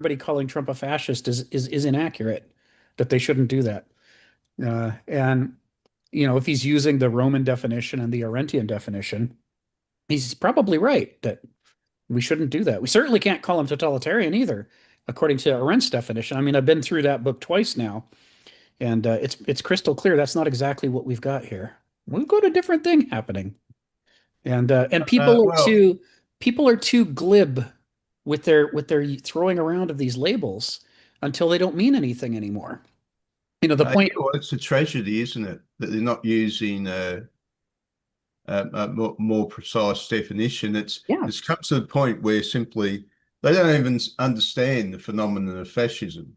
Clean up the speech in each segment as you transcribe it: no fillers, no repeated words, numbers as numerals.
everybody calling Trump a fascist is inaccurate, that they shouldn't do that. And if he's using the Roman definition and the Arendtian definition, he's probably right that we shouldn't do that. We certainly can't call him totalitarian either, according to Arendt's definition. I mean, I've been through that book twice now, and it's crystal clear that's not exactly what we've got here. We've got a different thing happening, and Well, people are too glib with their throwing around of these labels until they don't mean anything anymore. The point. yeah, well, it's a tragedy, isn't it, that they're not using a more precise definition. Yeah, It's come to the point where simply they don't even understand the phenomenon of fascism.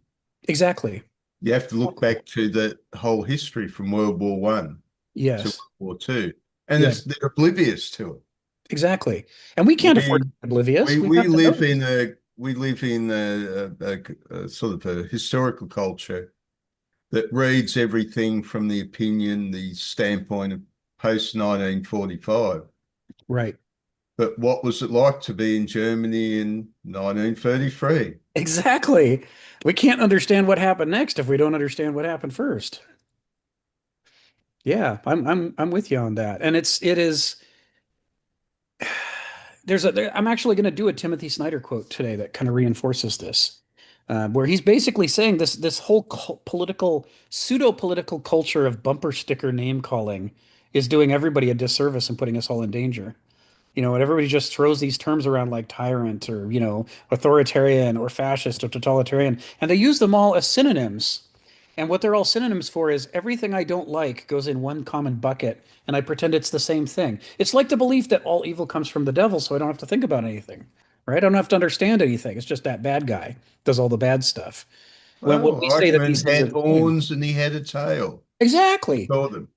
exactly. You have to look back to the whole history from World War One to Yes. World War Two, and Yeah, they're oblivious to it. exactly. And we can't afford to We be oblivious. We we have to live know. in a sort of a historical culture that reads everything from the opinion, the standpoint of post 1945. Right. But what was it like to be in Germany in 1933? Exactly. We can't understand what happened next if we don't understand what happened first. Yeah, I'm with you on that. And it is I'm actually going to do a Timothy Snyder quote today that kind of reinforces this. Where he's basically saying this whole political pseudo political culture of bumper sticker name calling is doing everybody a disservice and putting us all in danger. And everybody just throws these terms around like tyrant or, authoritarian or fascist or totalitarian, and they use them all as synonyms. And what they're all synonyms for is everything I don't like goes in one common bucket, and I pretend it's the same thing. It's like the belief that all evil comes from the devil, so I don't have to think about anything, right? I don't have to understand anything. It's just that bad guy does all the bad stuff. When we Well, say that Eichmann these things are had the same. horns and he had a tail. He Exactly. called them.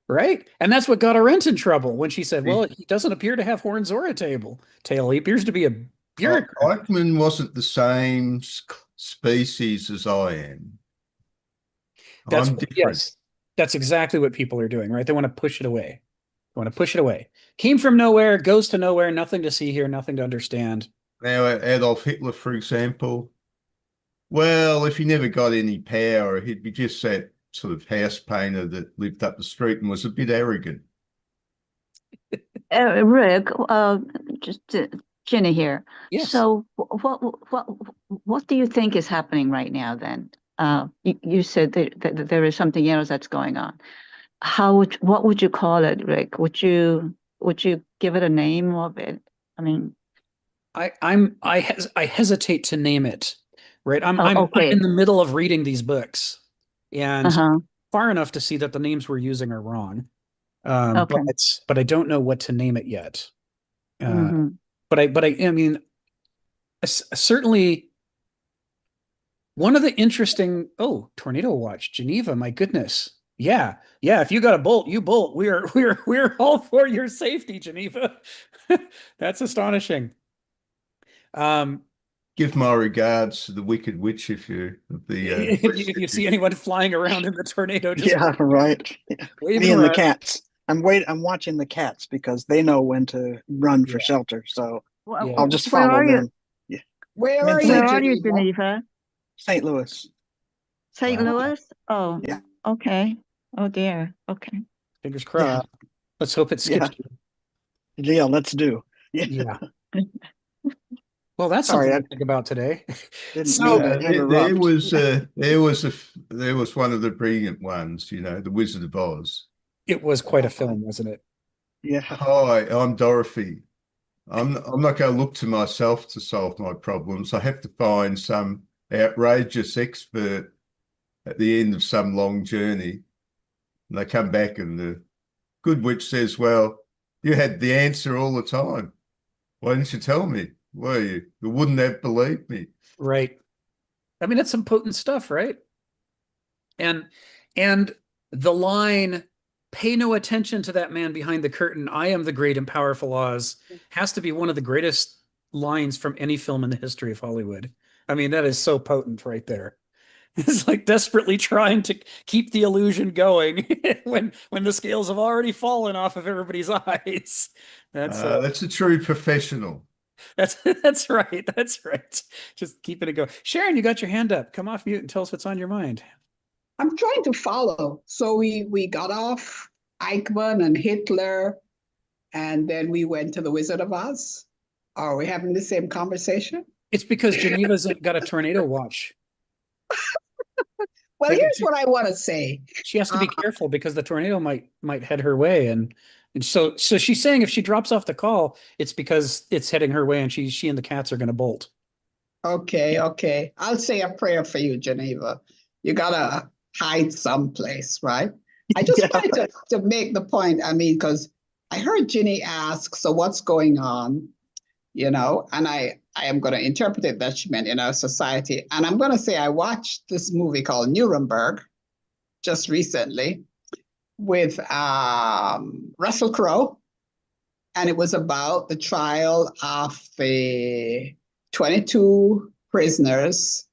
Right. And that's what got Arendt in trouble when she said, well, He, he doesn't appear to have horns or a tail. He appears to be a bureaucrat. Eichmann wasn't the same species as I am. I'm different. Yes, that's exactly what people are doing, right? They want to push it away. They want to push it away. Came from nowhere, goes to nowhere, nothing to see here, nothing to understand. Now, Adolf Hitler, for example, well, if he never got any power, he'd be just that sort of house painter that lived up the street and was a bit arrogant. Rick, just Jenny here. Yes. So, what do you think is happening right now? Then, you said that there is something else that's going on. What would you call it, Rick? Would you give it a name of it? I mean, I hesitate to name it, right? I'm in okay. the middle of reading these books and Uh-huh. far enough to see that the names we're using are wrong. But Okay. but I don't know what to name it yet. Uh, Hmm. I mean, certainly one of the interesting, tornado watch, Geneva, my goodness. Yeah. Yeah, if you got a bolt, you bolt. We're all for your safety, Geneva. That's astonishing. Um, Give my regards to the Wicked Witch if you the if you see anyone flying around in the tornado, just Yeah, right. wave Me them and the around. cats. I'm watching the cats because they know when to run for Yeah, shelter. So yeah. I'll just Where follow are you? them. Yeah. Where I'm in are you, Where St. are you, Geneva? Geneva? St. Louis. St. Wow. Louis? Oh, Yeah. okay. Oh dear. Okay. Fingers Yeah. crossed. Let's hope it skips Yeah. you. Yeah, let's do. Yeah. Yeah. Well, that's Sorry, something to I think about today. didn't mean So, to interrupt. there was one of the brilliant ones, the Wizard of Oz. it was quite a film, wasn't it? Yeah. Hi, I'm Dorothy. I'm not going to look to myself to solve my problems. I have to find some outrageous expert at the end of some long journey. And they come back and the good witch says, well, you had the answer all the time. Why didn't you tell me? Well, you wouldn't have believed me. Right. I mean, it's some potent stuff, right? And and the line, pay no attention to that man behind the curtain. I am the great and powerful Oz, has to be one of the greatest lines from any film in the history of Hollywood. I mean, that is so potent right there. It's like desperately trying to keep the illusion going when the scales have already fallen off of everybody's eyes. That's That's a true professional. That's right. That's right. Just keeping it going. Sharon, you got your hand up. Come off mute and tell us what's on your mind. I'm trying to follow. So we got off Eichmann and Hitler, and then we went to the Wizard of Oz. Are we having the same conversation? It's because Geneva's got a tornado watch. Well, Like, here's what I want to say. she has to be careful because the tornado might head her way, and so she's saying if she drops off the call, it's because it's heading her way, and she and the cats are going to bolt. Okay, okay. I'll say a prayer for you, Geneva. You gotta hide someplace, right? I just Yeah. wanted to make the point. I mean, because I heard Ginny ask, so what's going on? And I am going to interpret it that she meant in our society. And I'm going to say I watched this movie called Nuremberg just recently with Russell Crowe. And it was about the trial of the 22 prisoners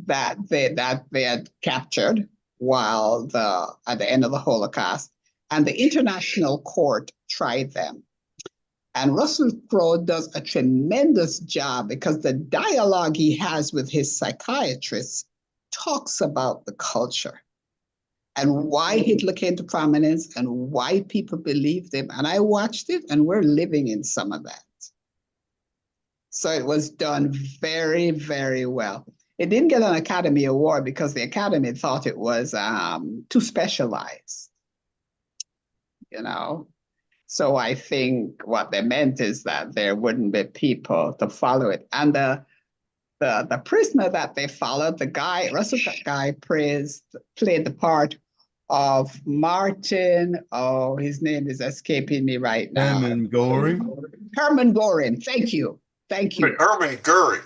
that they had captured at the end of the Holocaust. And the international court tried them. And Russell Crowe does a tremendous job because the dialogue he has with his psychiatrist talks about the culture and why Hitler came to prominence and why people believed him. And I watched it, and we're living in some of that. So it was done very, very well. It didn't get an Academy Award because the Academy thought it was too specialized, So I think what they meant is that there wouldn't be people to follow it. And the prisoner that they followed, the guy, Russell guy, played the part of Martin. Oh, his name is escaping me right now. Hermann Goring. Hermann Goring. Thank you. Thank you. Wait, Herman Goering.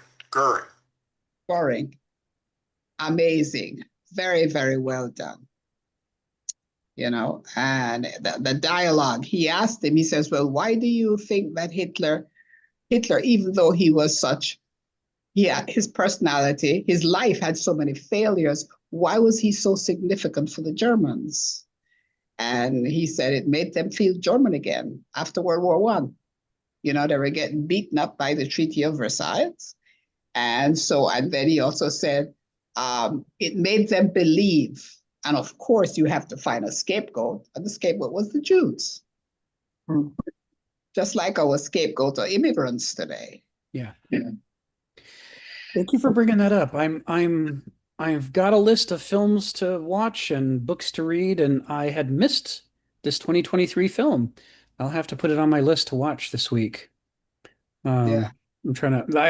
Goring. Amazing. Very, very well done. And the dialogue, he asked him, he says, well, why do you think that Hitler, even though he was his personality, his life had so many failures, why was he so significant for the Germans? And he said it made them feel German again after World War I. They were getting beaten up by the Treaty of Versailles. And then he also said, it made them believe. And of course, you have to find a scapegoat, and the scapegoat was the Jews. Just like our scapegoats are immigrants today. Yeah. Thank you for bringing that up. I've got a list of films to watch and books to read, and I had missed this 2023 film. I'll have to put it on my list to watch this week. Yeah. I'm trying to.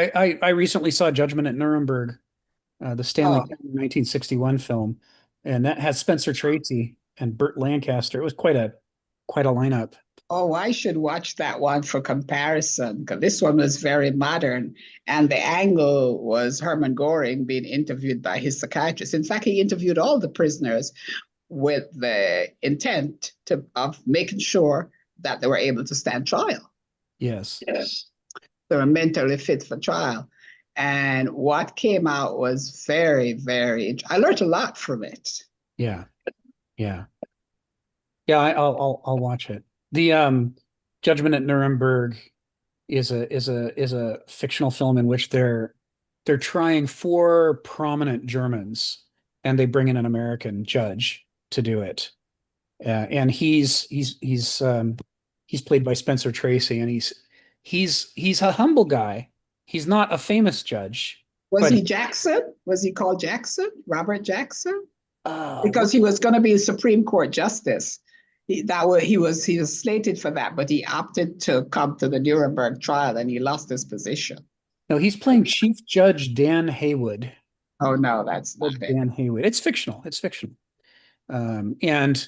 I recently saw Judgment at Nuremberg, the Stanley Kubrick 1961 film, and that has Spencer Tracy and Burt Lancaster. It was quite a lineup. Oh, I should watch that one for comparison, because this one was very modern, and the angle was Hermann Goring being interviewed by his psychiatrist. In fact, he interviewed all the prisoners with the intent of making sure that they were able to stand trial. Yes. They were mentally fit for trial. And what came out was very, very, I learned a lot from it. Yeah. I'll watch it. The Judgment at Nuremberg is a fictional film in which they're trying 4 prominent Germans, and they bring in an American judge to do it. And he's played by Spencer Tracy, and he's a humble guy. He's not a famous judge. Was he Jackson? Was he called Jackson? Robert Jackson? Because he was going to be a Supreme Court justice. He was slated for that, but he opted to come to the Nuremberg trial, and he lost his position. No, he's playing Chief Judge Dan Haywood. Oh no, that's not it. Dan Haywood. It's fictional. And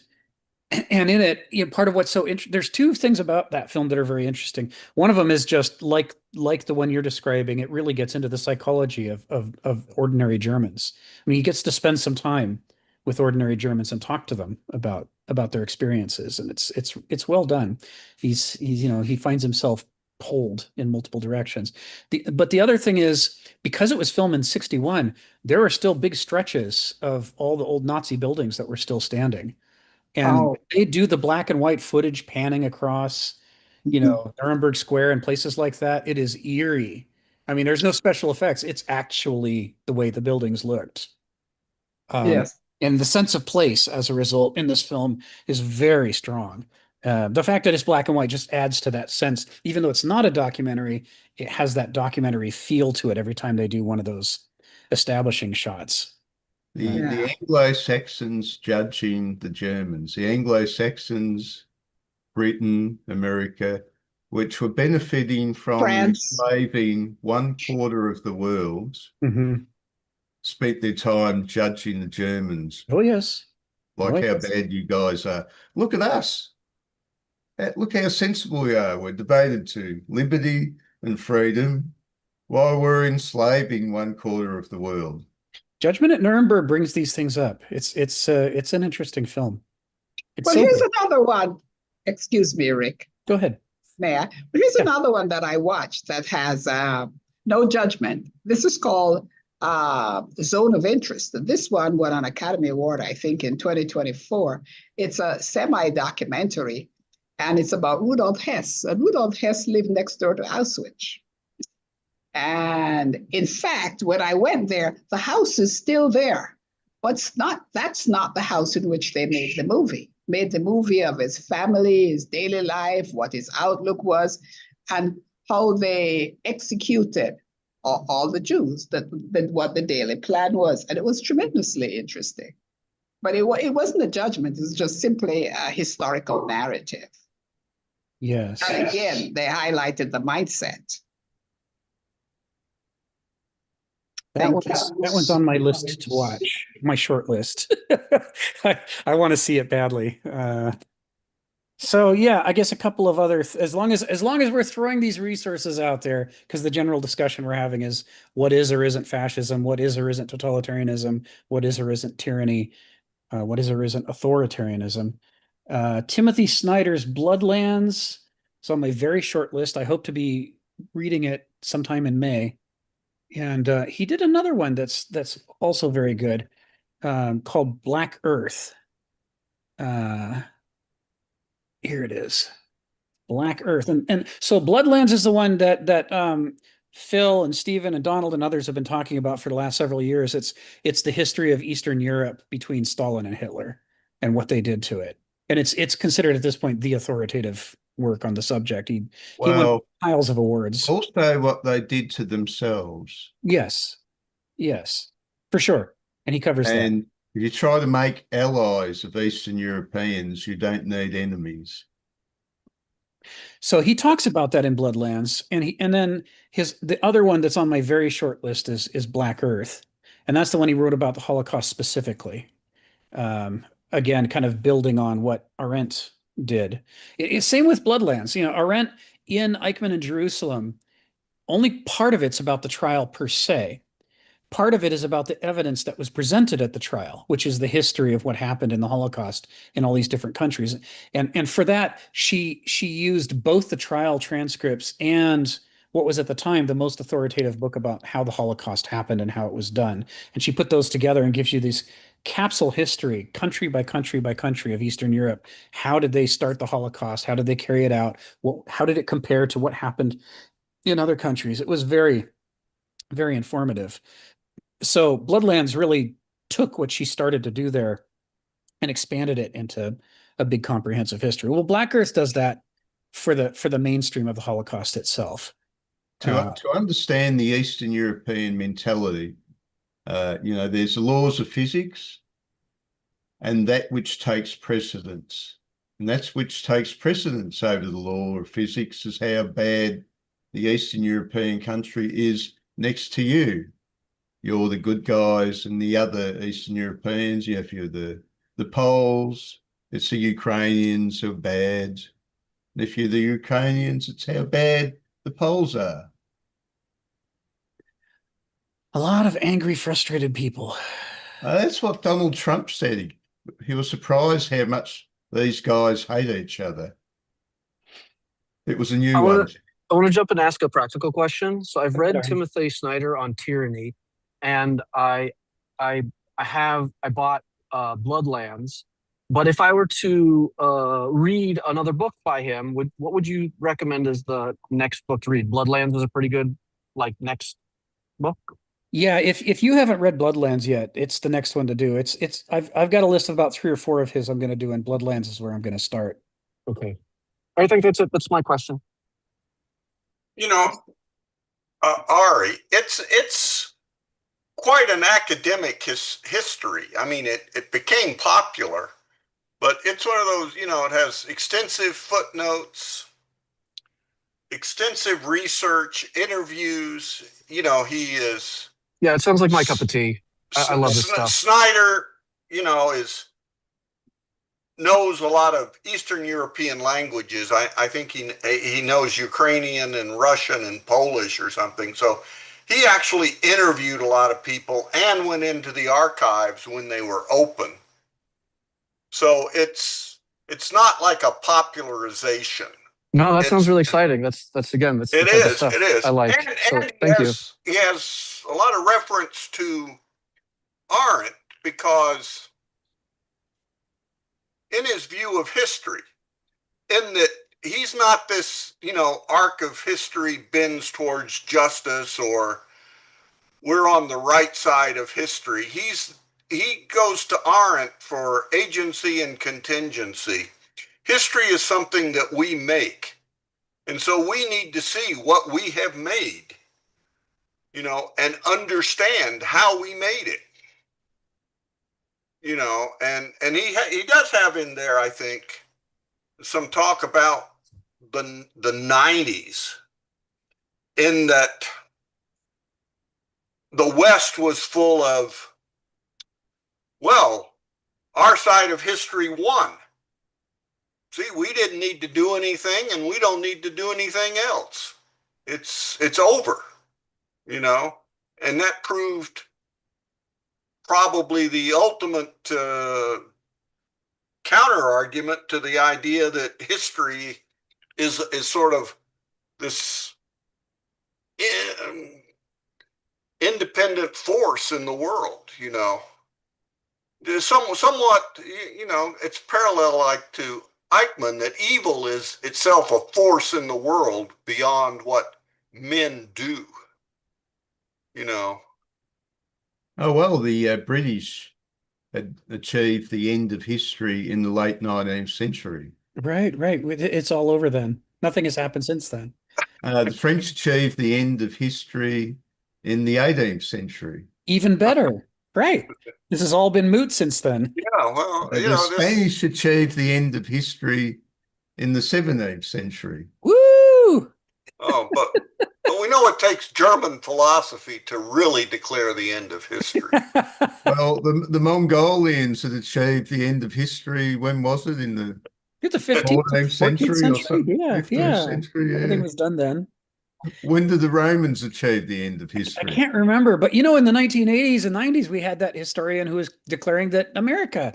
in it, part of what's so interesting, there's 2 things about that film that are very interesting. One of them is just like the one you're describing. It really gets into the psychology of ordinary Germans. I mean, he gets to spend some time with ordinary Germans and talk to them about their experiences, and it's well done. He's he finds himself pulled in multiple directions. But the other thing is, because it was filmed in 1961, there are still big stretches of all the old Nazi buildings that were still standing. And they do the black and white footage panning across, you know, Nuremberg Square and places like that. It is eerie. I mean, there's no special effects. It's actually the way the buildings looked. Um, Yes. and the sense of place as a result in this film is very strong. The fact that it's black and white just adds to that sense. Even though it's not a documentary, it has that documentary feel to it every time they do one of those establishing shots. The Yeah. Anglo-Saxons judging the Germans, the Anglo-Saxons, Britain, America, which were benefiting from France. enslaving 1/4 of the world, Mhm. spent their time judging the Germans, Oh, yes. Oh, like how yes. bad you guys are. Look at us. Look how sensible we are. We're devoted to liberty and freedom while we're enslaving 1/4 of the world. Judgment at Nuremberg brings these things up. It's an interesting film. It's Well, here's sober. another one. Excuse me, Rick. Go ahead. May I? But here's Yeah. another one that I watched that has no judgment. This is called Zone of Interest. And this one won an Academy Award, I think, in 2024. It's a semi-documentary, and it's about Rudolf Hess. And Rudolf Hess lived next door to Auschwitz. And in fact, when I went there, the house is still there. But that's not the house in which they made the movie. Made the movie of his family, his daily life, what his outlook was, and how they executed all the Jews, that what the daily plan was. And it was tremendously interesting. But it wasn't a judgment, it was just simply a historical narrative. Yes. And again, they highlighted the mindset. That Thank you. one's on my list to watch, my short list. I want to see it badly. So yeah, I guess a couple of other as long as we're throwing these resources out there, because the general discussion we're having is what is or isn't fascism, what is or isn't totalitarianism, what is or isn't tyranny, what is or isn't authoritarianism. Timothy Snyder's Bloodlands is on my very short list. I hope to be reading it sometime in May. And he did another one that's also very good, called Black Earth. Uh, Here it is, Black Earth, and so Bloodlands is the one that Phil and Stephen and Donald and others have been talking about for the last several years. It's the history of Eastern Europe between Stalin and Hitler and what they did to it, and it's considered at this point the authoritative work on the subject. He won Well, piles of awards. also what they did to themselves. Yes, yes, for sure, and he covers that. And if you try to make allies of Eastern Europeans, you don't need enemies. So he talks about that in Bloodlands, and then the other one that's on my very short list is Black Earth, and that's the one he wrote about the Holocaust specifically. Again, kind of building on what Arendt did. Same with Bloodlands. You know, Arendt in Eichmann in Jerusalem, only part of it's about the trial per se. Part of it is about the evidence that was presented at the trial, which is the history of what happened in the Holocaust in all these different countries. And for that, she used both the trial transcripts and what was at the time the most authoritative book about how the Holocaust happened and how it was done. And she put those together and gives you this capsule history, country by country by country of Eastern Europe. How did they start the Holocaust? How did they carry it out? How did it compare to what happened in other countries? It was very, very informative. So Bloodlands really took what she started to do there and expanded it into a big comprehensive history. Well, Black Earth does that for the mainstream of the Holocaust itself. To understand the Eastern European mentality, there's the laws of physics and that which takes precedence. And that's which takes precedence over the law of physics is how bad the Eastern European country is next to you. You're the good guys, and the other Eastern Europeans, if you're the Poles, it's the Ukrainians who are bad. And if you're the Ukrainians, it's how bad the Poles are. A lot of angry, frustrated people. That's what Donald Trump said. He was surprised how much these guys hate each other. It was a new one. I want to jump and ask a practical question. So I've read Sorry. Timothy Snyder on tyranny, and I bought Bloodlands, But if I were to read another book by him, what would you recommend as the next book to read? Bloodlands is a pretty good like next book. Yeah, if you haven't read Bloodlands yet, it's the next one to do. I've got a list of about 3 or 4 of his I'm going to do, and Bloodlands is where I'm going to start. Okay, I think that's it. That's my question. You know, Ari, it's quite an academic history. I mean, it became popular, but it's one of those, it has extensive footnotes, extensive research, interviews. He is. Yeah, it sounds like my cup of tea. I love this stuff. Snyder, knows a lot of Eastern European languages. I think he knows Ukrainian and Russian and Polish or something. So he actually interviewed a lot of people and went into the archives when they were open. So it's not like a popularization. No, that sounds really exciting. That's again, that's it is. It is. I like. So thank you. He has a lot of reference to Arendt because in his view of history, in that he's not this, arc of history bends towards justice or we're on the right side of history. He goes to Arendt for agency and contingency. History is something that we make. And so we need to see what we have made, and understand how we made it. And he does have in there, I think, some talk about the 90s, in that the West was full of, well, our side of history won. See, we didn't need to do anything, and we don't need to do anything else. It's over, and that proved probably the ultimate counter argument to the idea that history is sort of this independent force in the world. There's somewhat, it's parallel like to Eichmann, that evil is itself a force in the world beyond what men do. Oh, well, the British had achieved the end of history in the late 19th century. Right. It's all over then. Nothing has happened since then. The French achieved the end of history in the 18th century. Even better. Right. This has all been moot since then. Yeah, well, the Spanish achieved the end of history in the 17th century. Woo! Oh, but we know it takes German philosophy to really declare the end of history. Well, the Mongolians had achieved the end of history. When was it? In the 15th century or something? Yeah, 15th century, yeah. Everything was done then. When did the Romans achieve the end of history? I can't remember, but in the 1980s and 90s, we had that historian who was declaring that America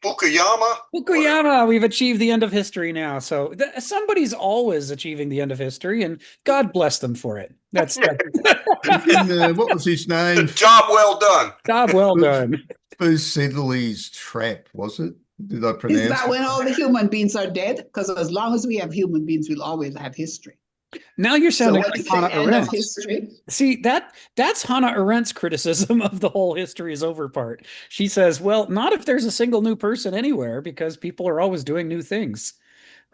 Fukuyama, we've achieved the end of history now. So somebody's always achieving the end of history, and God bless them for it. That's what was his name? Job well done. Job well done. Siddeley's trap, was it? Did I pronounce it? Is that when all the human beings are dead? Because as long as we have human beings, we'll always have history. Now you're sounding like Hannah Arendt. History? See, that's Hannah Arendt's criticism of the whole history is over part. She says, well, not if there's a single new person anywhere, because people are always doing new things.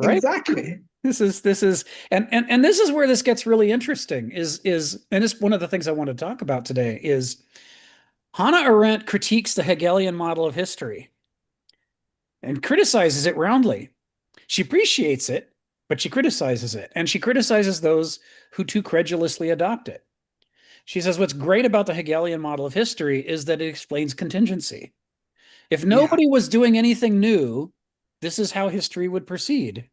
Right? Exactly. This is and this is where this gets really interesting, and it's one of the things I want to talk about today is Hannah Arendt critiques the Hegelian model of history and criticizes it roundly. She appreciates it, but she criticizes it, and she criticizes those who too credulously adopt it. She says what's great about the Hegelian model of history is that it explains contingency. If nobody was doing anything new, this is how history would proceed.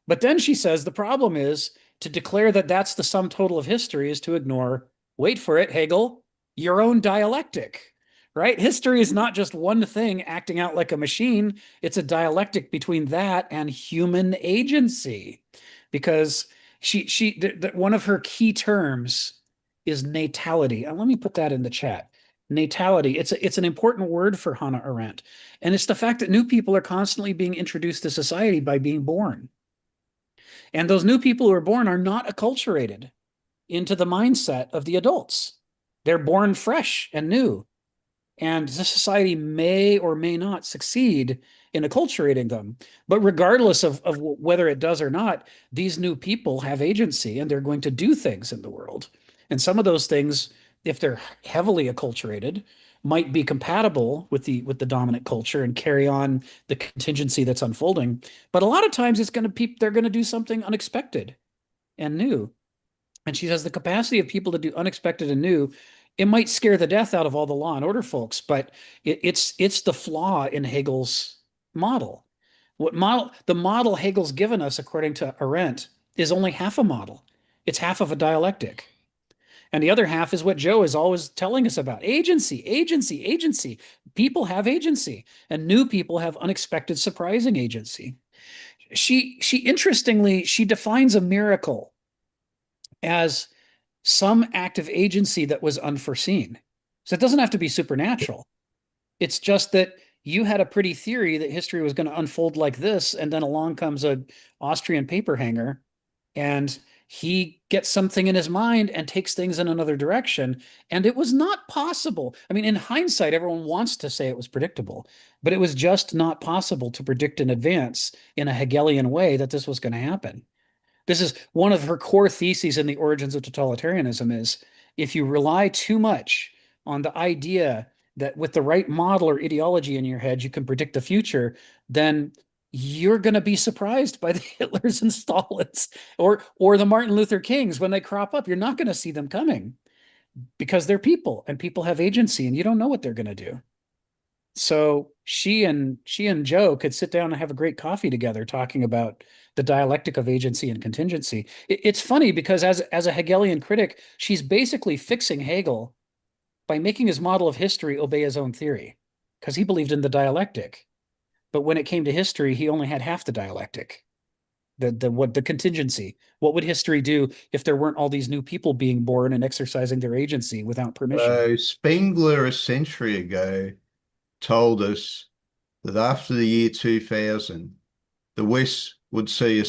But then she says the problem is to declare that that's the sum total of history is to ignore, wait for it, Hegel, your own dialectic. Right? History is not just one thing acting out like a machine. It's a dialectic between that and human agency. Because one of her key terms is natality. Let me put that in the chat. natality. It's an important word for Hannah Arendt. And it's the fact that new people are constantly being introduced to society by being born. And those new people who are born are not acculturated into the mindset of the adults. They're born fresh and new. And the society may or may not succeed in acculturating them. But regardless of whether it does or not, these new people have agency and they're going to do things in the world. And some of those things, if they're heavily acculturated, might be compatible with the dominant culture and carry on the contingency that's unfolding. But a lot of times they're going to do something unexpected and new. And she has the capacity of people to do unexpected and new. It might scare the death out of all the law and order folks, but it's the flaw in Hegel's model. The model Hegel's given us, according to Arendt, is only half a model. It's half of a dialectic. And the other half is what Joe is always telling us about. Agency, agency, agency. People have agency, and new people have unexpected, surprising agency. She interestingly, she defines a miracle as some act of agency that was unforeseen. So it doesn't have to be supernatural. It's just that you had a pretty theory that history was going to unfold like this, and then along comes a Austrian paper hanger, and he gets something in his mind and takes things in another direction. And it was not possible. I mean, in hindsight, everyone wants to say it was predictable, but it was just not possible to predict in advance in a Hegelian way that this was going to happen. This is one of her core theses in The Origins of Totalitarianism is if you rely too much on the idea that with the right model or ideology in your head, you can predict the future, then you're going to be surprised by the Hitlers and Stalins or the Martin Luther Kings when they crop up. You're not going to see them coming because they're people and people have agency and you don't know what they're going to do. So she and Joe could sit down and have a great coffee together talking about the dialectic of agency and contingency. It's funny because as a Hegelian critic, she's basically fixing Hegel by making his model of history obey his own theory because he believed in the dialectic. But when it came to history, he only had half the dialectic, the contingency. What would history do if there weren't all these new people being born and exercising their agency without permission? Spengler a century ago told us that after the year 2000, the West would see a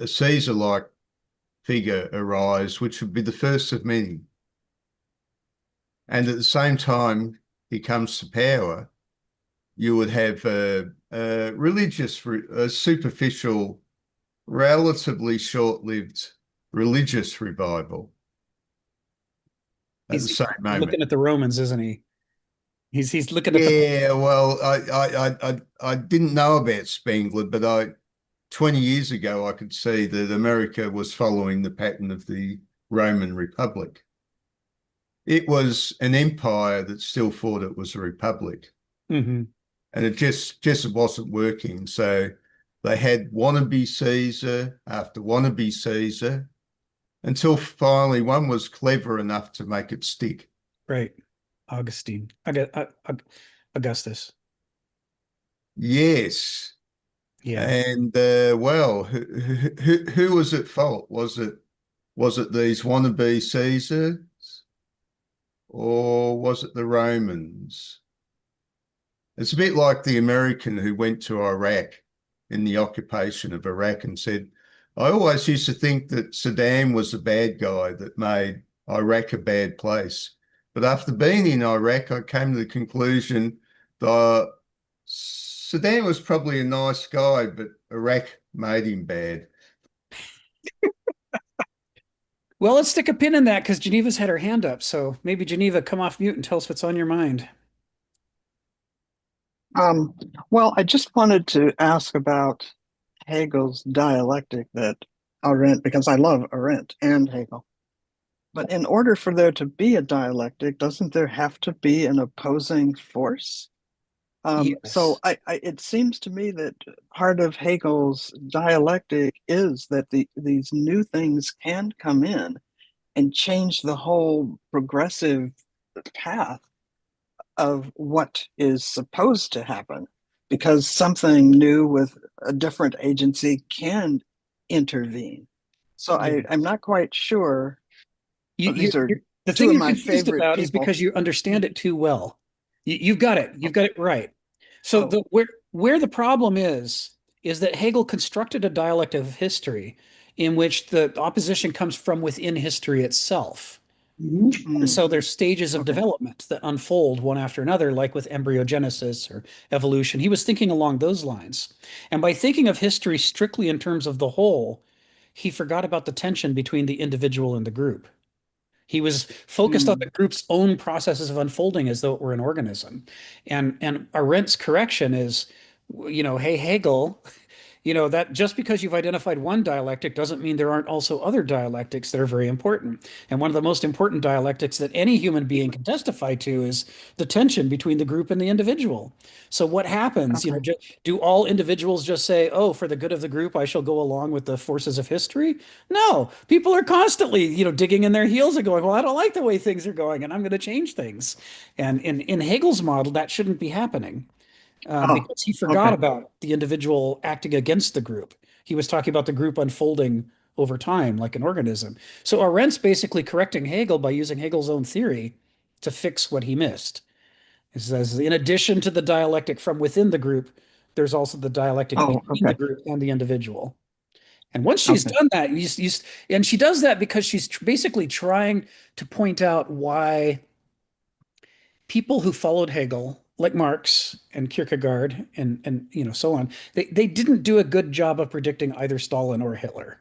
Caesar-like figure arise, which would be the first of many. And at the same time he comes to power, you would have a superficial, relatively short-lived religious revival at the same moment. Looking at the Romans, isn't he? He's looking at well, I didn't know about Spengler, but 20 years ago I could see that America was following the pattern of the Roman Republic. It was an empire that still thought it was a republic. Mm-hmm. And it just wasn't working. So they had wannabe Caesar after wannabe Caesar until finally one was clever enough to make it stick. Right. Augustus. Yes. Yeah. And well, who was at fault? Was it these wannabe Caesars or was it the Romans? It's a bit like the American who went to Iraq in the occupation of Iraq and said, I always used to think that Saddam was a bad guy that made Iraq a bad place. But after being in Iraq, I came to the conclusion that Saddam was probably a nice guy, but Iraq made him bad. Well, let's stick a pin in that because Geneva's had her hand up. So maybe Geneva, come off mute and tell us what's on your mind. Well, I just wanted to ask about Hegel's dialectic that Arendt, because I love Arendt and Hegel. But in order for there to be a dialectic, doesn't there have to be an opposing force? Yes. So it seems to me that part of Hegel's dialectic is that these new things can come in and change the whole progressive path of what is supposed to happen, because something new with a different agency can intervene. So I'm not quite sure. You're The two thing of you're my confused favorite about is people. because you understand it too well. You've got it. You've got it right. So Oh. where the problem is that Hegel constructed a dialect of history in which the opposition comes from within history itself. And Mm, so there's stages of okay. development that unfold one after another, like with embryogenesis or evolution. He was thinking along those lines. And by thinking of history strictly in terms of the whole, he forgot about the tension between the individual and the group. He was focused on the Mm. group's own processes of unfolding as though it were an organism. And Arendt's correction is, hey, Hegel, that just because you've identified one dialectic doesn't mean there aren't also other dialectics that are very important. And one of the most important dialectics that any human being can testify to is the tension between the group and the individual. So what happens? Okay. Do all individuals just say, "Oh, for the good of the group, I shall go along with the forces of history"? No, people are constantly, digging in their heels and going, "Well, I don't like the way things are going, and I'm going to change things." And in Hegel's model, that shouldn't be happening Oh, because he forgot okay. about the individual acting against the group. He was talking about the group unfolding over time like an organism. So Arendt's basically correcting Hegel by using Hegel's own theory to fix what he missed. He says, in addition to the dialectic from within the group, there's also the dialectic Oh, between the okay. group and the individual. And once she's Okay. done that, and she does that because she's basically trying to point out why people who followed Hegel, like Marx and Kierkegaard and so on, they didn't do a good job of predicting either Stalin or Hitler.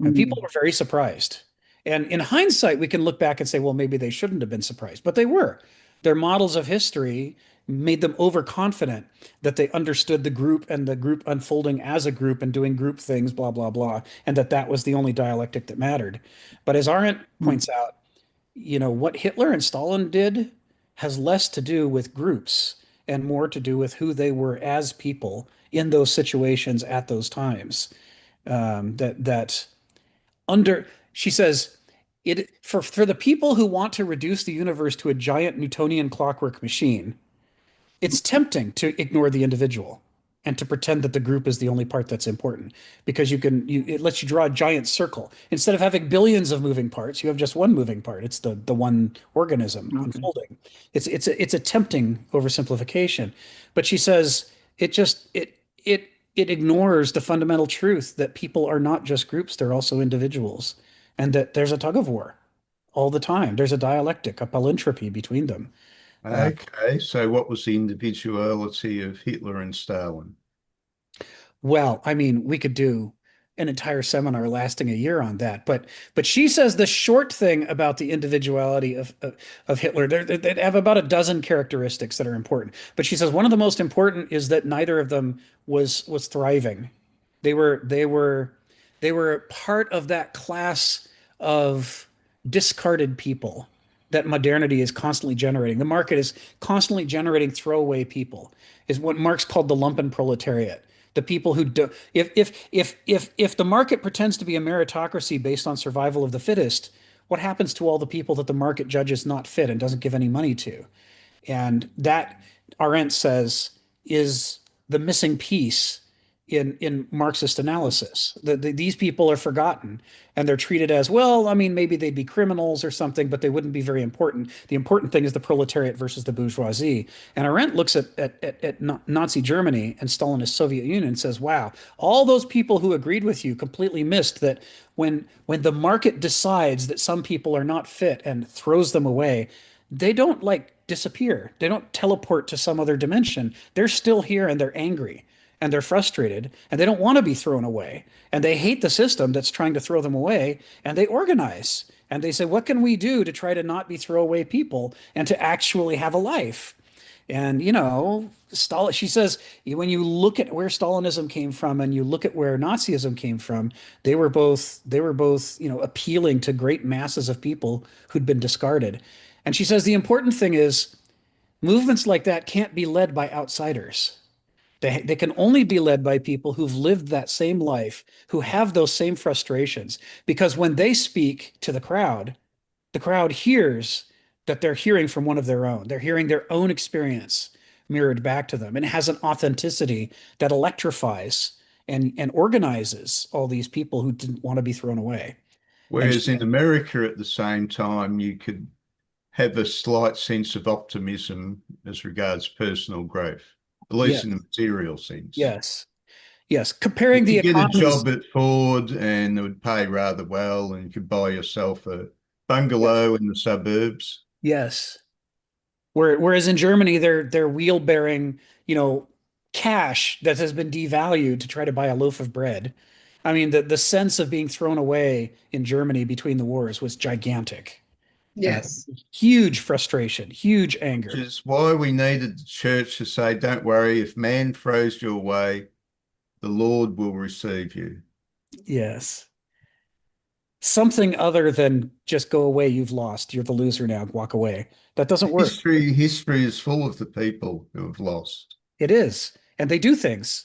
And people Mm. were very surprised. And in hindsight, we can look back and say, well, maybe they shouldn't have been surprised, but they were. Their models of history made them overconfident that they understood the group and the group unfolding as a group and doing group things, blah, blah, blah, and that was the only dialectic that mattered. But as Arendt Mm. points out, what Hitler and Stalin did has less to do with groups and more to do with who they were as people in those situations at those times. That under she says it for the people who want to reduce the universe to a giant Newtonian clockwork machine, it's tempting to ignore the individual and to pretend that the group is the only part that's important because it lets you draw a giant circle. Instead of having billions of moving parts, you have just one moving part. It's the one organism Okay. unfolding. It's a tempting oversimplification. But she says it ignores the fundamental truth that people are not just groups, they're also individuals, and that there's a tug of war all the time. There's a dialectic, a palintropy between them. Uh, Okay, so what was the individuality of Hitler and Stalin? Well, I mean, we could do an entire seminar lasting a year on that, but she says the short thing about the individuality of Hitler, they have about a dozen characteristics that are important. But she says one of the most important is that neither of them was thriving. They were they were they were part of that class of discarded people that modernity is constantly generating. The market is constantly generating throwaway people, is what Marx called the lumpen proletariat. The people who do, if the market pretends to be a meritocracy based on survival of the fittest, what happens to all the people that the market judges not fit and doesn't give any money to? And that, Arendt says, is the missing piece in Marxist analysis. These people are forgotten and they're treated as, well, I mean, maybe they'd be criminals or something, but they wouldn't be very important. The important thing is the proletariat versus the bourgeoisie. And Arendt looks at Nazi Germany and Stalinist Soviet Union and says, wow, all those people who agreed with you completely missed that when the market decides that some people are not fit and throws them away, they don't like disappear. They don't teleport to some other dimension. They're still here and they're angry and they're frustrated and they don't want to be thrown away. And they hate the system that's trying to throw them away and they organize and they say, what can we do to try to not be throwaway people and to actually have a life? And Stalin, she says, when you look at where Stalinism came from and you look at where Nazism came from, they were both, appealing to great masses of people who'd been discarded. And she says the important thing is movements like that can't be led by outsiders. They can only be led by people who've lived that same life, who have those same frustrations. Because when they speak to the crowd hears that they're hearing from one of their own. They're hearing their own experience mirrored back to them. And it has an authenticity that electrifies and organizes all these people who didn't want to be thrown away. Whereas in America at the same time, you could have a slight sense of optimism as regards personal growth, at least in the material sense. Yes. Yes. Comparing You the could get a economies. job at Ford and it would pay rather well, and you could buy yourself a bungalow in the suburbs. Yes. Whereas in Germany, they're wheel bearing, cash that has been devalued to try to buy a loaf of bread. I mean, the sense of being thrown away in Germany between the wars was gigantic. Yes. Huge frustration, huge Which anger. is why we needed the church to say, don't worry, if man throws you away, the Lord will receive you. Yes. Something other than just go away, you've lost, you're the loser now, walk away. That doesn't work. History is full of the people who have lost. It is. And they do things.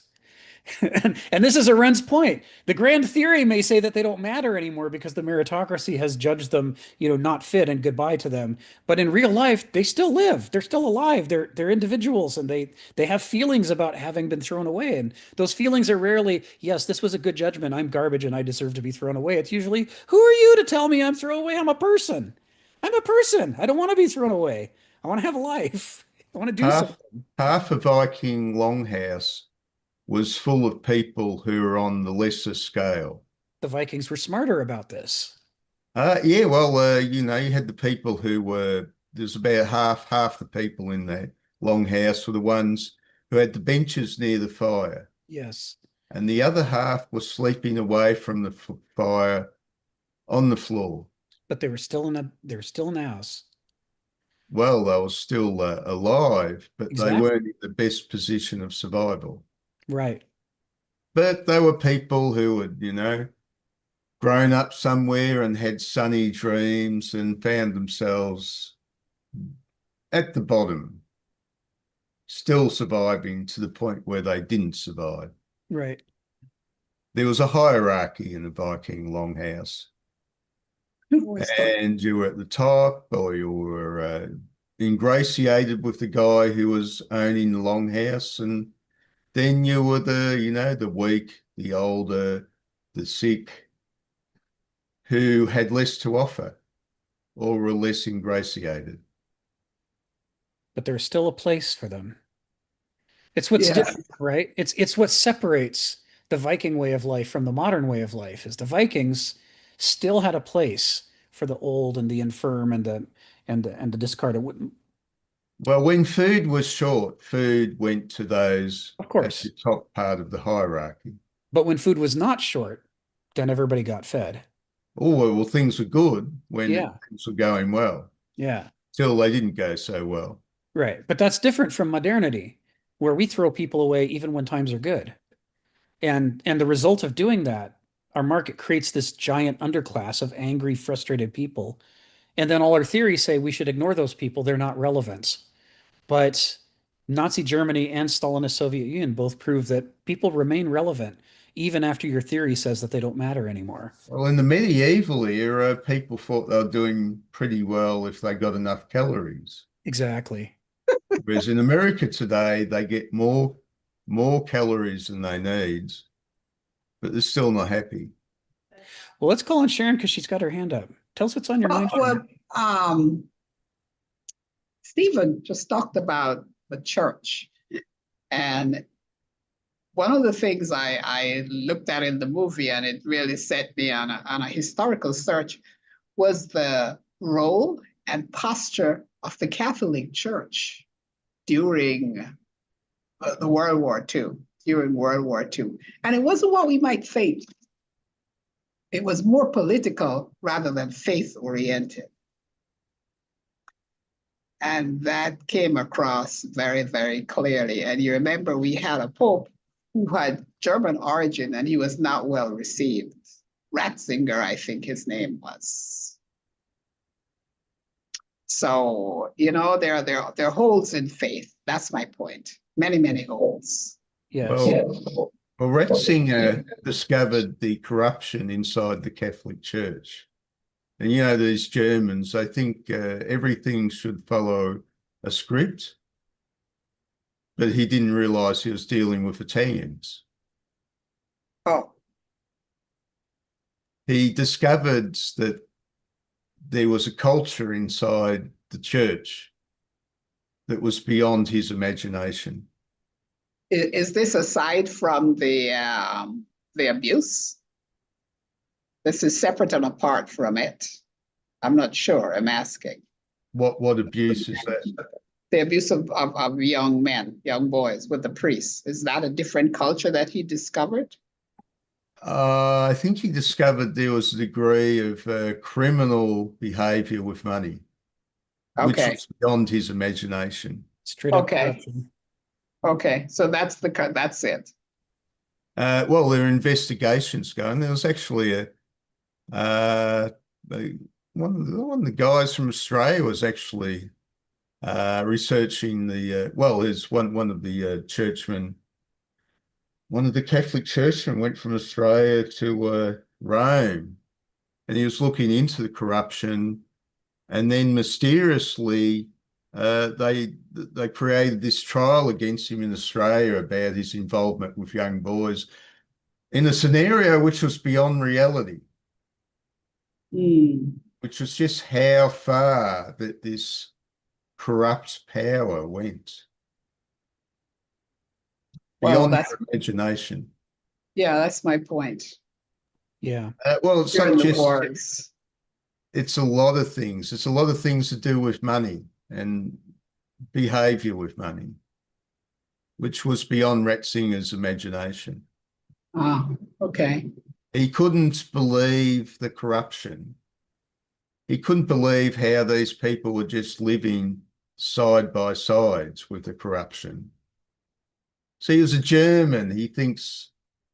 And this is Arendt's point. The grand theory may say that they don't matter anymore because the meritocracy has judged them, not fit and goodbye to them. But in real life, they still live. They're still alive. They're individuals and they have feelings about having been thrown away. And those feelings are rarely, yes, this was a good judgment. I'm garbage and I deserve to be thrown away. It's usually, who are you to tell me I'm thrown away? I'm a person. I'm a person. I don't want to be thrown away. I want to have a life. I want to do something. Half a Viking longhouse was full of people who were on the lesser scale. The Vikings were smarter about this. Yeah, well, you had the people who there's about half the people in that longhouse were the ones who had the benches near the fire. Yes. And the other half was sleeping away from the fire on the floor. But they were still in the house. Well, they were still alive, but Exactly. they weren't in the best position of survival. Right. But they were people who had, grown up somewhere and had sunny dreams and found themselves at the bottom, still surviving to the point where they didn't survive. Right. There was a hierarchy in the Viking longhouse. And you were at the top, or you were ingratiated with the guy who was owning the longhouse, and then you were the weak, the older, the sick, who had less to offer or were less ingratiated. But there's still a place for them. It's what's different, right? It's what separates the Viking way of life from the modern way of life is the Vikings still had a place for the old and the infirm and the discarded. Well, when food was short, food went to those Of course. at the top part of the hierarchy. But when food was not short, then everybody got fed. Oh, well, things were good when Yeah. things were going well. Yeah. Till they didn't go so well. Right. But that's different from modernity, where we throw people away even when times are good. And the result of doing that, our market creates this giant underclass of angry, frustrated people. And then all our theories say we should ignore those people. They're not relevant. But Nazi Germany and Stalinist Soviet Union both prove that people remain relevant even after your theory says that they don't matter anymore. Well, in the medieval era, people thought they were doing pretty well if they got enough calories. Exactly. Whereas in America today, they get more calories than they need, but they're still not happy. Well, let's call on Sharon because she's got her hand up. Tell us what's on your mind. Stephen just talked about the church. And one of the things I looked at in the movie, and it really set me on a historical search, was the role and posture of the Catholic Church during the World War II, And it wasn't what we might think. It was more political rather than faith-oriented. And that came across very, very clearly. And you remember we had a pope who had German origin, and he was not well received. Ratzinger, I think his name was. So, there are holes in faith. That's my point. Many, many holes. Yes. Well, Ratzinger discovered the corruption inside the Catholic Church. And, these Germans, they think everything should follow a script. But he didn't realize he was dealing with Italians. Oh. he discovered that there was a culture inside the church that was beyond his imagination. Is this aside from the abuse? This is separate and apart from it. I'm not sure. I'm asking. What abuse is that? The abuse of young men, young boys with the priests. Is that a different culture that he discovered? I think he discovered there was a degree of criminal behavior with money, which Okay. was beyond his imagination. Straight up Okay. corruption. Okay. So that's it. Well, there are investigations going. There was actually one of the guys from Australia was actually researching there's one of the churchmen, one of the Catholic churchmen went from Australia to Rome, and he was looking into the corruption, and then mysteriously they created this trial against him in Australia about his involvement with young boys in a scenario which was beyond reality, which was just how far that this corrupt power went beyond that's your imagination. Yeah, that's my point. Yeah. Well, it's Here not in the just, wars. it's a lot of things. It's a lot of things to do with money and behavior with money, which was beyond Ratzinger's imagination. Ah, okay. He couldn't believe the corruption. He couldn't believe how these people were just living side by side with the corruption. See, as a German, he thinks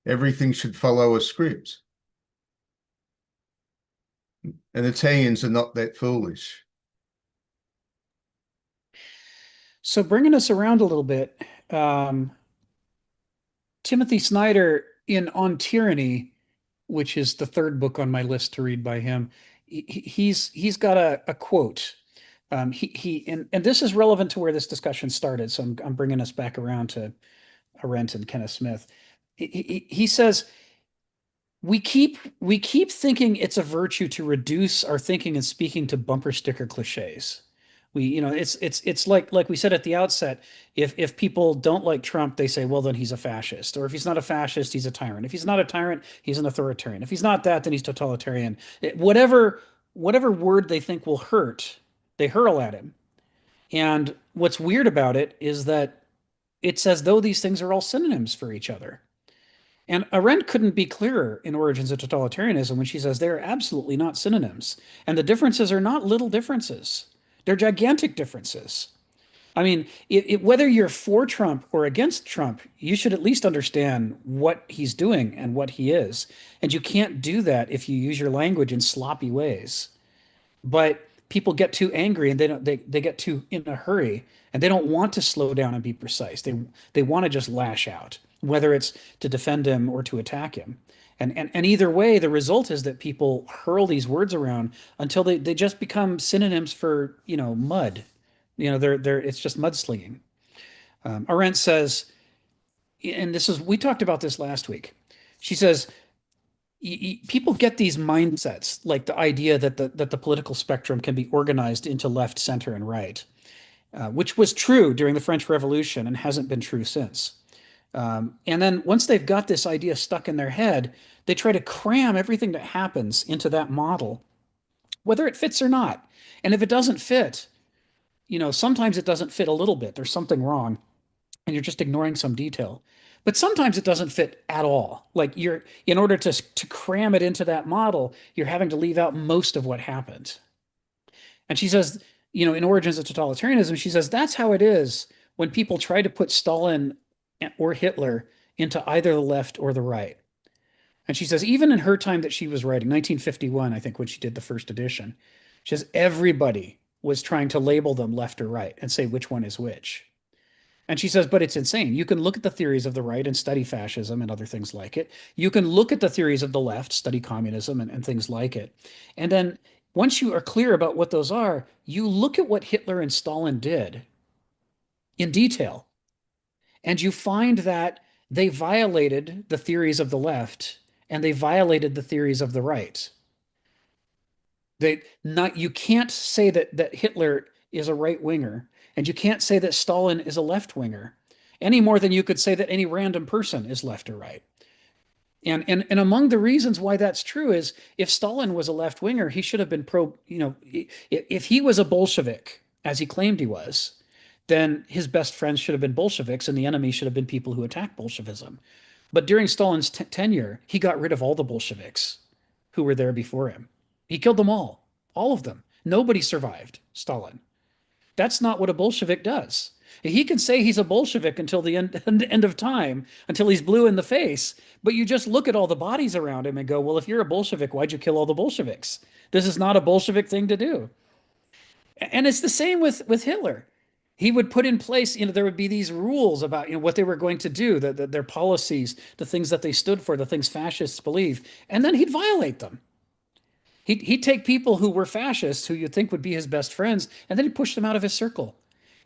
everything should follow a script. And Italians are not that foolish. So bringing us around a little bit, Timothy Snyder in On Tyranny, which is the third book on my list to read by him, he's got a quote. And this is relevant to where this discussion started. So I'm bringing us back around to Arendt and Kenneth Smith. He says, we keep thinking it's a virtue to reduce our thinking and speaking to bumper sticker cliches. It's like we said at the outset, if people don't like Trump, they say, well, then he's a fascist. Or if he's not a fascist, he's a tyrant. If he's not a tyrant, he's an authoritarian. If he's not that, then he's totalitarian. Whatever word they think will hurt, they hurl at him. And what's weird about it is that it's as though these things are all synonyms for each other. And Arendt couldn't be clearer in Origins of Totalitarianism when she says they're absolutely not synonyms. And the differences are not little differences. They're gigantic differences. I mean, whether you're for Trump or against Trump, you should at least understand what he's doing and what he is. And you can't do that if you use your language in sloppy ways. But people get too angry and they get too in a hurry and they don't want to slow down and be precise. They want to just lash out, whether it's to defend him or to attack him. And either way, the result is that people hurl these words around until they just become synonyms for, mud. It's just mudslinging. Arendt says, and we talked about this last week. She says, people get these mindsets, like the idea that the political spectrum can be organized into left, center, and right, which was true during the French Revolution and hasn't been true since. And then once they've got this idea stuck in their head, they try to cram everything that happens into that model, whether it fits or not. And if it doesn't fit, sometimes it doesn't fit a little bit. There's something wrong, and you're just ignoring some detail. But sometimes it doesn't fit at all. Like in order to cram it into that model, you're having to leave out most of what happened. And she says, in Origins of Totalitarianism, she says that's how it is when people try to put Stalin or Hitler into either the left or the right. And she says, even in her time that she was writing, 1951, I think, when she did the first edition, she says everybody was trying to label them left or right and say which one is which. And she says, but it's insane. You can look at the theories of the right and study fascism and other things like it. You can look at the theories of the left, study communism and things like it. And then once you are clear about what those are, you look at what Hitler and Stalin did in detail. And you find that they violated the theories of the left and they violated the theories of the right. You can't say that Hitler is a right winger, and you can't say that Stalin is a left winger, any more than you could say that any random person is left or right. And among the reasons why that's true is if Stalin was a left winger, he should have been if he was a Bolshevik, as he claimed he was, then his best friends should have been Bolsheviks and the enemy should have been people who attacked Bolshevism. But during Stalin's tenure, he got rid of all the Bolsheviks who were there before him. He killed them all of them. Nobody survived Stalin. That's not what a Bolshevik does. He can say he's a Bolshevik until the end of time, until he's blue in the face. But you just look at all the bodies around him and go, well, if you're a Bolshevik, why'd you kill all the Bolsheviks? This is not a Bolshevik thing to do. And it's the same with Hitler. He would put in place, there would be these rules about, what they were going to do, their policies, the things that they stood for, the things fascists believe, and then he'd violate them. He'd take people who were fascists, who you'd think would be his best friends, and then he'd push them out of his circle.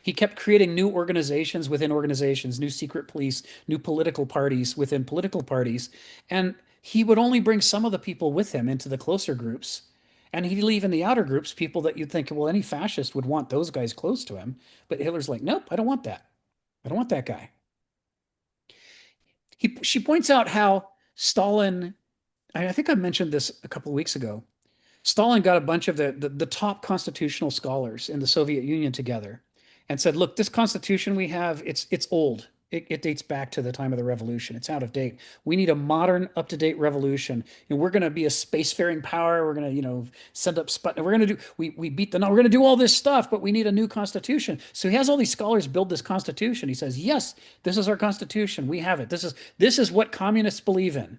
He kept creating new organizations within organizations, new secret police, new political parties within political parties. And he would only bring some of the people with him into the closer groups. And he'd leave in the outer groups people that you'd think, well, any fascist would want those guys close to him. But Hitler's like, nope, I don't want that. I don't want that guy. She points out how Stalin, I think I mentioned this a couple of weeks ago. Stalin got a bunch of the top constitutional scholars in the Soviet Union together and said, look, this constitution we have, it's old. It dates back to the time of the revolution. It's out of date. We need a modern, up-to-date revolution. And we're going to be a spacefaring power. We're going to, send up Sputnik. We're going to do, we beat the, we're going to do all this stuff, but we need a new constitution. So he has all these scholars build this constitution. He says, yes, this is our constitution. We have it. This is what communists believe in.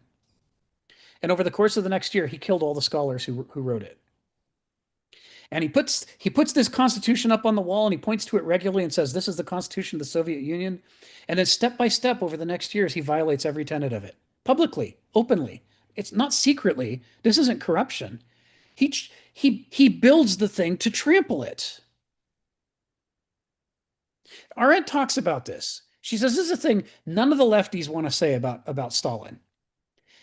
And over the course of the next year, he killed all the scholars who wrote it. And he puts this constitution up on the wall and he points to it regularly and says, this is the Constitution of the Soviet Union. And then step by step over the next years, he violates every tenet of it publicly, openly. It's not secretly. This isn't corruption. He builds the thing to trample it. Arendt talks about this. She says, this is a thing none of the lefties want to say about Stalin.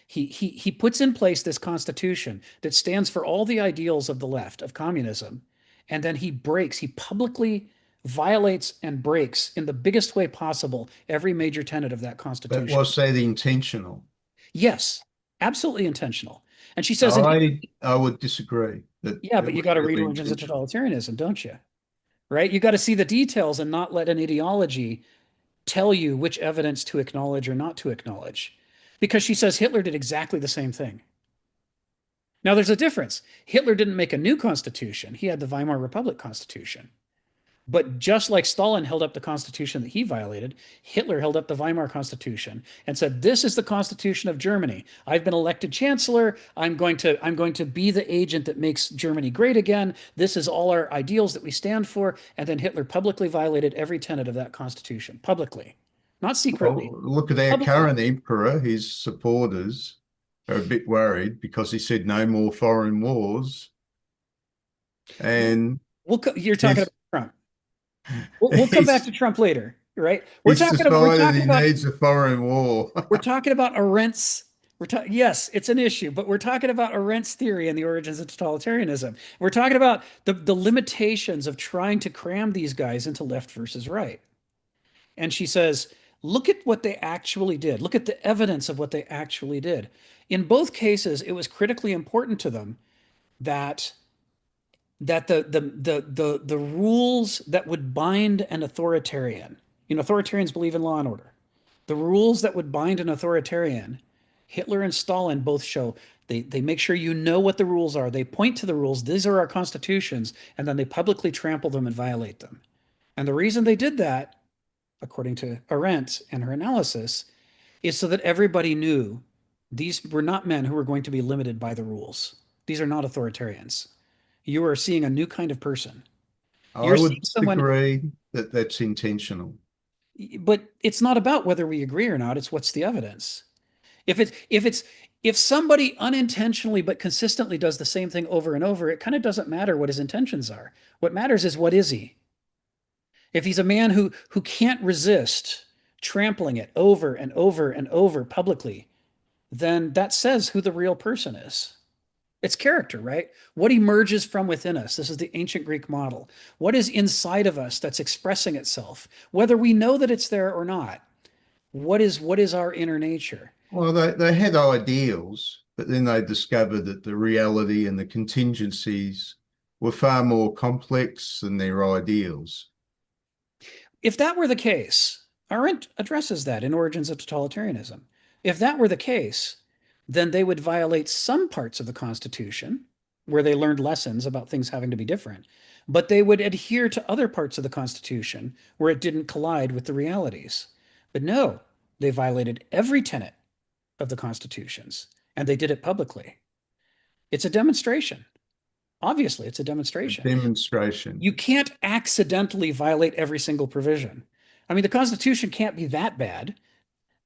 He puts in place this constitution that stands for all the ideals of the left, of communism, and then he publicly violates and breaks in the biggest way possible every major tenet of that constitution. But was that intentional? Yes, absolutely intentional. And she says, I would disagree. Yeah, but you got to read Origins of Totalitarianism, don't you? Right? You got to see the details and not let an ideology tell you which evidence to acknowledge or not to acknowledge. Because she says Hitler did exactly the same thing. Now, there's a difference. Hitler didn't make a new constitution. He had the Weimar Republic constitution. But just like Stalin held up the constitution that he violated, Hitler held up the Weimar constitution and said, this is the constitution of Germany. I've been elected chancellor. I'm going to be the agent that makes Germany great again. This is all our ideals that we stand for. And then Hitler publicly violated every tenet of that constitution, publicly. Not secretly. Well, look at our current emperor. His supporters are a bit worried because he said no more foreign wars. And you're talking about Trump. We'll come back to Trump later, right? We're talking about he needs a foreign war. We're talking about Arendt's. Yes, it's an issue, but we're talking about Arendt's theory and the origins of totalitarianism. We're talking about the limitations of trying to cram these guys into left versus right. And she says, look at what they actually did. Look at the evidence of what they actually did. In both cases, it was critically important to them that the rules that would bind an authoritarian, authoritarians believe in law and order. The rules that would bind an authoritarian, Hitler and Stalin both show they make sure you know what the rules are. They point to the rules. These are our constitutions, and then they publicly trample them and violate them. And the reason they did that, according to Arendt and her analysis, is so that everybody knew these were not men who were going to be limited by the rules. These are not authoritarians. You are seeing a new kind of person. I would disagree that that's intentional. But it's not about whether we agree or not. It's what's the evidence. If somebody unintentionally but consistently does the same thing over and over, it kind of doesn't matter what his intentions are. What matters is what is he? If he's a man who can't resist trampling it over and over and over publicly, then that says who the real person is. It's character, right? What emerges from within us. This is the ancient Greek model. What is inside of us that's expressing itself, whether we know that it's there or not? What is our inner nature? Well, they had ideals, but then they discovered that the reality and the contingencies were far more complex than their ideals. If that were the case, Arendt addresses that in Origins of Totalitarianism. If that were the case, then they would violate some parts of the Constitution where they learned lessons about things having to be different, but they would adhere to other parts of the Constitution where it didn't collide with the realities. But no, they violated every tenet of the Constitutions, and they did it publicly. It's a demonstration. Obviously, it's a A demonstration. demonstration. You can't accidentally violate every single provision. I mean, the Constitution can't be that bad.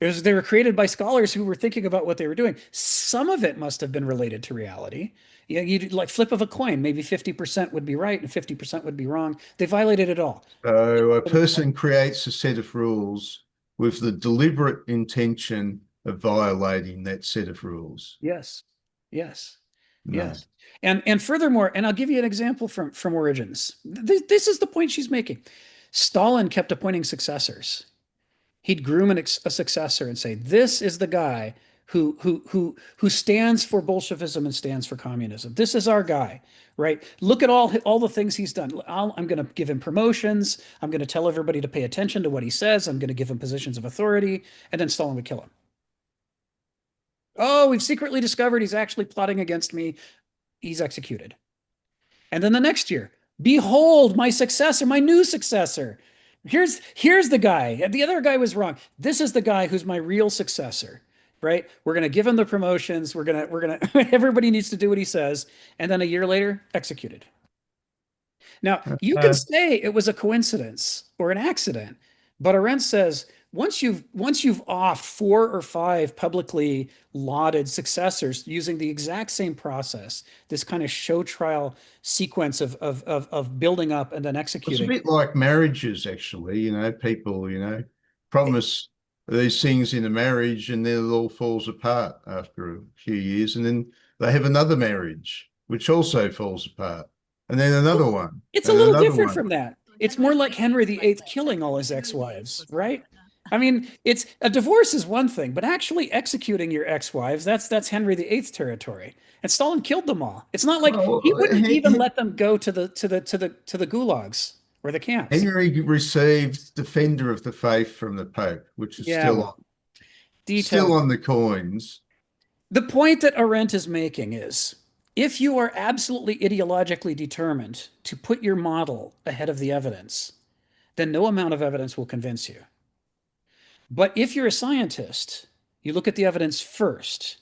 They were created by scholars who were thinking about what they were doing. Some of it must have been related to reality. You like flip of a coin, maybe 50% would be right and 50% would be wrong. They violated it all. So a person creates a set of rules with the deliberate intention of violating that set of rules. Yes. Yes. No. Yes. And furthermore, and I'll give you an example from Origins. This is the point she's making. Stalin kept appointing successors. He'd groom a successor and say, "This is the guy who stands for Bolshevism and stands for communism. This is our guy, right? Look at all the things he's done. I'm going to give him promotions. I'm going to tell everybody to pay attention to what he says. I'm going to give him positions of authority." And then Stalin would kill him. "Oh, we've secretly discovered he's actually plotting against me." He's executed. And then the next year, "Behold, my successor, my new successor. Here's the guy. The other guy was wrong. This is the guy who's my real successor." Right? We're going to give him the promotions. We're going to everybody needs to do what he says. And then a year later, executed. Now, you can say it was a coincidence or an accident, but Arendt says once you've offed 4 or 5 publicly lauded successors using the exact same process, this kind of show trial sequence of building up and then It's a executing. bit like marriages, actually. People, promise these things in a marriage and then it all falls apart after a few years. And then they have another marriage, which also falls apart. And then another one. It's a little different from that. It's more like Henry VIII killing all his ex-wives, right? I mean, it's a divorce is one thing, but actually executing your ex-wives, that's Henry VIII territory. And Stalin killed them all. It's not like he wouldn't even let them go to the gulags or the camps. Henry received Defender of the Faith from the Pope, which is still on the coins. The point that Arendt is making is, if you are absolutely ideologically determined to put your model ahead of the evidence, then no amount of evidence will convince you. But if you're a scientist, you look at the evidence first,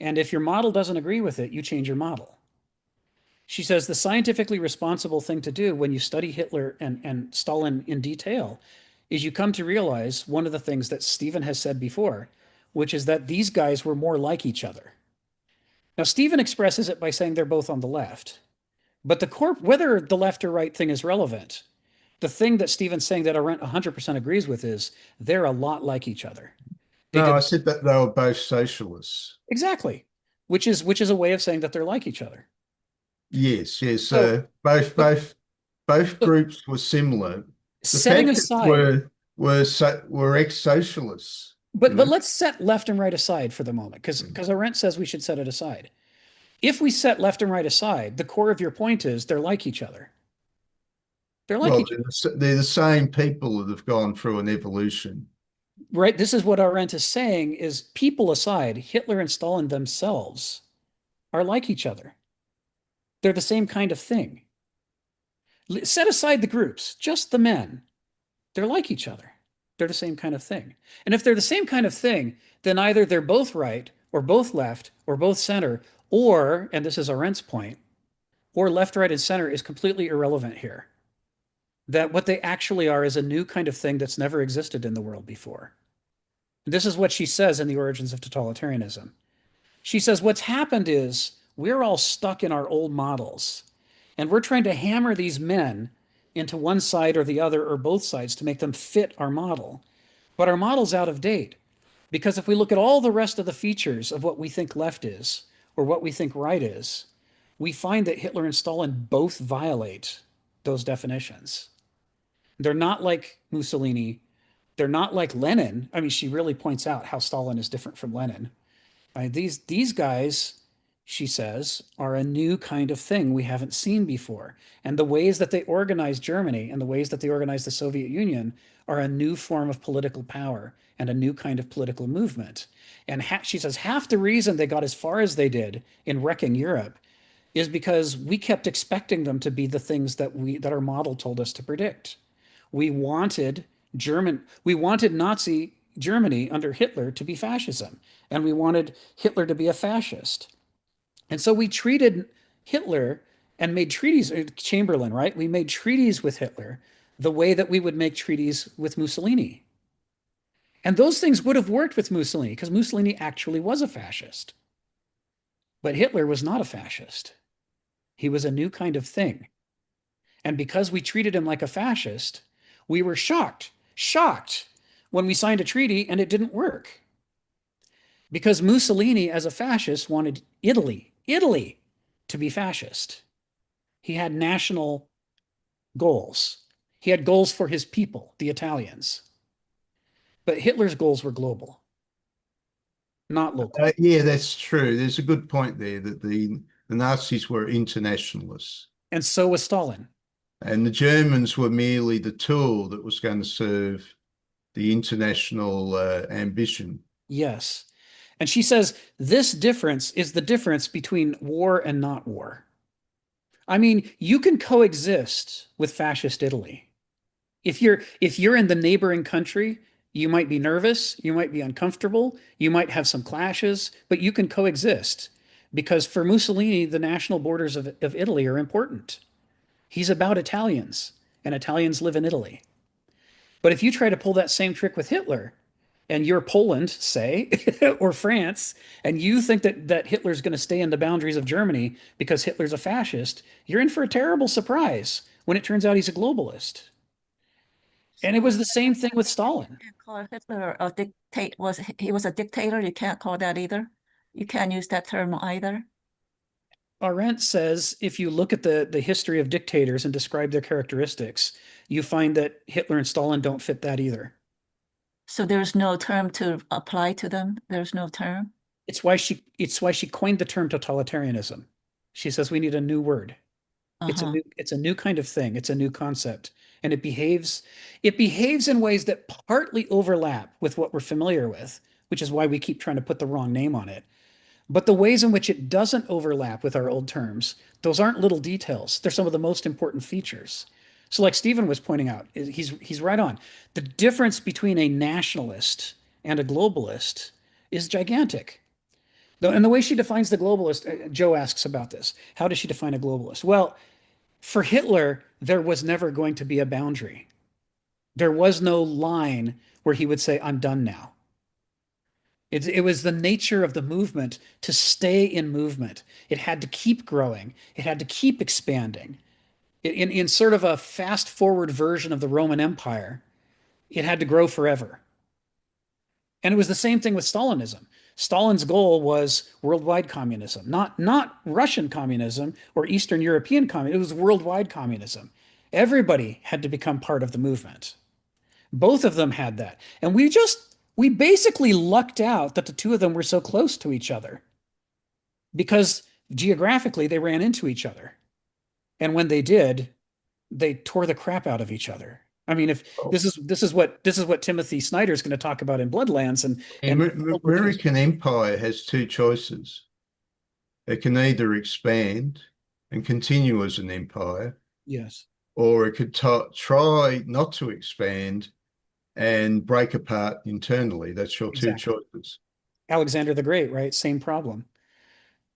and if your model doesn't agree with it, you change your model. She says the scientifically responsible thing to do when you study Hitler and Stalin in detail is you come to realize one of the things that Stephen has said before, which is that these guys were more like each other. Now, Stephen expresses it by saying they're both on the left. But whether the left or right thing is relevant, the thing that Stephen's saying that Arendt 100% agrees with is they're a lot like each other. I said that they were both socialists. Exactly, which is a way of saying that they're like each other. Yes. Both groups were similar. Setting aside were ex-socialists. But let's set left and right aside for the moment, because Arendt says we should set it aside. If we set left and right aside, the core of your point is they're like each other. They're like each other. They're the same people that have gone through an evolution. Right? This is what Arendt is saying is, people aside, Hitler and Stalin themselves are like each other. They're the same kind of thing. Set aside the groups, just the men. They're like each other. They're the same kind of thing. And if they're the same kind of thing, then either they're both right or both left or both center, or, and this is Arendt's point, or left, right, and center is completely irrelevant here. That what they actually are is a new kind of thing that's never existed in the world before. This is what she says in The Origins of Totalitarianism. She says what's happened is we're all stuck in our old models, and we're trying to hammer these men into one side or the other or both sides to make them fit our model. But our model's out of date, Because if we look at all the rest of the features of what we think left is, or what we think right is, we find that Hitler and Stalin both violate those definitions. They're not like Mussolini. They're not like Lenin. I mean, she really points out how Stalin is different from Lenin. These guys, she says, are a new kind of thing we haven't seen before. And the ways that they organize Germany and the ways that they organize the Soviet Union are a new form of political power and a new kind of political movement. And she says half the reason they got as far as they did in wrecking Europe is because we kept expecting them to be the things that our model told us to predict. We wanted we wanted Nazi Germany under Hitler to be fascism, and we wanted Hitler to be a fascist. And so we treated Hitler and made treaties, Chamberlain, right? We made treaties with Hitler the way that we would make treaties with Mussolini. And those things would have worked with Mussolini because Mussolini actually was a fascist. But Hitler was not a fascist. He was a new kind of thing. And because we treated him like a fascist, we were shocked when we signed a treaty and it didn't work. Because Mussolini, as a fascist, wanted Italy to be fascist. He had national goals. He had goals for his people, the Italians. But Hitler's goals were global, not local. Yeah, that's true. There's a good point there that the Nazis were internationalists. And so was Stalin. And the Germans were merely the tool that was going to serve the international ambition. Yes. And she says this difference is the difference between war and not war. I mean, you can coexist with fascist Italy. If you're in the neighboring country, you might be nervous, you might be uncomfortable, you might have some clashes, but you can coexist because for Mussolini, the national borders of Italy are important. He's about Italians, and Italians live in Italy. But if you try to pull that same trick with Hitler, and you're Poland, say, or France, and you think that Hitler's going to stay in the boundaries of Germany because Hitler's a fascist, you're in for a terrible surprise when it turns out he's a globalist. And it was the same thing with Stalin. You can't call Hitler a dictator. He was a dictator? You can't call that either. You can't use that term either. Arendt says if you look at the history of dictators and describe their characteristics, you find that Hitler and Stalin don't fit that either. So there's no term to apply to them. There's no term. It's why she coined the term totalitarianism. She says we need a new word. It's a new kind of thing. It's a new concept. And it behaves in ways that partly overlap with what we're familiar with, which is why we keep trying to put the wrong name on it. But the ways in which it doesn't overlap with our old terms, those aren't little details. They're some of the most important features. So like Stephen was pointing out, he's right on. The difference between a nationalist and a globalist is gigantic. And the way she defines the globalist, Joe asks about this. How does she define a globalist? Well, for Hitler, there was never going to be a boundary. There was no line where he would say, I'm done now. It was the nature of the movement to stay in movement. It had to keep growing. It had to keep expanding. In sort of a fast forward version of the Roman Empire, it had to grow forever. And it was the same thing with Stalinism. Stalin's goal was worldwide communism, not Russian communism or Eastern European communism. It was worldwide communism. Everybody had to become part of the movement. Both of them had that. And we basically lucked out that the two of them were so close to each other because geographically they ran into each other. And when they did, they tore the crap out of each other. I mean, if this is what Timothy Snyder is going to talk about in Bloodlands, and American Empire has two choices. It can either expand and continue as an empire, yes, or it could try not to expand and break apart internally. That's your two choices. Alexander the Great, right? Same problem.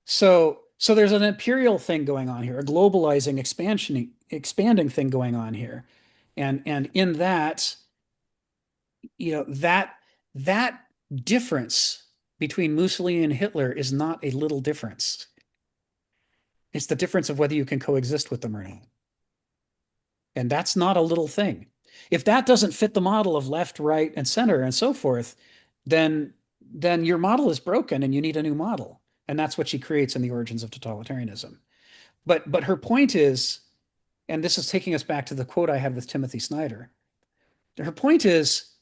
So there's an imperial thing going on here, a globalizing, expanding thing going on here. And in that, that difference between Mussolini and Hitler is not a little difference. It's the difference of whether you can coexist with them or not. And that's not a little thing. If that doesn't fit the model of left, right, and center and so forth, then then your model is broken and you need a new model. And that's what she creates in The Origins of Totalitarianism. But her point is, and this is taking us back to the quote I had with Timothy Snyder. Her point is,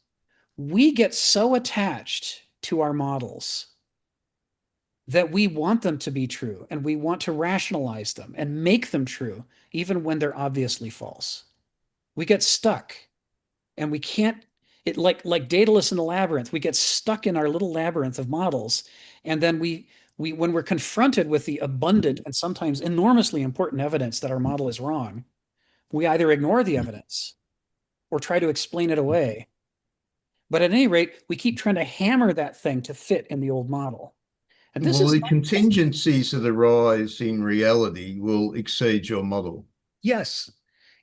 we get so attached to our models that we want them to be true and we want to rationalize them and make them true, even when they're obviously false. We get stuck and we can't, it like Daedalus in the labyrinth, we get stuck in our little labyrinth of models. And then we when we're confronted with the abundant and sometimes enormously important evidence that our model is wrong, we either ignore the evidence or try to explain it away. But at any rate, we keep trying to hammer that thing to fit in the old model. And this Well, is the contingencies that arise in reality will exceed your model. yes,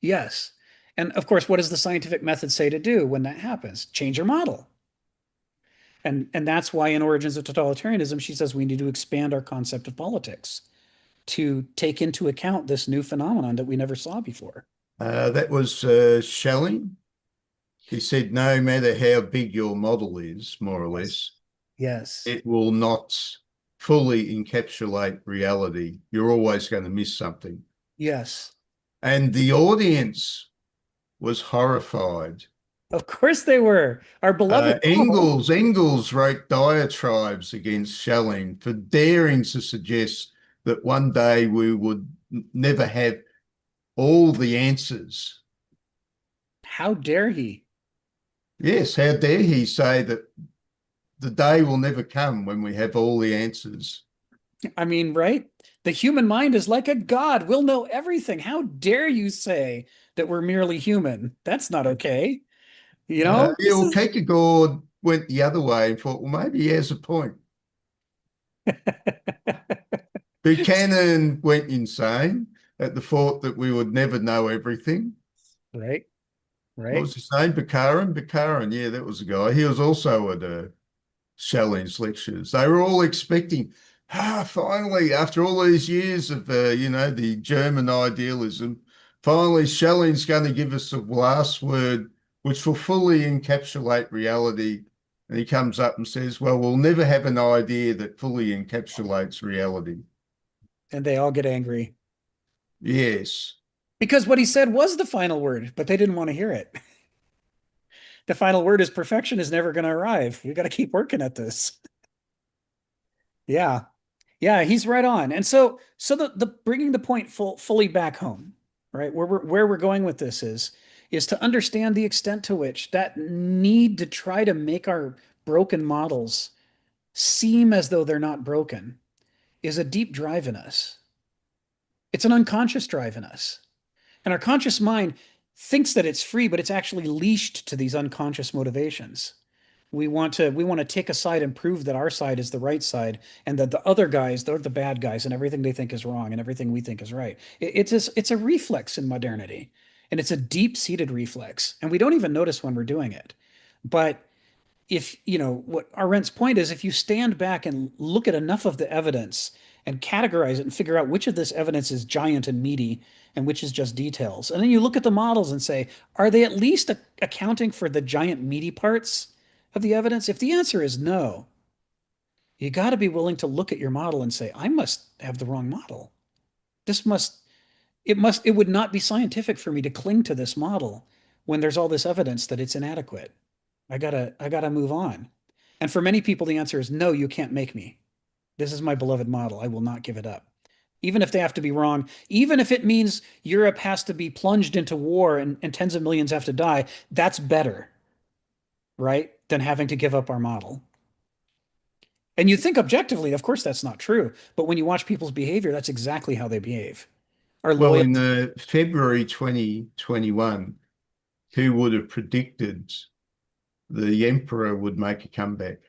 yes. And of course, what does the scientific method say to do when that happens? Change your model. And that's why in Origins of Totalitarianism, she says we need to expand our concept of politics to take into account this new phenomenon that we never saw before. That was Schelling. He said, no matter how big your model is, more or less, Yes. it will not fully encapsulate reality. You're always going to miss something. Yes. And the audience was horrified. Of course they were. Our beloved Engels wrote diatribes against Schelling for daring to suggest that one day we would never have all the answers. How dare he? Yes, how dare he say that the day will never come when we have all the answers. I mean, right? The human mind is like a god. We'll know everything. How dare you say that we're merely human? That's not okay. You know? Yeah, well, Kierkegaard went the other way and thought, well, maybe he has a point. Buchanan went insane at the thought that we would never know everything. Right. What was his name? Bukharin. Yeah, that was the guy. He was also at Schelling's lectures. They were all expecting, finally, after all these years of, the German idealism, finally Schelling's going to give us the last word, which will fully encapsulate reality. And he comes up and says, well, we'll never have an idea that fully encapsulates reality. And they all get angry. Yes. Because what he said was the final word, but they didn't want to hear it. The final word is perfection is never going to arrive. We got to keep working at this. Yeah. Yeah, he's right on. And so the bringing the point fully back home, right? Where we're going with this is to understand the extent to which that need to try to make our broken models seem as though they're not broken is a deep drive in us. It's an unconscious drive in us. And our conscious mind thinks that it's free, but it's actually leashed to these unconscious motivations. We want to take a side and prove that our side is the right side, and that the other guys, they're the bad guys, and everything they think is wrong, and everything we think is right. It's a reflex in modernity, and it's a deep-seated reflex, and we don't even notice when we're doing it. But if what Arendt's point is, if you stand back and look at enough of the evidence and categorize it and figure out which of this evidence is giant and meaty and which is just details, and then you look at the models and say, are they at least accounting for the giant meaty parts of the evidence? If the answer is no, you got to be willing to look at your model and say, I must have the wrong model. It would not be scientific for me to cling to this model when there's all this evidence that it's inadequate. I gotta move on. And for many people, the answer is no, you can't make me. This is my beloved model. I will not give it up. Even if they have to be wrong, even if it means Europe has to be plunged into war and tens of millions have to die, that's better, right? Than having to give up our model. And you think objectively, of course, that's not true. But when you watch people's behavior, that's exactly how they behave. Well, in February 2021, who would have predicted the emperor would make a comeback?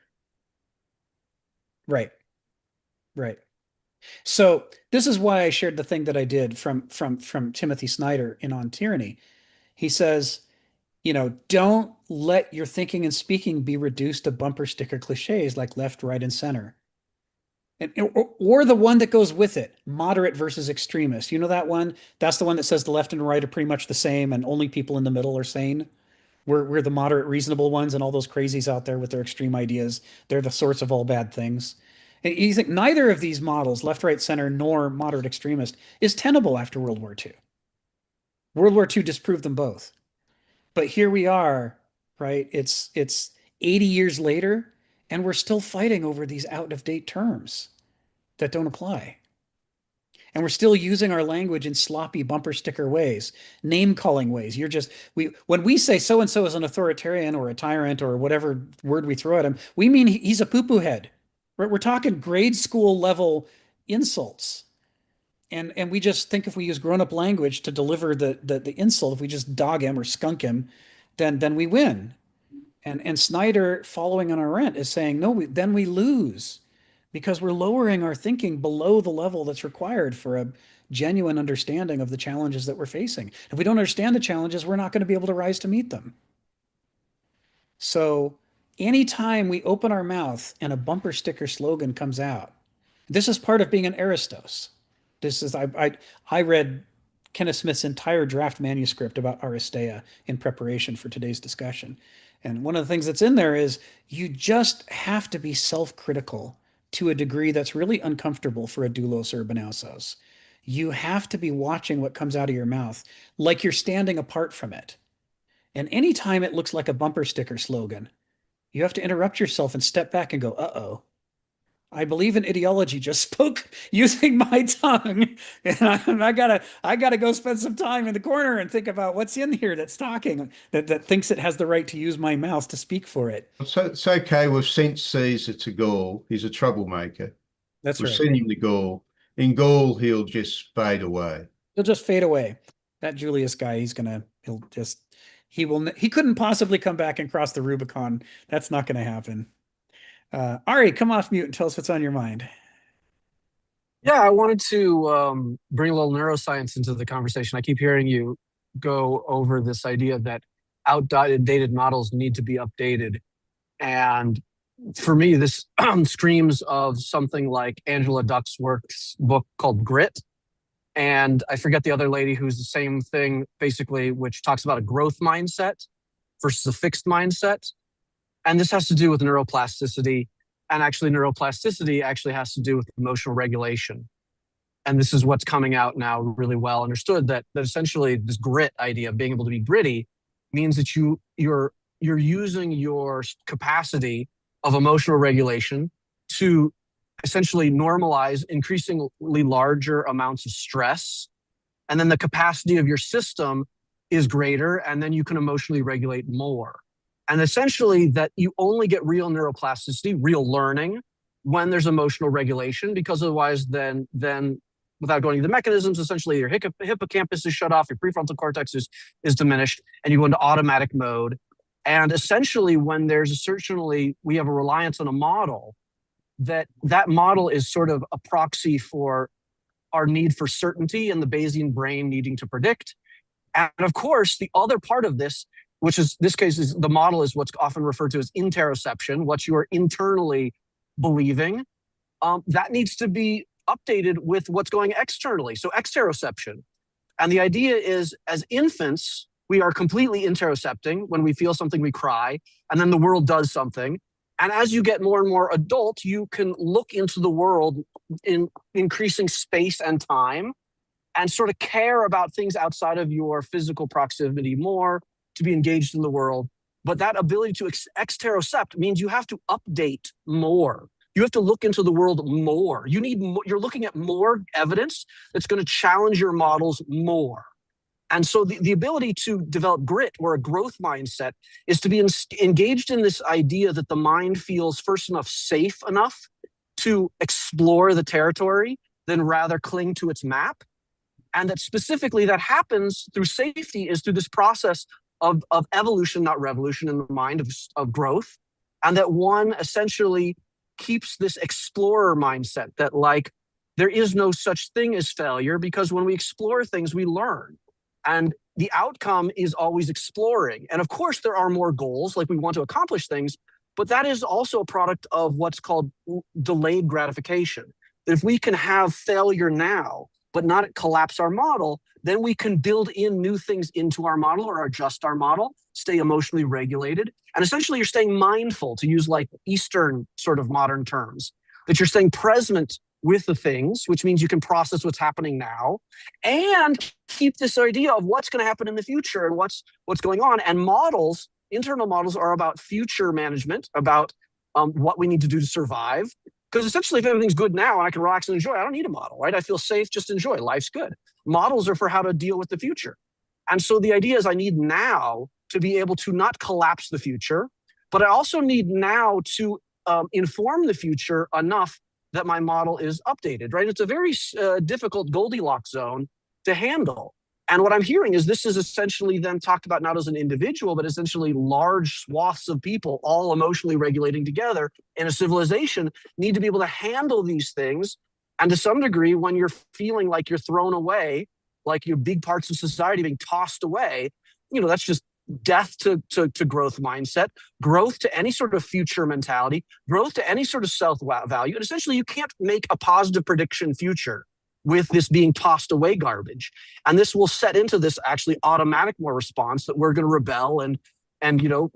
Right. Right. So this is why I shared the thing that I did from Timothy Snyder in On Tyranny. He says, don't let your thinking and speaking be reduced to bumper sticker cliches like left, right, and center. Or the one that goes with it, moderate versus extremist. You know that one? That's the one that says the left and right are pretty much the same and only people in the middle are sane. We're the moderate, reasonable ones, and all those crazies out there with their extreme ideas, they're the source of all bad things. And you think neither of these models, left, right, center, nor moderate extremist, is tenable after World War II. World War II disproved them both. But here we are, right? It's 80 years later, and we're still fighting over these out of date terms that don't apply. And we're still using our language in sloppy bumper sticker ways, name calling ways. When we say so and so is an authoritarian or a tyrant or whatever word we throw at him, we mean he's a poo-poo head. We're talking grade school level insults. And we just think if we use grown-up language to deliver the insult, if we just dog him or skunk him, then we win. And Snyder, following on Arendt, is saying, no, then we lose because we're lowering our thinking below the level that's required for a genuine understanding of the challenges that we're facing. If we don't understand the challenges, we're not going to be able to rise to meet them. So anytime we open our mouth and a bumper sticker slogan comes out, this is part of being an aristos. I read Kenneth Smith's entire draft manuscript about Aristeia in preparation for today's discussion. And one of the things that's in there is you just have to be self-critical to a degree that's really uncomfortable for a doulos or a Benausos. You have to be watching what comes out of your mouth like you're standing apart from it. And anytime it looks like a bumper sticker slogan, you have to interrupt yourself and step back and go, uh-oh. I believe in ideology just spoke using my tongue, and I gotta go spend some time in the corner and think about what's in here that's talking, that thinks it has the right to use my mouth to speak for it. So it's okay. We've sent Caesar to Gaul. He's a troublemaker. That's We've right. sent him to Gaul. In Gaul, he'll just fade away. He'll just fade away. That Julius guy, he couldn't possibly come back and cross the Rubicon. That's not going to happen. Ari, come off mute and tell us what's on your mind. Yeah, I wanted to bring a little neuroscience into the conversation. I keep hearing you go over this idea that outdated models need to be updated. And for me, this screams of something like Angela Duckworth's book called Grit. And I forget the other lady who's the same thing, basically, which talks about a growth mindset versus a fixed mindset. And this has to do with neuroplasticity. And actually, neuroplasticity actually has to do with emotional regulation. And this is what's coming out now really well understood, that essentially this grit idea of being able to be gritty means that you're using your capacity of emotional regulation to essentially normalize increasingly larger amounts of stress. And then the capacity of your system is greater, and then you can emotionally regulate more. And essentially that you only get real neuroplasticity, real learning, when there's emotional regulation, because otherwise then without going into the mechanisms, essentially your hippocampus is shut off, your prefrontal cortex is diminished, and you go into automatic mode. And essentially when we have a reliance on a model, that model is sort of a proxy for our need for certainty and the Bayesian brain needing to predict. And of course, the other part of this, which is this case is the model is what's often referred to as interoception, what you are internally believing, that needs to be updated with what's going externally. So exteroception. And the idea is, as infants, we are completely interocepting. When we feel something, we cry, and then the world does something. And as you get more and more adult, you can look into the world in increasing space and time and sort of care about things outside of your physical proximity more, to be engaged in the world. But that ability to exterocept means you have to update more. You have to look into the world more. You're looking at more evidence that's going to challenge your models more. And so the ability to develop grit or a growth mindset is to be engaged in this idea that the mind feels first enough safe enough to explore the territory, then rather cling to its map. And that specifically that happens through safety is through this process of evolution, not revolution, in the mind of growth. And that one essentially keeps this explorer mindset that like there is no such thing as failure, because when we explore things, we learn. And the outcome is always exploring. And of course, there are more goals, like we want to accomplish things, but that is also a product of what's called delayed gratification. That if we can have failure now, but not collapse our model, then we can build in new things into our model or adjust our model stay emotionally regulated. And essentially you're staying mindful, to use like Eastern sort of modern terms, that you're staying present with the things, which means you can process what's happening now and keep this idea of what's going to happen in the future and what's going on. And models, internal models, are about future management, about what we need to do to survive. Because essentially, if everything's good now and I can relax and enjoy, I don't need a model, right? I feel safe, just enjoy. Life's good. Models are for how to deal with the future. And so the idea is I need now to be able to not collapse the future, but I also need now to inform the future enough that my model is updated, right? It's a very difficult Goldilocks zone to handle. And what I'm hearing is this is essentially then talked about not as an individual, but essentially large swaths of people all emotionally regulating together in a civilization need to be able to handle these things. And to some degree, when you're feeling like you're thrown away, like your big parts of society being tossed away, that's just death to growth mindset, growth to any sort of future mentality, growth to any sort of self-value. And essentially, you can't make a positive prediction future with this being tossed away garbage. And this will set into this actually automatic more response that we're going to rebel and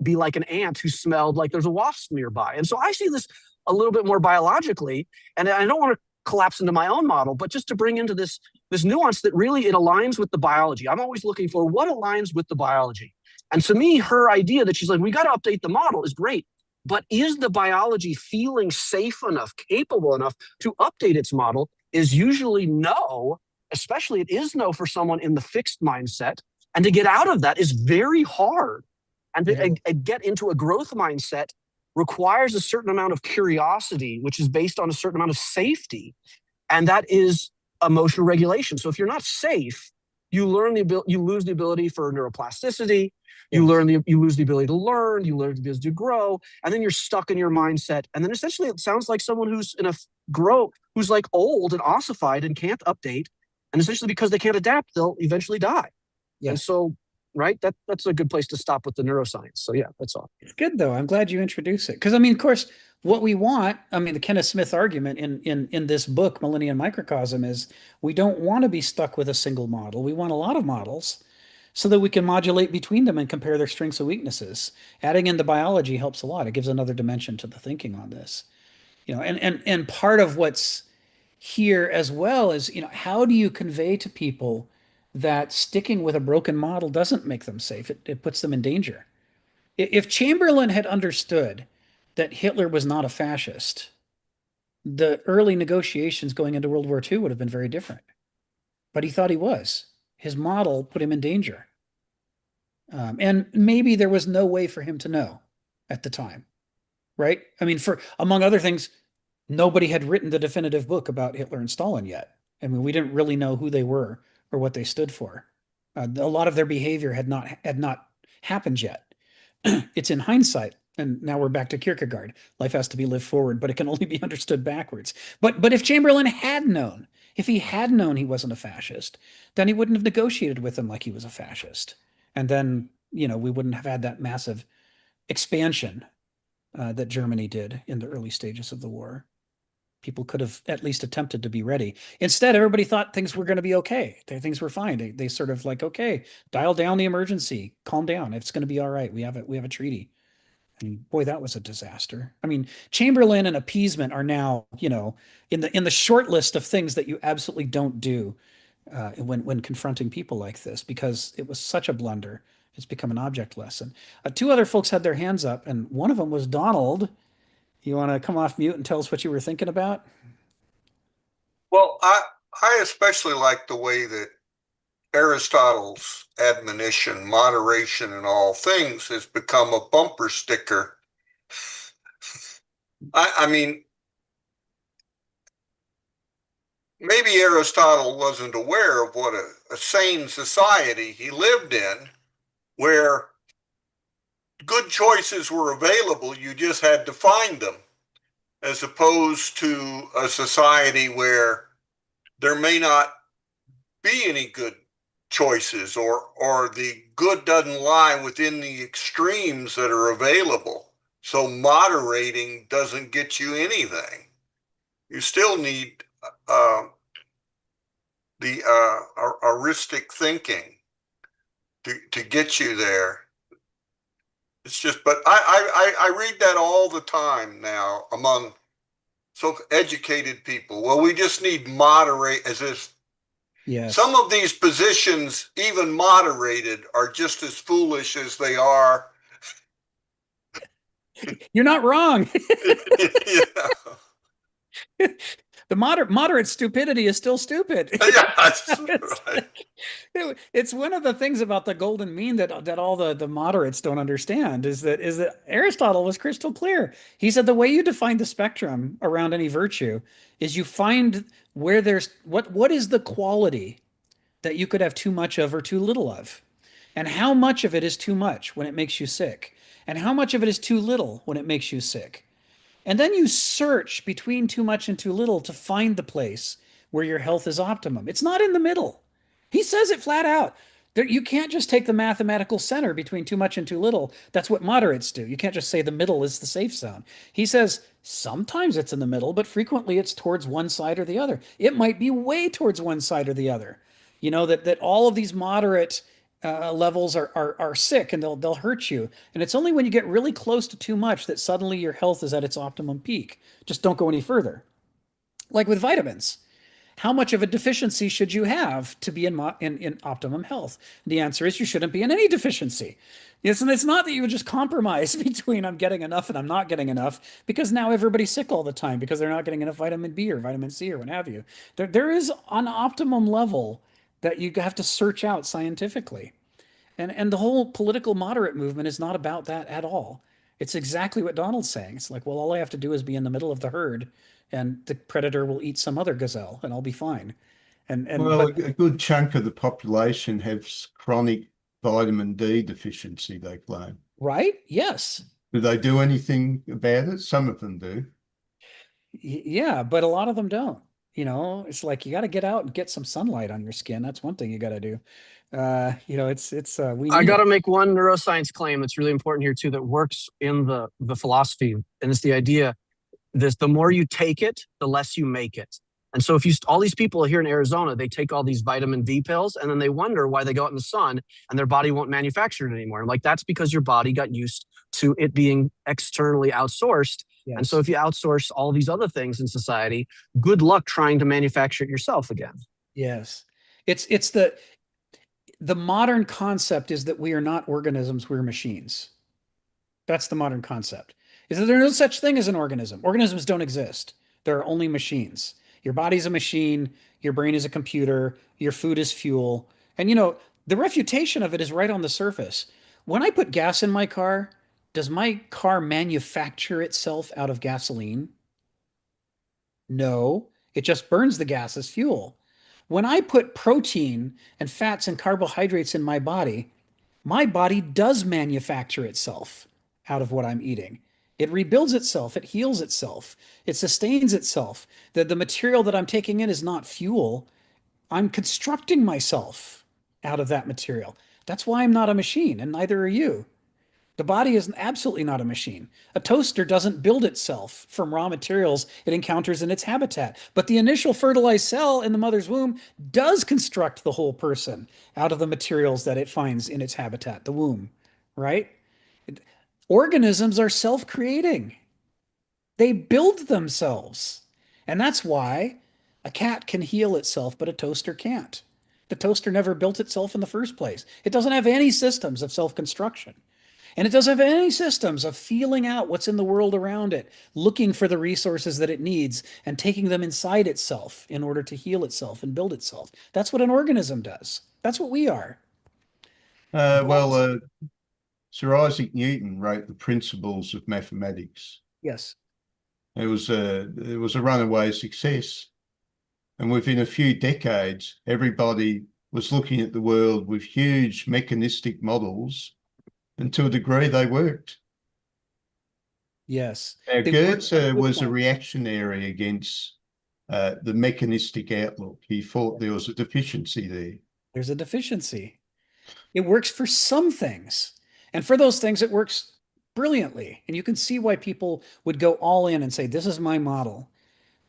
be like an ant who smelled like there's a wasp nearby. And so I see this a little bit more biologically, and I don't want to collapse into my own model, but just to bring into this nuance that really it aligns with the biology. I'm always looking for what aligns with the biology. And to me, her idea that she's like, we got to update the model is great. But is the biology feeling safe enough, capable enough to update its model? Is usually no, especially it is no for someone in the fixed mindset. And to get out of that is very hard. And to get into a growth mindset requires a certain amount of curiosity, which is based on a certain amount of safety. And that is emotional regulation. So if you're not safe, you lose the ability for neuroplasticity. You lose the ability to learn, you lose the ability to grow, and then you're stuck in your mindset. And then essentially it sounds like someone who's who's like old and ossified and can't update. And essentially because they can't adapt, they'll eventually die. Yeah. And so, right, that's a good place to stop with the neuroscience. So yeah, that's all. It's good though. I'm glad you introduced it. Because of course, what we want, the Kenneth Smith argument in this book, Millennium Microcosm, is we don't want to be stuck with a single model. We want a lot of models, so that we can modulate between them and compare their strengths and weaknesses. Adding in the biology helps a lot. It gives another dimension to the thinking on this. And part of what's here as well is, how do you convey to people that sticking with a broken model doesn't make them safe? It puts them in danger. If Chamberlain had understood that Hitler was not a fascist, the early negotiations going into World War II would have been very different. But he thought he was. His model put him in danger. And maybe there was no way for him to know at the time, right? Among other things, nobody had written the definitive book about Hitler and Stalin yet. We didn't really know who they were or what they stood for. A lot of their behavior had not happened yet. It's in hindsight. And now we're back to Kierkegaard. Life has to be lived forward, but it can only be understood backwards. But if Chamberlain had known, if he had known he wasn't a fascist, then he wouldn't have negotiated with him like he was a fascist. And then, we wouldn't have had that massive expansion that Germany did in the early stages of the war. People could have at least attempted to be ready. Instead, everybody thought things were going to be okay. Things were fine. They sort of like, okay, dial down the emergency, calm down. It's going to be all right. We have a treaty. And boy, that was a disaster. Chamberlain and appeasement are now, in the short list of things that you absolutely don't do when confronting people like this, because it was such a blunder. It's become an object lesson. Two other folks had their hands up, and one of them was Donald. You want to come off mute and tell us what you were thinking about? Well, I especially like the way that Aristotle's admonition, moderation in all things, has become a bumper sticker. Maybe Aristotle wasn't aware of what a sane society he lived in, where good choices were available, you just had to find them, as opposed to a society where there may not be any good choices, or the good doesn't lie within the extremes that are available. So moderating doesn't get you anything. You still need the heuristic thinking to get you there. It's just, but I read that all the time now among so educated people. Well, we just need moderate, as if some Yes. of these positions, even moderated, are just as foolish as they are. You're not wrong. You know? The moderate stupidity is still stupid. Yeah, that's It's right. like, it's one of the things about the golden mean that all the moderates don't understand is that Aristotle was crystal clear. He said the way you define the spectrum around any virtue is you find where there's what is the quality that you could have too much of or too little of, and how much of it is too much when it makes you sick, and how much of it is too little when it makes you sick. And then you search between too much and too little to find the place where your health is optimum. It's not in the middle. He says it flat out. You can't just take the mathematical center between too much and too little. That's what moderates do. You can't just say the middle is the safe zone. He says sometimes it's in the middle, but frequently it's towards one side or the other. It might be way towards one side or the other. You know that all of these moderate levels are sick and they'll hurt you. And it's only when you get really close to too much that suddenly your health is at its optimum peak. Just don't go any further. Like with vitamins, how much of a deficiency should you have to be in optimum health? The answer is you shouldn't be in any deficiency. Yes, and it's not that you would just compromise between I'm getting enough and I'm not getting enough, because now everybody's sick all the time because they're not getting enough vitamin B or vitamin C or what have you. There is an optimum level that you have to search out scientifically. And the whole political moderate movement is not about that at all. It's exactly what Donald's saying. It's like, well, all I have to do is be in the middle of the herd, and the predator will eat some other gazelle, and I'll be fine. And Well, but a good chunk of the population has chronic vitamin D deficiency, they claim. right? Yes. Do they do anything about it? Some of them do. Yeah, but a lot of them don't. It's like you got to get out and get some sunlight on your skin. That's one thing you got to do. It's we I need got it. to make one neuroscience claim that's really important here too, that works in the philosophy, and it's the idea this: the more you take it, the less you make it. And so if you all these people here in Arizona, they take all these vitamin D pills, and then they wonder why they go out in the sun and their body won't manufacture it anymore. I'm like, that's because your body got used to it being externally outsourced. And so Yes. if you outsource all these other things in society, good luck trying to manufacture it yourself again. Yes. It's the modern concept is that we are not organisms, we're machines. That's the modern concept. Is that there's no such thing as an organism. Organisms don't exist. There are only machines. Your body's a machine, your brain is a computer, your food is fuel. And the refutation of it is right on the surface. When I put gas in my car, does my car manufacture itself out of gasoline? No, it just burns the gas as fuel. When I put protein and fats and carbohydrates in my body does manufacture itself out of what I'm eating. It rebuilds itself, it heals itself, it sustains itself. The material that I'm taking in is not fuel. I'm constructing myself out of that material. That's why I'm not a machine, and neither are you. The body is absolutely not a machine. A toaster doesn't build itself from raw materials it encounters in its habitat. But the initial fertilized cell in the mother's womb does construct the whole person out of the materials that it finds in its habitat, the womb, right? Organisms are self creating, they build themselves. And that's why a cat can heal itself, but a toaster can't. The toaster never built itself in the first place. It doesn't have any systems of self construction. And it doesn't have any systems of feeling out what's in the world around it, looking for the resources that it needs and taking them inside itself in order to heal itself and build itself. That's what an organism does. That's what we are. Well, But Sir Isaac Newton wrote the Principles of Mathematics. yes, It was a runaway success, and within a few decades, everybody was looking at the world with huge mechanistic models, and to a degree, they worked. yes. Now, They work Goethe at good was a points. reactionary against the mechanistic outlook. He thought there was a deficiency there. There's a deficiency. It works for some things. And for those things, it works brilliantly. And you can see why people would go all in and say, this is my model.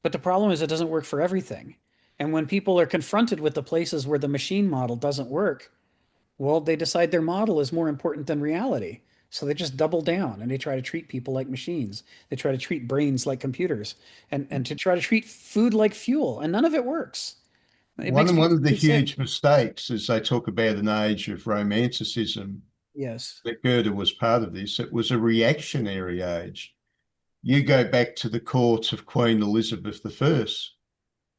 But the problem is, it doesn't work for everything. And when people are confronted with the places where the machine model doesn't work, well, they decide their model is more important than reality. So they just double down and they try to treat people like machines. They try to treat brains like computers and to try to treat food like fuel. And none of it works. It makes me One of the really sick. huge mistakes is they talk about an age of romanticism, Yes. that Goethe was part of this. It was a reactionary age. You go back to the courts of Queen Elizabeth I,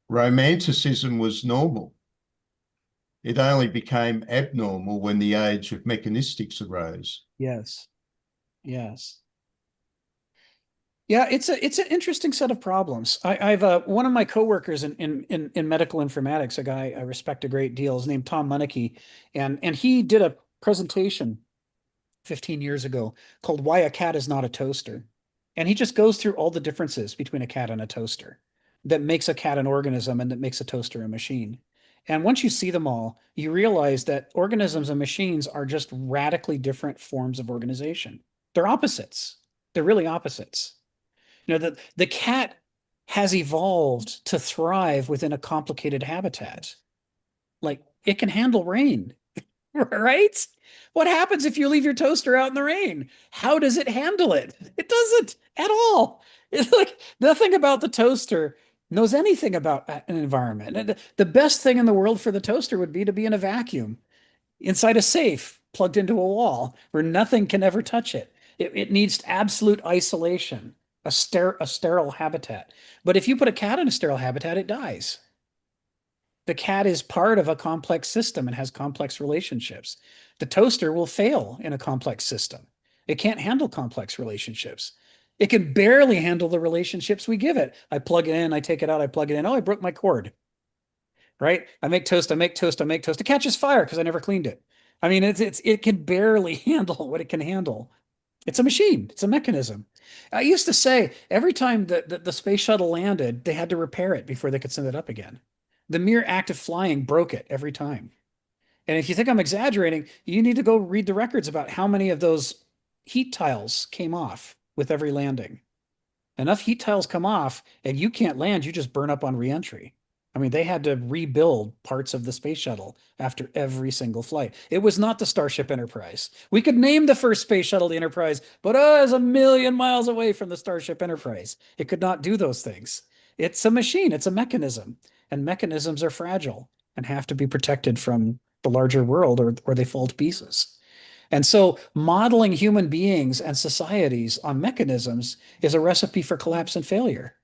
romanticism was normal. It only became abnormal when the age of mechanistics arose. Yes. Yes. Yeah, it's an interesting set of problems. I've one of my coworkers in medical informatics, a guy I respect a great deal, is named Tom Munneke, and he did a presentation 15 years ago called "Why a Cat is Not a Toaster," and he just goes through all the differences between a cat and a toaster that makes a cat an organism and that makes a toaster a machine. And once you see them all, you realize that organisms and machines are just radically different forms of organization. They're opposites. They're really opposites. You know, the cat has evolved to thrive within a complicated habitat. Like it can handle rain, right? What happens if you leave your toaster out in the rain? How does it handle it? It doesn't at all. It's like nothing about the toaster knows anything about an environment. And the best thing in the world for the toaster would be to be in a vacuum inside a safe plugged into a wall where nothing can ever touch it. It needs absolute isolation, a sterile habitat. But if you put a cat in a sterile habitat, it dies. The cat is part of a complex system and has complex relationships. The toaster will fail in a complex system. It can't handle complex relationships. It can barely handle the relationships we give it. I plug it in, I take it out, I plug it in. Oh, I broke my cord. Right? I make toast, I make toast, I make toast. It catches fire because I never cleaned it. I mean, it can barely handle what it can handle. It's a machine. It's a mechanism. I used to say every time the space shuttle landed, they had to repair it before they could send it up again. The mere act of flying broke it every time. And if you think I'm exaggerating, you need to go read the records about how many of those heat tiles came off with every landing. Enough heat tiles come off and you can't land, you just burn up on reentry. I mean, they had to rebuild parts of the space shuttle after every single flight. It was not the Starship Enterprise. We could name the first space shuttle the Enterprise, but it was a million miles away from the Starship Enterprise. It could not do those things. It's a machine, it's a mechanism, and mechanisms are fragile and have to be protected from the larger world or they fall to pieces. And so modeling human beings and societies on mechanisms is a recipe for collapse and failure.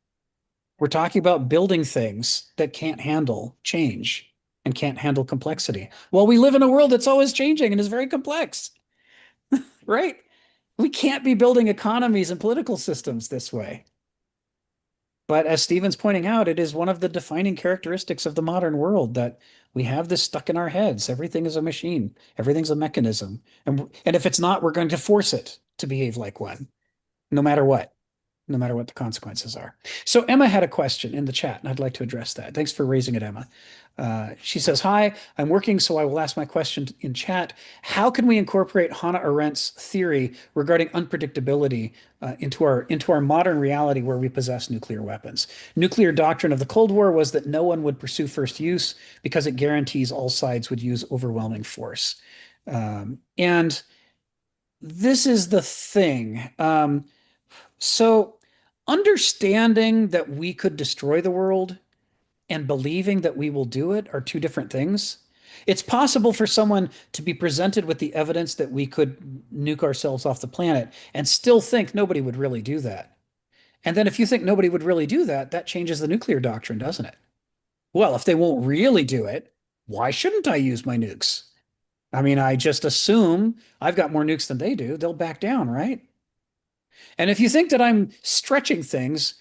We're talking about building things that can't handle change and can't handle complexity. Well, we live in a world that's always changing and is very complex, right? We can't be building economies and political systems this way. But as Stephen's pointing out, it is one of the defining characteristics of the modern world that we have this stuck in our heads. Everything is a machine, everything's a mechanism. And if it's not, we're going to force it to behave like one, no matter what. No matter what the consequences are. So Emma had a question in the chat, and I'd like to address that. Thanks for raising it, Emma. She says, "Hi, I'm working, so I will ask my question in chat. How can we incorporate Hannah Arendt's theory regarding unpredictability into our modern reality where we possess nuclear weapons? Nuclear doctrine of the Cold War was that no one would pursue first use because it guarantees all sides would use overwhelming force." And this is the thing. So understanding that we could destroy the world and believing that we will do it are two different things. It's possible for someone to be presented with the evidence that we could nuke ourselves off the planet and still think nobody would really do that. And then if you think nobody would really do that, that changes the nuclear doctrine, doesn't it? Well, if they won't really do it, why shouldn't I use my nukes? I mean, I just assume I've got more nukes than they do. They'll back down, right? And if you think that I'm stretching things,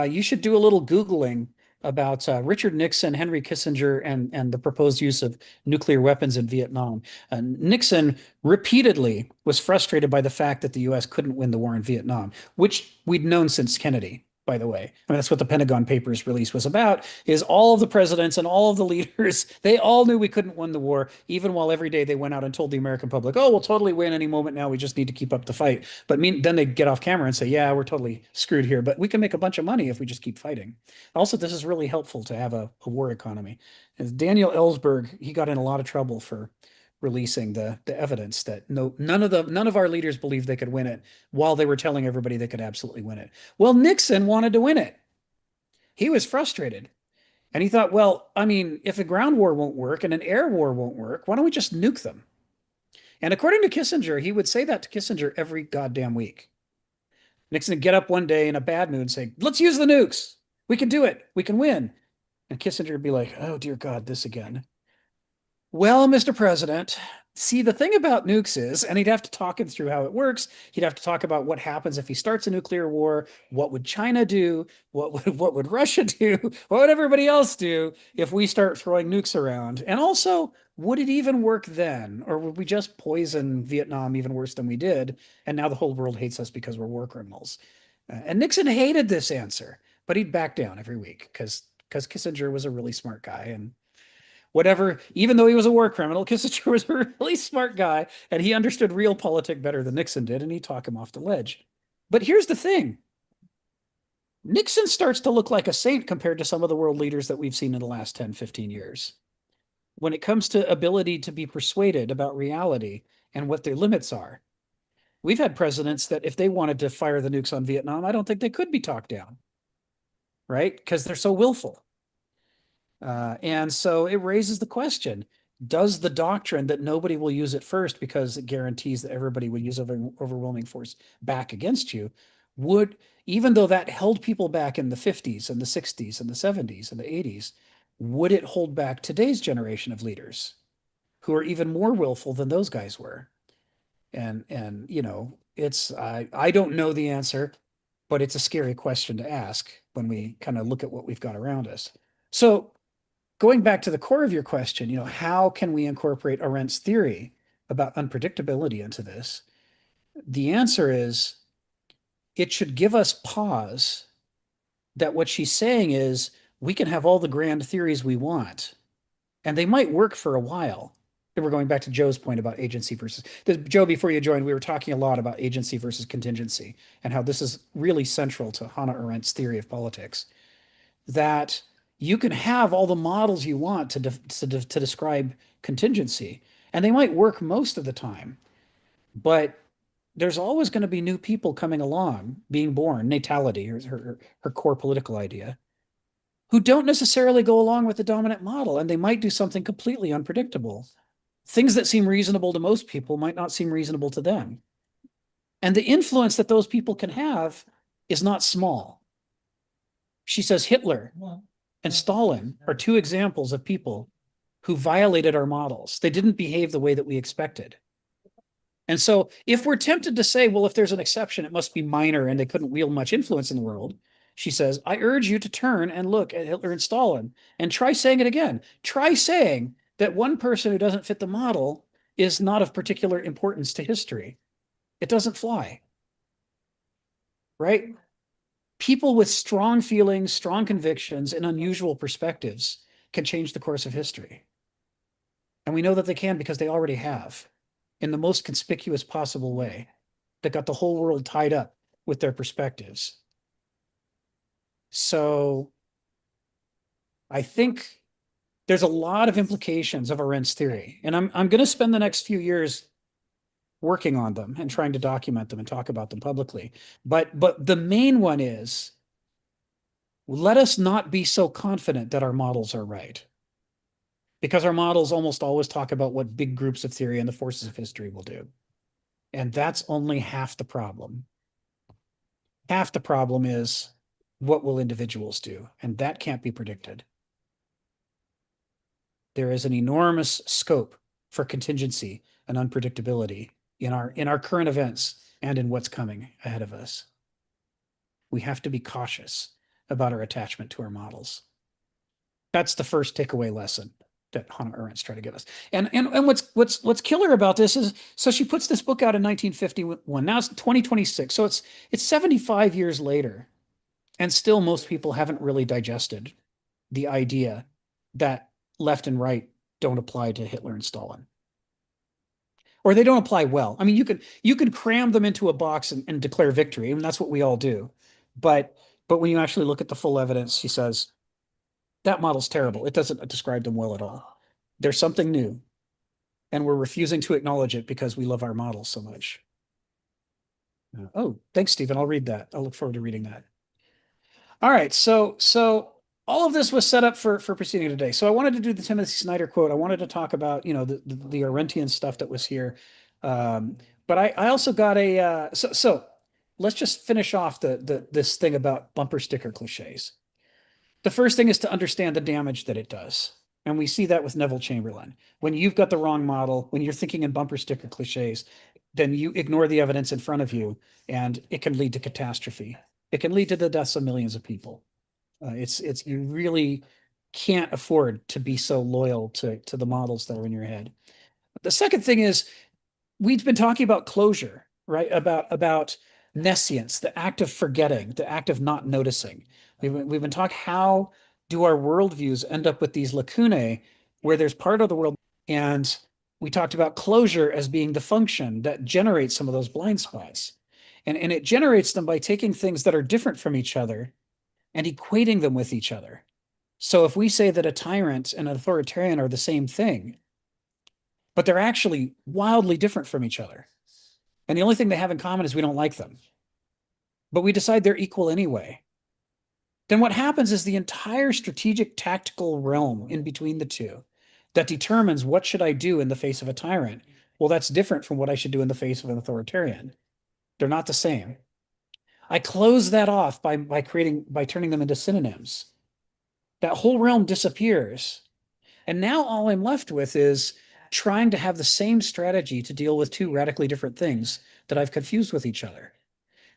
you should do a little Googling about Richard Nixon, Henry Kissinger, and the proposed use of nuclear weapons in Vietnam. Nixon repeatedly was frustrated by the fact that the US couldn't win the war in Vietnam, which we'd known since Kennedy, by the way. I mean, that's what the Pentagon Papers release was about, is all of the presidents and all of the leaders, they all knew we couldn't win the war, even while every day they went out and told the American public, oh, we'll totally win any moment now, we just need to keep up the fight. But then they'd get off camera and say, yeah, we're totally screwed here, but we can make a bunch of money if we just keep fighting. Also, this is really helpful to have a war economy. As Daniel Ellsberg, he got in a lot of trouble for releasing the evidence that none of our leaders believed they could win it, while they were telling everybody they could absolutely win it. Well, Nixon wanted to win it. He was frustrated. And he thought, well, I mean, if a ground war won't work and an air war won't work, why don't we just nuke them? And according to Kissinger, he would say that to Kissinger every goddamn week. Nixon would get up one day in a bad mood and say, let's use the nukes. We can do it. We can win. And Kissinger would be like, oh, dear God, this again. Well, Mr. President, see, the thing about nukes is, and he'd have to talk him through how it works. He'd have to talk about what happens if he starts a nuclear war. What would China do? What would Russia do? What would everybody else do if we start throwing nukes around? And also, would it even work then? Or would we just poison Vietnam even worse than we did? And now the whole world hates us because we're war criminals. And Nixon hated this answer, but he'd back down every week because Kissinger was a really smart guy. And whatever, even though he was a war criminal, Kissinger was a really smart guy, and he understood realpolitik better than Nixon did, and he talked him off the ledge. But here's the thing. Nixon starts to look like a saint compared to some of the world leaders that we've seen in the last 10, 15 years. When it comes to ability to be persuaded about reality and what their limits are. We've had presidents that if they wanted to fire the nukes on Vietnam, I don't think they could be talked down, right? Because they're so willful. And so it raises the question, does the doctrine that nobody will use it first because it guarantees that everybody would use overwhelming force back against you, would, even though that held people back in the 50s and the 60s and the 70s and the 80s, would it hold back today's generation of leaders who are even more willful than those guys were? And you know, it's I don't know the answer, but it's a scary question to ask when we kind of look at what we've got around us. So going back to the core of your question, you know, how can we incorporate Arendt's theory about unpredictability into this? The answer is it should give us pause that what she's saying is we can have all the grand theories we want, and they might work for a while. And we're going back to Joe's point about agency versus Joe, before you joined, we were talking a lot about agency versus contingency and how this is really central to Hannah Arendt's theory of politics. That you can have all the models you want to describe contingency, and they might work most of the time, but there's always going to be new people coming along, being born, natality, her core political idea, who don't necessarily go along with the dominant model, and they might do something completely unpredictable. Things that seem reasonable to most people might not seem reasonable to them. And the influence that those people can have is not small. She says Hitler and Stalin are two examples of people who violated our models. They didn't behave the way that we expected. And so if we're tempted to say, well, if there's an exception, it must be minor and they couldn't wield much influence in the world, she says, I urge you to turn and look at Hitler and Stalin and try saying it again. Try saying that one person who doesn't fit the model is not of particular importance to history. It doesn't fly, right? People with strong feelings, strong convictions, and unusual perspectives can change the course of history. And we know that they can because they already have, in the most conspicuous possible way, that got the whole world tied up with their perspectives. So I think there's a lot of implications of Arendt's theory, and I'm going to spend the next few years working on them and trying to document them and talk about them publicly. But the main one is, let us not be so confident that our models are right. Because our models almost always talk about what big groups of theory and the forces of history will do. And that's only half the problem. Half the problem is, what will individuals do? And that can't be predicted. There is an enormous scope for contingency and unpredictability in our current events and in what's coming ahead of us. We have to be cautious about our attachment to our models. That's the first takeaway lesson that Hannah Arendt's trying to give us. And what's killer about this is, so she puts this book out in 1951. Now it's 2026. So it's 75 years later. And still most people haven't really digested the idea that left and right don't apply to Hitler and Stalin. Or they don't apply well. I mean, you can cram them into a box and declare victory, and that's what we all do. But when you actually look at the full evidence, she says, that model's terrible. It doesn't describe them well at all. There's something new. and we're refusing to acknowledge it because we love our model so much. Oh, thanks, Stephen. I'll read that. I'll look forward to reading that. All right, so all of this was set up for proceeding today. So I wanted to do the Timothy Snyder quote. I wanted to talk about, you know, the Arendtian stuff that was here. But I also got a so let's just finish off this thing about bumper sticker cliches. The first thing is to understand the damage that it does. And we see that with Neville Chamberlain. When you've got the wrong model, when you're thinking in bumper sticker cliches, then you ignore the evidence in front of you, and it can lead to catastrophe. It can lead to the deaths of millions of people. It's you really can't afford to be so loyal to the models that are in your head. The second thing is, we've been talking about closure, right? About nescience, the act of forgetting, the act of not noticing. We've been talking, how do our worldviews end up with these lacunae where there's part of the world, and we talked about closure as being the function that generates some of those blind spots. And it generates them by taking things that are different from each other and equating them with each other. So if we say that a tyrant and an authoritarian are the same thing, but they're actually wildly different from each other, and the only thing they have in common is we don't like them, but we decide they're equal anyway, then what happens is the entire strategic tactical realm in between the two that determines what should I do in the face of a tyrant, well, that's different from what I should do in the face of an authoritarian. They're not the same. I close that off by turning them into synonyms. That whole realm disappears. And now all I'm left with is trying to have the same strategy to deal with two radically different things that I've confused with each other.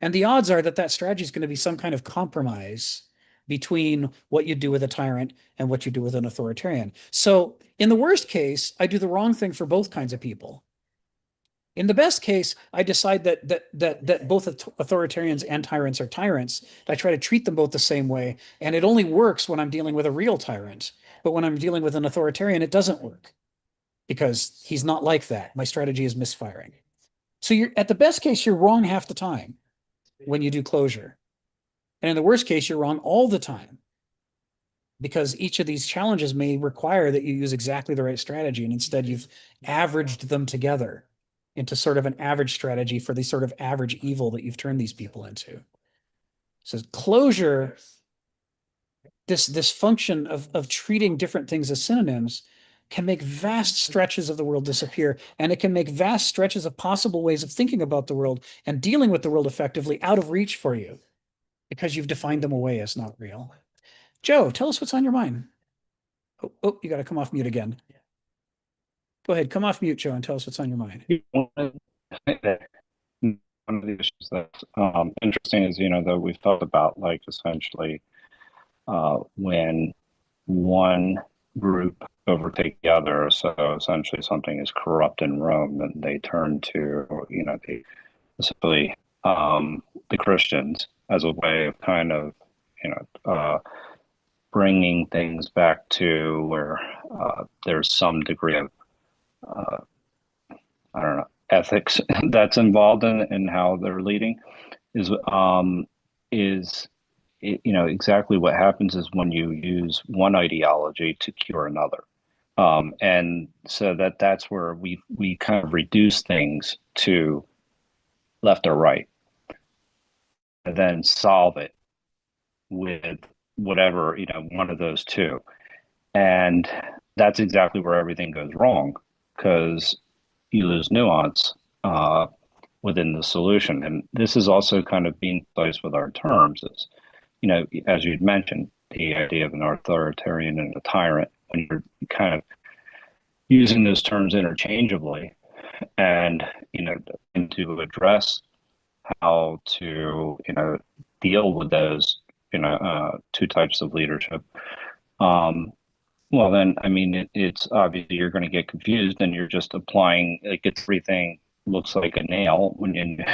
And the odds are that that strategy is going to be some kind of compromise between what you do with a tyrant and what you do with an authoritarian. So in the worst case, I do the wrong thing for both kinds of people. In the best case, I decide that both authoritarians and tyrants are tyrants. I try to treat them both the same way, and it only works when I'm dealing with a real tyrant. But when I'm dealing with an authoritarian, it doesn't work because he's not like that. My strategy is misfiring. So you're, at the best case, you're wrong half the time when you do closure. And in the worst case, you're wrong all the time, because each of these challenges may require that you use exactly the right strategy, and instead you've averaged them together into sort of an average strategy for the sort of average evil that you've turned these people into. So closure, this function of treating different things as synonyms, can make vast stretches of the world disappear, and it can make vast stretches of possible ways of thinking about the world and dealing with the world effectively out of reach for you, because you've defined them away as not real. Joe, tell us what's on your mind. Oh, you got to come off mute again. Go ahead, come off mute, Joe, and tell us what's on your mind. One of the issues that's interesting is, that we've thought about, like, essentially when one group overtake the other, so essentially something is corrupt in Rome, and they turn to, essentially the Christians as a way of kind of, bringing things back to where there's some degree of I don't know, ethics that's involved in how they're leading, is exactly what happens is when you use one ideology to cure another. And so that's where we kind of reduce things to left or right, and then solve it with whatever, one of those two. And that's exactly where everything goes wrong, because you lose nuance within the solution. And this is also kind of being placed with our terms, is, as you'd mentioned, the idea of an authoritarian and a tyrant, when you're kind of using those terms interchangeably, and, to address how to, deal with those, two types of leadership. Well, then, I mean, it's obviously you're going to get confused, and you're just applying, like, everything looks like a nail when you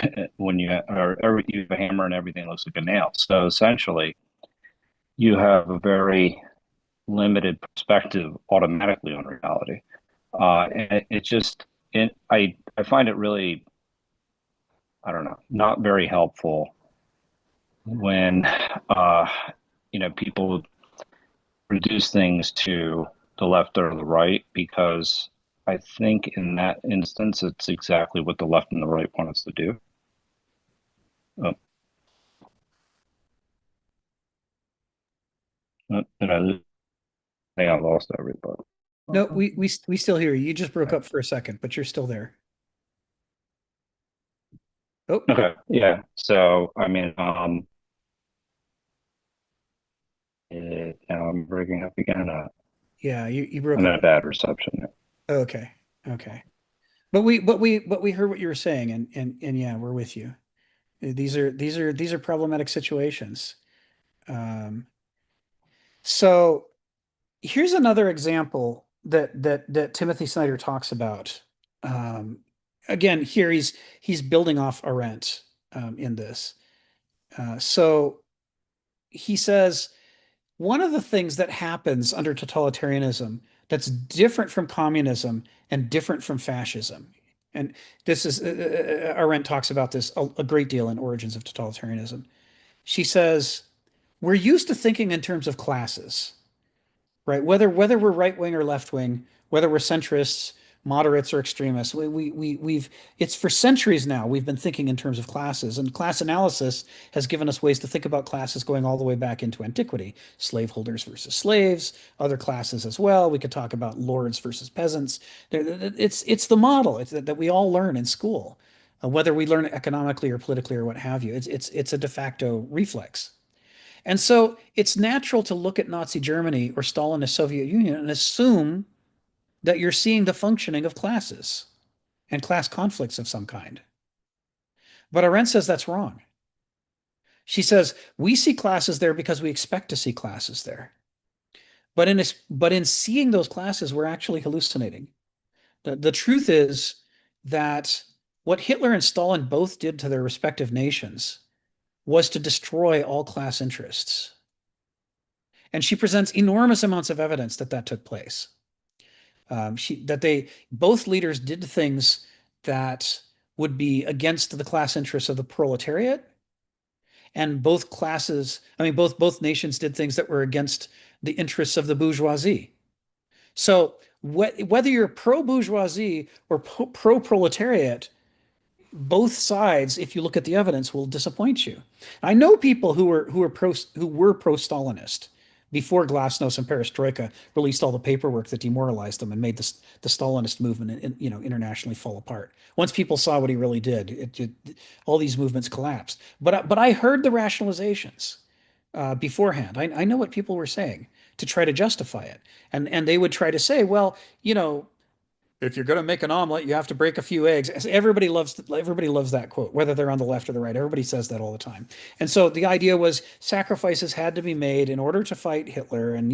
you have a hammer and everything looks like a nail. So essentially, you have a very limited perspective automatically on reality, and I find it really, I don't know, not very helpful when people reduce things to the left or the right, because I think in that instance, it's exactly what the left and the right want us to do. Oh, did I lose? I think I lost everybody. No, we still hear you. You just broke up for a second, but you're still there. Oh, Okay, yeah. So I mean, now I'm breaking up again. yeah, you broke I'm in up. a bad reception. Okay, okay. But we heard what you were saying, and yeah, we're with you. These are problematic situations. Um, so here's another example that Timothy Snyder talks about. Um, Again, here he's building off Arendt in this. So he says one of the things that happens under totalitarianism that's different from communism and different from fascism, and this is Arendt talks about this a great deal in Origins of Totalitarianism. She says we're used to thinking in terms of classes, right? Whether we're right wing or left wing, whether we're centrists, moderates, or extremists, we've it's for centuries now we've been thinking in terms of classes, and class analysis has given us ways to think about classes going all the way back into antiquity: slaveholders versus slaves, other classes as well. We could talk about lords versus peasants. It's the model that we all learn in school, whether we learn it economically or politically or what have you. It's a de facto reflex. And so it's natural to look at Nazi Germany or Stalinist Soviet Union and assume that you're seeing the functioning of classes and class conflicts of some kind. But Arendt says that's wrong. She says we see classes there because we expect to see classes there. But in seeing those classes, we're actually hallucinating. The truth is that what Hitler and Stalin both did to their respective nations was to destroy all class interests. And she presents enormous amounts of evidence that that took place. That they both leaders did things that would be against the class interests of the proletariat, and both classes, I mean, both nations did things that were against the interests of the bourgeoisie. So whether you're pro bourgeoisie or pro proletariat, both sides, if you look at the evidence, will disappoint you. I know people who were pro Stalinist before Glasnost and Perestroika released all the paperwork that demoralized them and made the Stalinist movement, internationally fall apart. Once people saw what he really did, all these movements collapsed. But I heard the rationalizations beforehand. I know what people were saying to try to justify it, and they would try to say, well, if you're going to make an omelet, you have to break a few eggs. Everybody loves that quote, whether they're on the left or the right. Everybody says that all the time. And so the idea was sacrifices had to be made in order to fight Hitler. And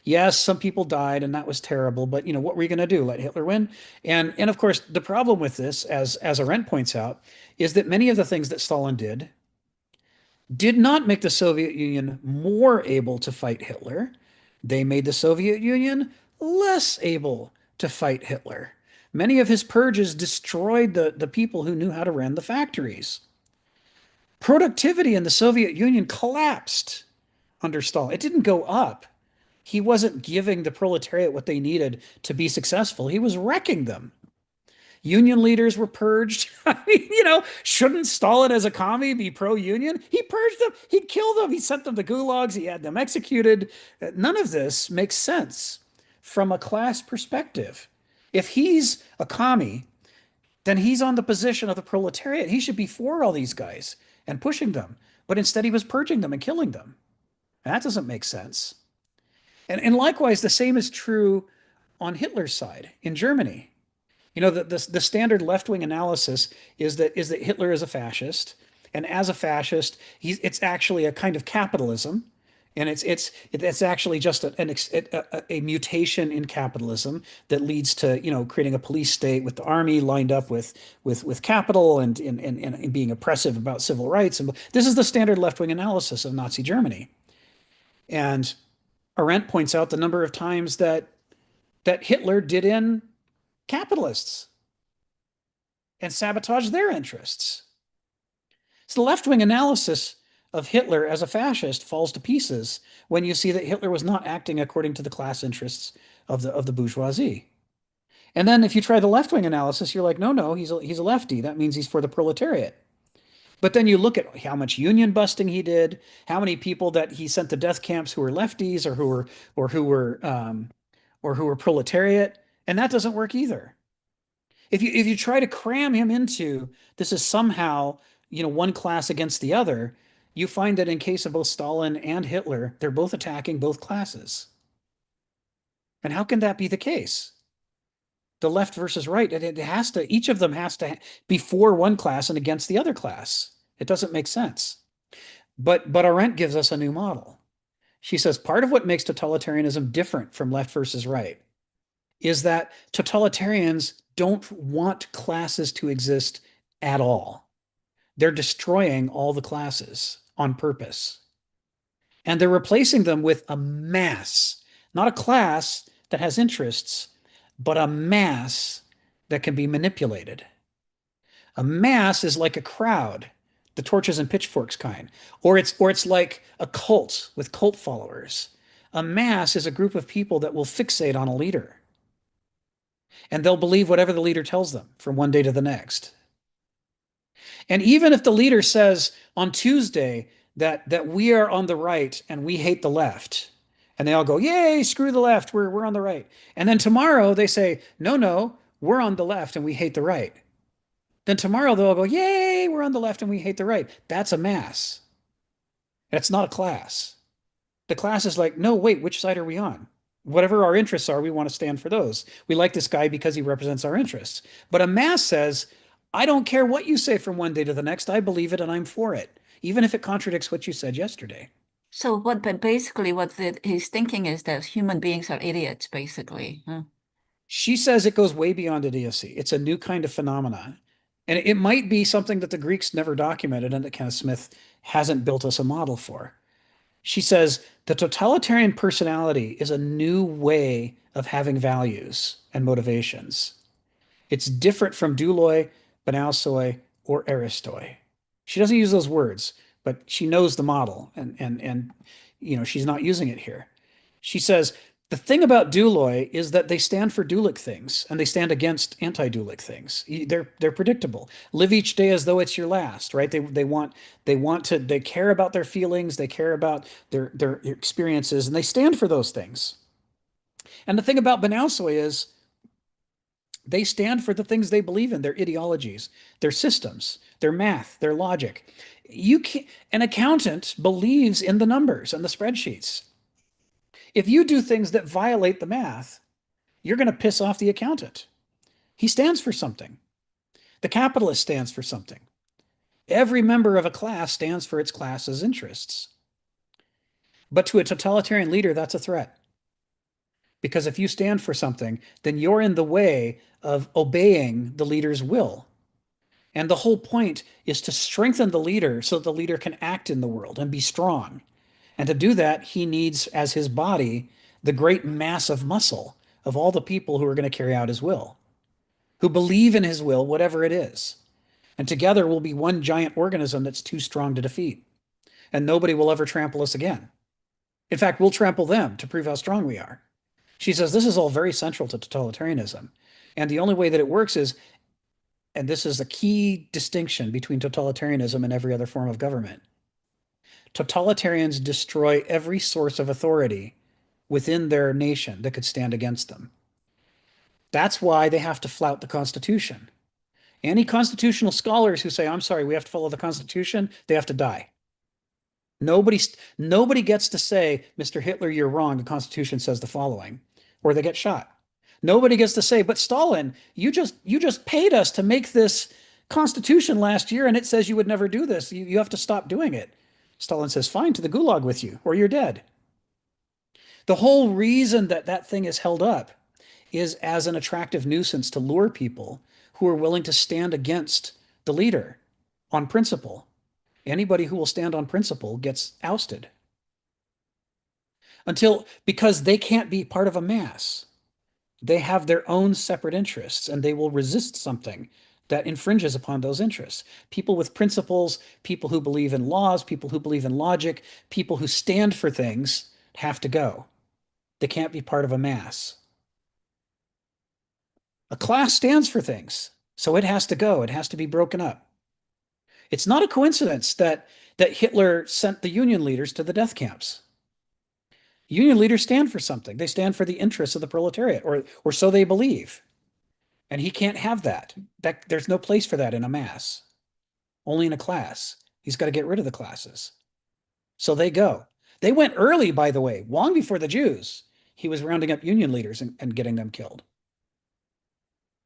yes, some people died, and that was terrible. But what were you going to do? Let Hitler win? And of course, the problem with this, as Arendt points out, is that many of the things that Stalin did not make the Soviet Union more able to fight Hitler. They made the Soviet Union less able to fight Hitler. Many of his purges destroyed the people who knew how to run the factories. Productivity in the Soviet Union collapsed under Stalin. It didn't go up. He wasn't giving the proletariat what they needed to be successful. He was wrecking them. Union leaders were purged. I mean, shouldn't Stalin as a commie be pro-union? He purged them. He killed them. He sent them to gulags. He had them executed. None of this makes sense from a class perspective. If he's a commie, then he's on the position of the proletariat. He should be for all these guys and pushing them. But instead, he was purging them and killing them. That doesn't make sense. And likewise, the same is true on Hitler's side in Germany. The standard left-wing analysis is that Hitler is a fascist, and as a fascist, it's actually a kind of capitalism, and it's actually just a mutation in capitalism that leads to creating a police state with the army lined up with capital and being oppressive about civil rights. And this is the standard left-wing analysis of Nazi Germany. And Arendt points out the number of times that Hitler did in capitalists and sabotage their interests. So the left-wing analysis of Hitler as a fascist falls to pieces when you see that Hitler was not acting according to the class interests of the bourgeoisie. And then if you try the left-wing analysis, you're like, no, no, he's a lefty. That means he's for the proletariat. But then you look at how much union busting he did, how many people that he sent to death camps who were lefties or who were or who were proletariat, and that doesn't work either. If you try to cram him into this is somehow, one class against the other, you find that in case of both Stalin and Hitler, they're both attacking both classes. And how can that be the case? The left versus right, it has to, each of them has to be for one class and against the other class. It doesn't make sense. But Arendt gives us a new model. She says part of what makes totalitarianism different from left versus right is that totalitarians don't want classes to exist at all. They're destroying all the classes on purpose. And they're replacing them with a mass, not a class that has interests, but a mass that can be manipulated. A mass is like a crowd, the torches and pitchforks kind, or it's like a cult with cult followers. A mass is a group of people that will fixate on a leader, and they'll believe whatever the leader tells them from one day to the next. And even if the leader says on Tuesday that we are on the right and we hate the left, and they all go, yay, screw the left, we're on the right. And then tomorrow they say, no, no, we're on the left and we hate the right. Then tomorrow they'll go, yay, we're on the left and we hate the right. That's a mass. That's not a class. The class is like, no, wait, which side are we on? Whatever our interests are, we want to stand for those. We like this guy because he represents our interests. But a mass says, I don't care what you say from one day to the next. I believe it and I'm for it, even if it contradicts what you said yesterday. So but basically what he's thinking is that human beings are idiots, basically. Huh? She says it goes way beyond idiocy. It's a new kind of phenomenon. And it might be something that the Greeks never documented and that Kenneth Smith hasn't built us a model for. She says the totalitarian personality is a new way of having values and motivations. It's different from douloi, banausoi, or aristoi. She doesn't use those words, but she knows the model, and she's not using it here. She says the thing about douloi is that they stand for doulic things and they stand against anti-doulic things. They're predictable. Live each day as though it's your last, right? They care about their feelings, they care about their experiences, and they stand for those things. And the thing about banausoi is they stand for the things they believe in, their ideologies, their systems, their math, their logic. An accountant believes in the numbers and the spreadsheets. If you do things that violate the math, you're going to piss off the accountant. He stands for something. The capitalist stands for something. Every member of a class stands for its class's interests. But to a totalitarian leader, that's a threat. Because if you stand for something, then you're in the way of obeying the leader's will. And the whole point is to strengthen the leader so that the leader can act in the world and be strong. And to do that, he needs as his body the great mass of muscle of all the people who are going to carry out his will, who believe in his will, whatever it is. And together we'll be one giant organism that's too strong to defeat. And nobody will ever trample us again. In fact, we'll trample them to prove how strong we are. She says this is all very central to totalitarianism. And the only way that it works is, and this is a key distinction between totalitarianism and every other form of government, totalitarians destroy every source of authority within their nation that could stand against them. That's why they have to flout the Constitution. Any constitutional scholars who say, I'm sorry, we have to follow the Constitution, they have to die. Nobody gets to say, Mr. Hitler, you're wrong. The Constitution says the following, or they get shot. Nobody gets to say, but Stalin, you just paid us to make this Constitution last year, and it says you would never do this. You have to stop doing it. Stalin says, fine, to the gulag with you, or you're dead. The whole reason that that thing is held up is as an attractive nuisance to lure people who are willing to stand against the leader on principle. Anybody who will stand on principle gets ousted. Because they can't be part of a mass. They have their own separate interests, and they will resist something that infringes upon those interests. People with principles, people who believe in laws, people who believe in logic, people who stand for things have to go. They can't be part of a mass. A class stands for things, so it has to go. It has to be broken up. It's not a coincidence that Hitler sent the Union leaders to the death camps. Union leaders stand for something. They stand for the interests of the proletariat, or so they believe. And he can't have that. There's no place for that in a mass, only in a class. He's got to get rid of the classes. So they go. They went early, by the way, long before the Jews. He was rounding up Union leaders and getting them killed.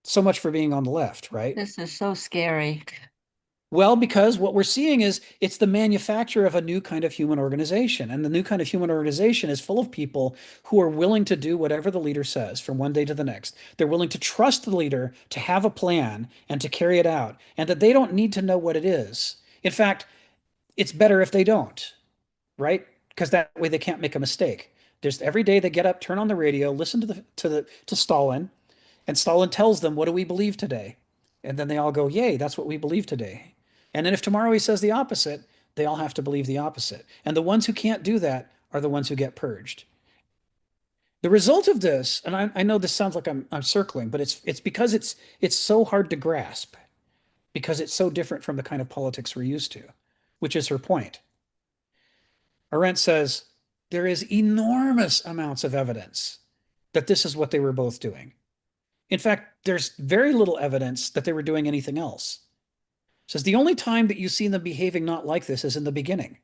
So much for being on the left, right? This is so scary. Well, because what we're seeing is it's the manufacture of a new kind of human organization. And the new kind of human organization is full of people who are willing to do whatever the leader says from one day to the next. They're willing to trust the leader to have a plan and to carry it out, and that they don't need to know what it is. In fact, it's better if they don't, right? Because that way they can't make a mistake. There's every day they get up, turn on the radio, listen to Stalin, and Stalin tells them, "What do we believe today?" And then they all go, "Yay, that's what we believe today." And then if tomorrow he says the opposite, they all have to believe the opposite. And the ones who can't do that are the ones who get purged. The result of this, and I know this sounds like I'm circling, but it's because it's so hard to grasp, because it's so different from the kind of politics we're used to, which is her point. Arendt says there is enormous amounts of evidence that this is what they were both doing. In fact, there's very little evidence that they were doing anything else. Says the only time that you see them behaving not like this is in the beginning.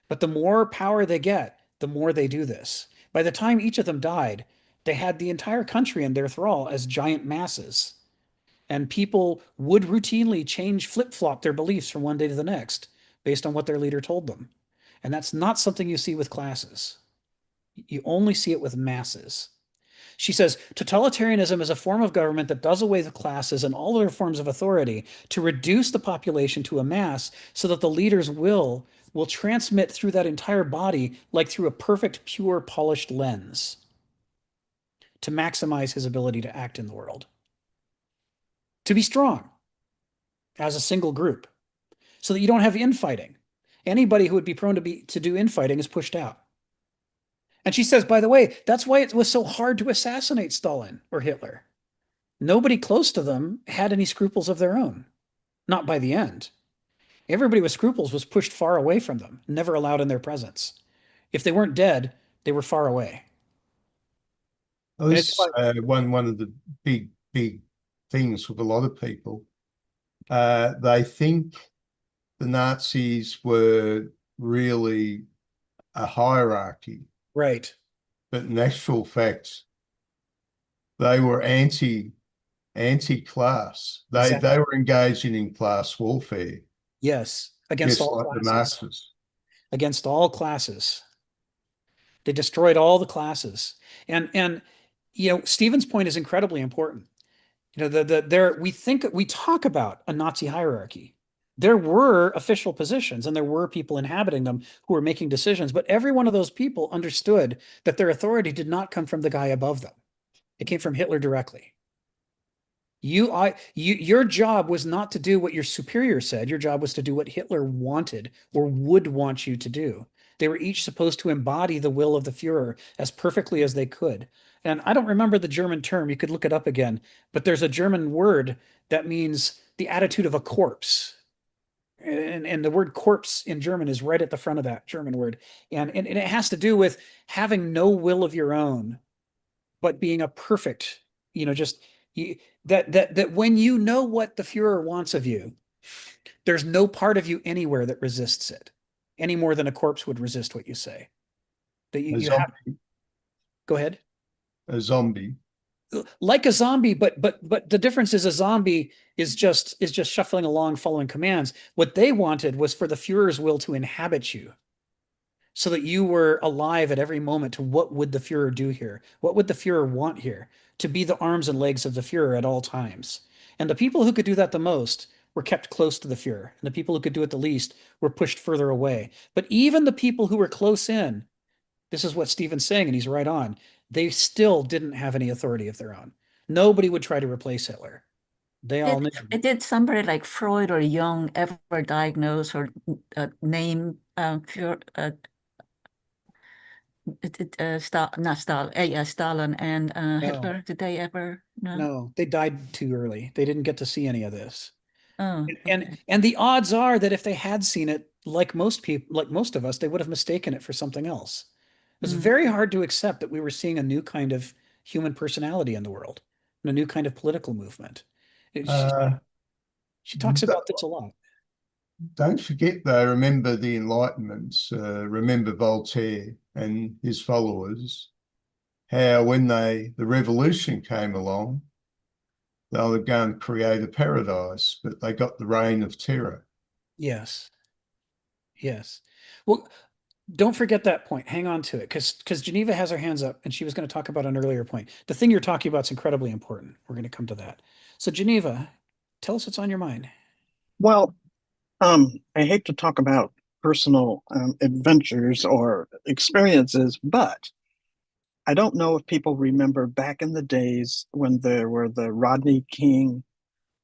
But the more power they get, the more they do this. By the time each of them died, they had the entire country in their thrall as giant masses. And people would routinely change, flip-flop their beliefs from one day to the next based on what their leader told them. And that's not something you see with classes. You only see it with masses. She says, totalitarianism is a form of government that does away with classes and all other forms of authority to reduce the population to a mass so that the leader's will transmit through that entire body like through a perfect, pure, polished lens to maximize his ability to act in the world. To be strong as a single group so that you don't have infighting. Anybody who would be prone to do infighting is pushed out. And she says, by the way, that's why it was so hard to assassinate Stalin or Hitler. Nobody close to them had any scruples of their own. Not by the end. Everybody with scruples was pushed far away from them, never allowed in their presence. If they weren't dead, they were far away. Well, this is one of the big things with a lot of people. They think the Nazis were really a hierarchy. Right. But in actual fact, they were anti-class. Exactly. They were engaging in class warfare. Yes, against all like classes. The Marxists. Against all classes. They destroyed all the classes. And you know, Stephen's point is incredibly important. You know, we talk about a Nazi hierarchy. There were official positions and there were people inhabiting them who were making decisions, but every one of those people understood that their authority did not come from the guy above them. It came from Hitler directly. Your job was not to do what your superior said. Your job was to do what Hitler wanted or would want you to do. They were each supposed to embody the will of the Führer as perfectly as they could. And I don't remember the German term. You could look it up again, but there's a German word that means the attitude of a corpse. And the word corpse in German is right at the front of that German word. And it has to do with having no will of your own, but being a perfect, you know, just that when you know what the Führer wants of you, there's no part of you anywhere that resists it any more than a corpse would resist what you say. That you have. Go ahead. A zombie. Like a zombie, but the difference is a zombie is just shuffling along, following commands. What they wanted was for the Führer's will to inhabit you, so that you were alive at every moment to what would the Führer do here? What would the Führer want here? To be the arms and legs of the Führer at all times. And the people who could do that the most were kept close to the Führer, and the people who could do it the least were pushed further away. But even the people who were close in, this is what Stephen's saying, and he's right on, they still didn't have any authority of their own. Nobody would try to replace Hitler. They all knew. Did somebody like Freud or Jung ever diagnose or name Not Stalin, yeah, Stalin and No, Hitler. Did they ever? No. no, they died too early. They didn't get to see any of this. Oh, And okay. and the odds are that if they had seen it, like most people, like most of us, they would have mistaken it for something else. It was Mm. very hard to accept that we were seeing a new kind of human personality in the world, and a new kind of political movement. Uh, She talks about this a lot. don't forget, though, remember the Enlightenments, remember Voltaire and his followers, how when the revolution came along, they were going to create a paradise, but they got the reign of terror. Yes, yes. Well, don't forget that point. Hang on to it, because Geneva has her hands up, and she was going to talk about an earlier point. The thing you're talking about is incredibly important. We're going to come to that. So, Geneva, tell us what's on your mind. Well, I hate to talk about personal adventures or experiences, but I don't know if people remember back in the days when there were the Rodney King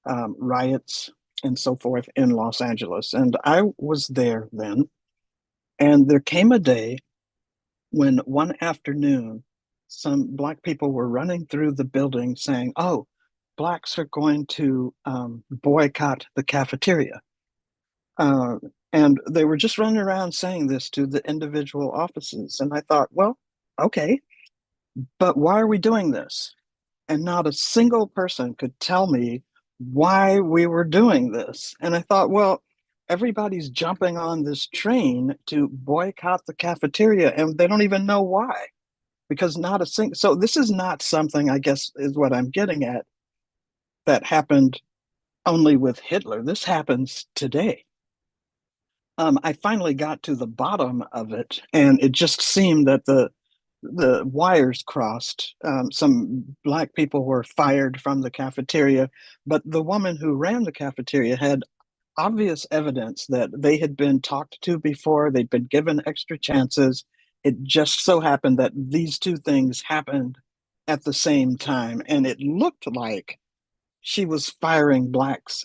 riots and so forth in Los Angeles. And I was there then. And there came a day when one afternoon, some Black people were running through the building saying, "Oh, Blacks are going to boycott the cafeteria." Uh, and they were just running around saying this to the individual offices. And I thought, well, okay, but why are we doing this? And not a single person could tell me why we were doing this. And I thought, well, everybody's jumping on this train to boycott the cafeteria, and they don't even know why, because not a single. So this is not something, I guess, is what I'm getting at, that happened only with Hitler. This happens today. I finally got to the bottom of it, and it just seemed that the wires crossed. Some Black people were fired from the cafeteria, but the woman who ran the cafeteria had obvious evidence that they had been talked to before, they'd been given extra chances. It just so happened that these two things happened at the same time, and it looked like she was firing Blacks,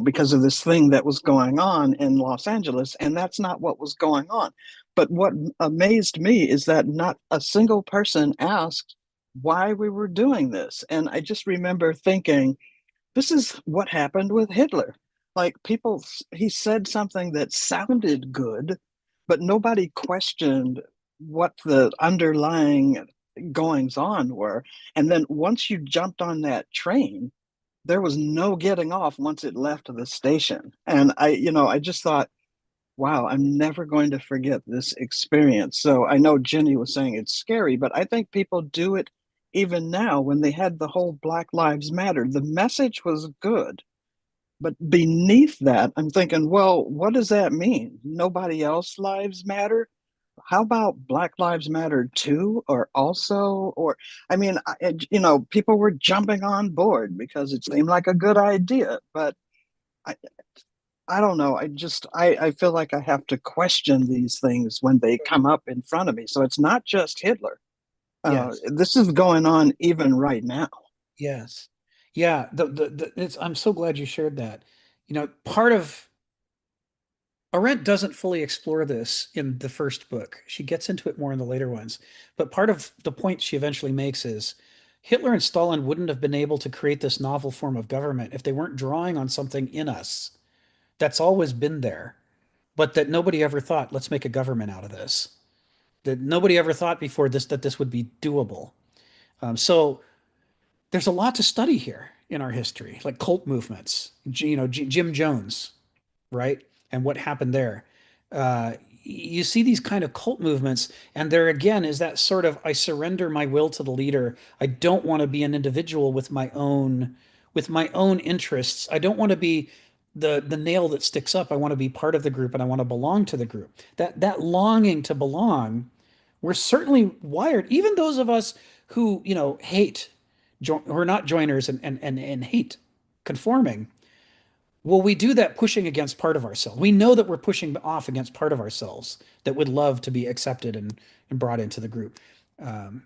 because of this thing that was going on in Los Angeles, and that's not what was going on. But what amazed me is that not a single person asked why we were doing this. And I just remember thinking, this is what happened with Hitler. Like, he said something that sounded good, but nobody questioned what the underlying goings on were. And then once you jumped on that train, there was no getting off once it left the station. And I just thought, wow, I'm never going to forget this experience. So I know Jenny was saying it's scary, but I think people do it even now. When they had the whole Black Lives Matter, the message was good. But beneath that, I'm thinking, well, what does that mean? Nobody else lives matter? How about Black Lives Matter too, or also, or I mean, people were jumping on board because it seemed like a good idea, but I, I don't know. I feel like I have to question these things when they come up in front of me. So it's not just Hitler. Yes. This is going on even right now. Yes. Yeah. I'm so glad you shared that. Part of Arendt doesn't fully explore this in the first book. She gets into it more in the later ones. But part of the point she eventually makes is Hitler and Stalin wouldn't have been able to create this novel form of government if they weren't drawing on something in us that's always been there, but that nobody ever thought, let's make a government out of this. That nobody ever thought before this that this would be doable. So there's a lot to study here in our history, like cult movements, Jim Jones, right? And what happened there. Uh, you see these kind of cult movements, and there again is that sort of I surrender my will to the leader. I don't want to be an individual with my own interests. I don't want to be the nail that sticks up. I want to be part of the group and I want to belong to the group. That longing to belong, we're certainly wired. Even those of us who, hate, who are not joiners and hate conforming, well, we do that pushing against part of ourselves. We know that we're pushing off against part of ourselves that would love to be accepted and brought into the group. Um,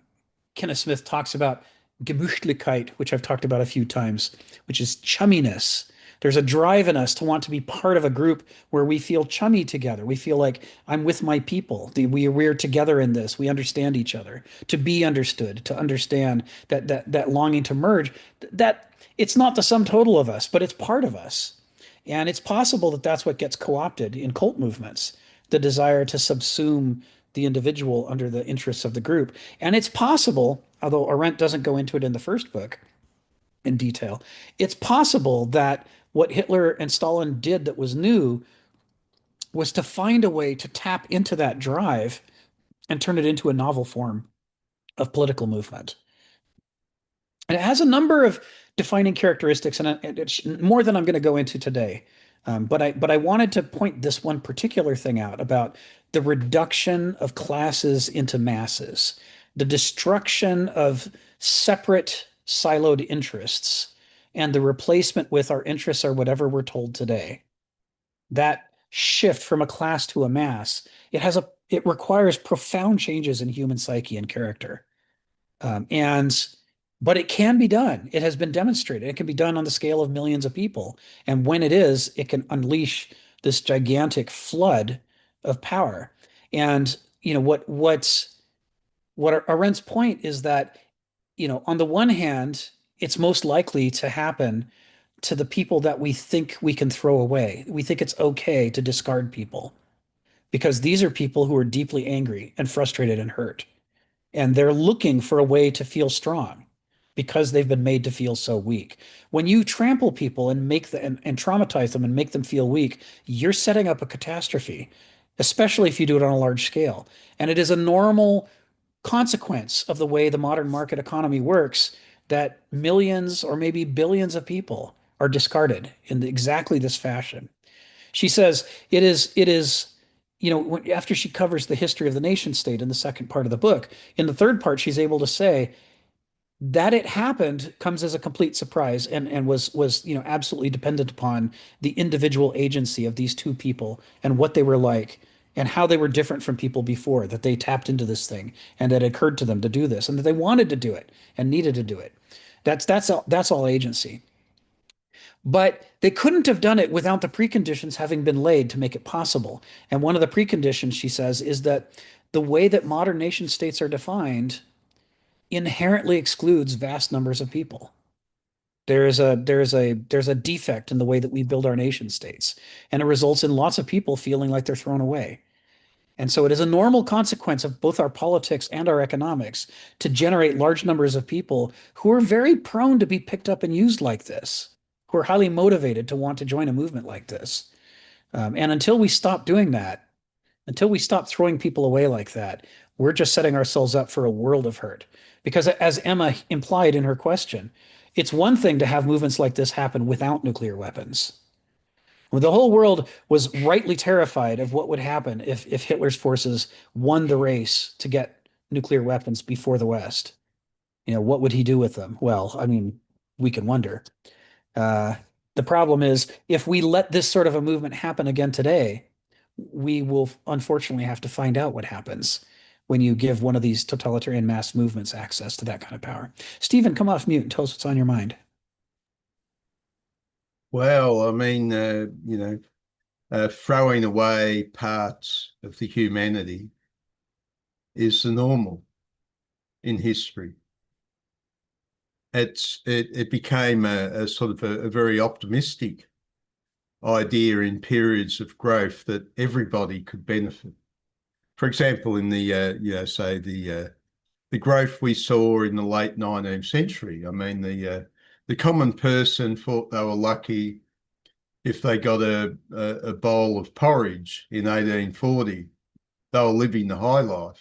Kenneth Smith talks about Gemütlichkeit, which I've talked about a few times, which is chumminess, There's a drive in us to want to be part of a group where we feel chummy together. We feel like I'm with my people. We're together in this. We understand each other. To be understood, to understand that longing to merge, that it's not the sum total of us, but it's part of us. And it's possible that that's what gets co-opted in cult movements, the desire to subsume the individual under the interests of the group. And it's possible, although Arendt doesn't go into it in the first book in detail, it's possible that what Hitler and Stalin did that was new was to find a way to tap into that drive and turn it into a novel form of political movement. And it has a number of defining characteristics, and it's more than I'm going to go into today. But I wanted to point this one particular thing out about the reduction of classes into masses, the destruction of separate siloed interests, and the replacement with our interests are whatever we're told today. That shift from a class to a mass, it requires profound changes in human psyche and character. But it can be done. It has been demonstrated. It can be done on the scale of millions of people. And when it is, it can unleash this gigantic flood of power. And what Arendt's point is that, on the one hand, it's most likely to happen to the people that we think we can throw away. We think it's okay to discard people because these are people who are deeply angry and frustrated and hurt. And they're looking for a way to feel strong because they've been made to feel so weak. When you trample people and and traumatize them and make them feel weak, you're setting up a catastrophe, especially if you do it on a large scale. And it is a normal consequence of the way the modern market economy works that millions or maybe billions of people are discarded in exactly this fashion. She says it is after she covers the history of the nation state in the second part of the book, in the third part, she's able to say that it happened comes as a complete surprise and was absolutely dependent upon the individual agency of these two people and what they were like and how they were different from people before, that they tapped into this thing and that it occurred to them to do this and that they wanted to do it and needed to do it. That's all agency. But they couldn't have done it without the preconditions having been laid to make it possible. And one of the preconditions, she says, is that the way that modern nation states are defined inherently excludes vast numbers of people. There's a defect in the way that we build our nation states, and it results in lots of people feeling like they're thrown away. And so it is a normal consequence of both our politics and our economics to generate large numbers of people who are very prone to be picked up and used like this, who are highly motivated to want to join a movement like this. And until we stop doing that, until we stop throwing people away like that, we're just setting ourselves up for a world of hurt. Because as Emma implied in her question, it's one thing to have movements like this happen without nuclear weapons. When the whole world was rightly terrified of what would happen if Hitler's forces won the race to get nuclear weapons before the West. What would he do with them? Well, I mean, we can wonder. The problem is, if we let this sort of a movement happen again today, we will unfortunately have to find out what happens when you give one of these totalitarian mass movements access to that kind of power. Stephen, come off mute and tell us what's on your mind. Well, I mean, throwing away parts of the humanity is the normal in history. It became a sort of a very optimistic idea in periods of growth that everybody could benefit. For example, in the growth we saw in the late 19th century. I mean, the common person thought they were lucky if they got a bowl of porridge in 1840. They were living the high life.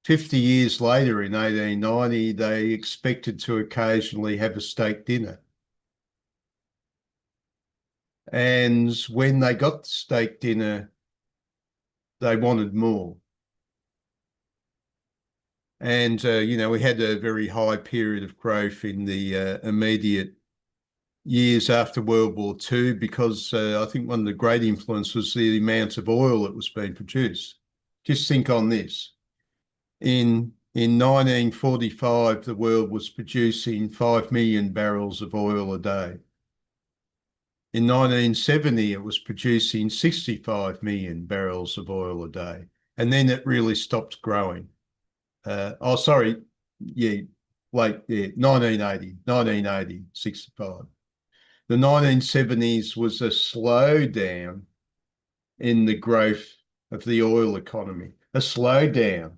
50 years later, in 1890, they expected to occasionally have a steak dinner. And when they got the steak dinner, they wanted more. And, we had a very high period of growth in the immediate years after World War II because I think one of the great influences was the amount of oil that was being produced. Just think on this. In 1945, the world was producing 5 million barrels of oil a day. In 1970, it was producing 65 million barrels of oil a day. And then it really stopped growing. Oh, sorry. Yeah, late, yeah, 1980, 65. The 1970s was a slowdown in the growth of the oil economy, a slowdown.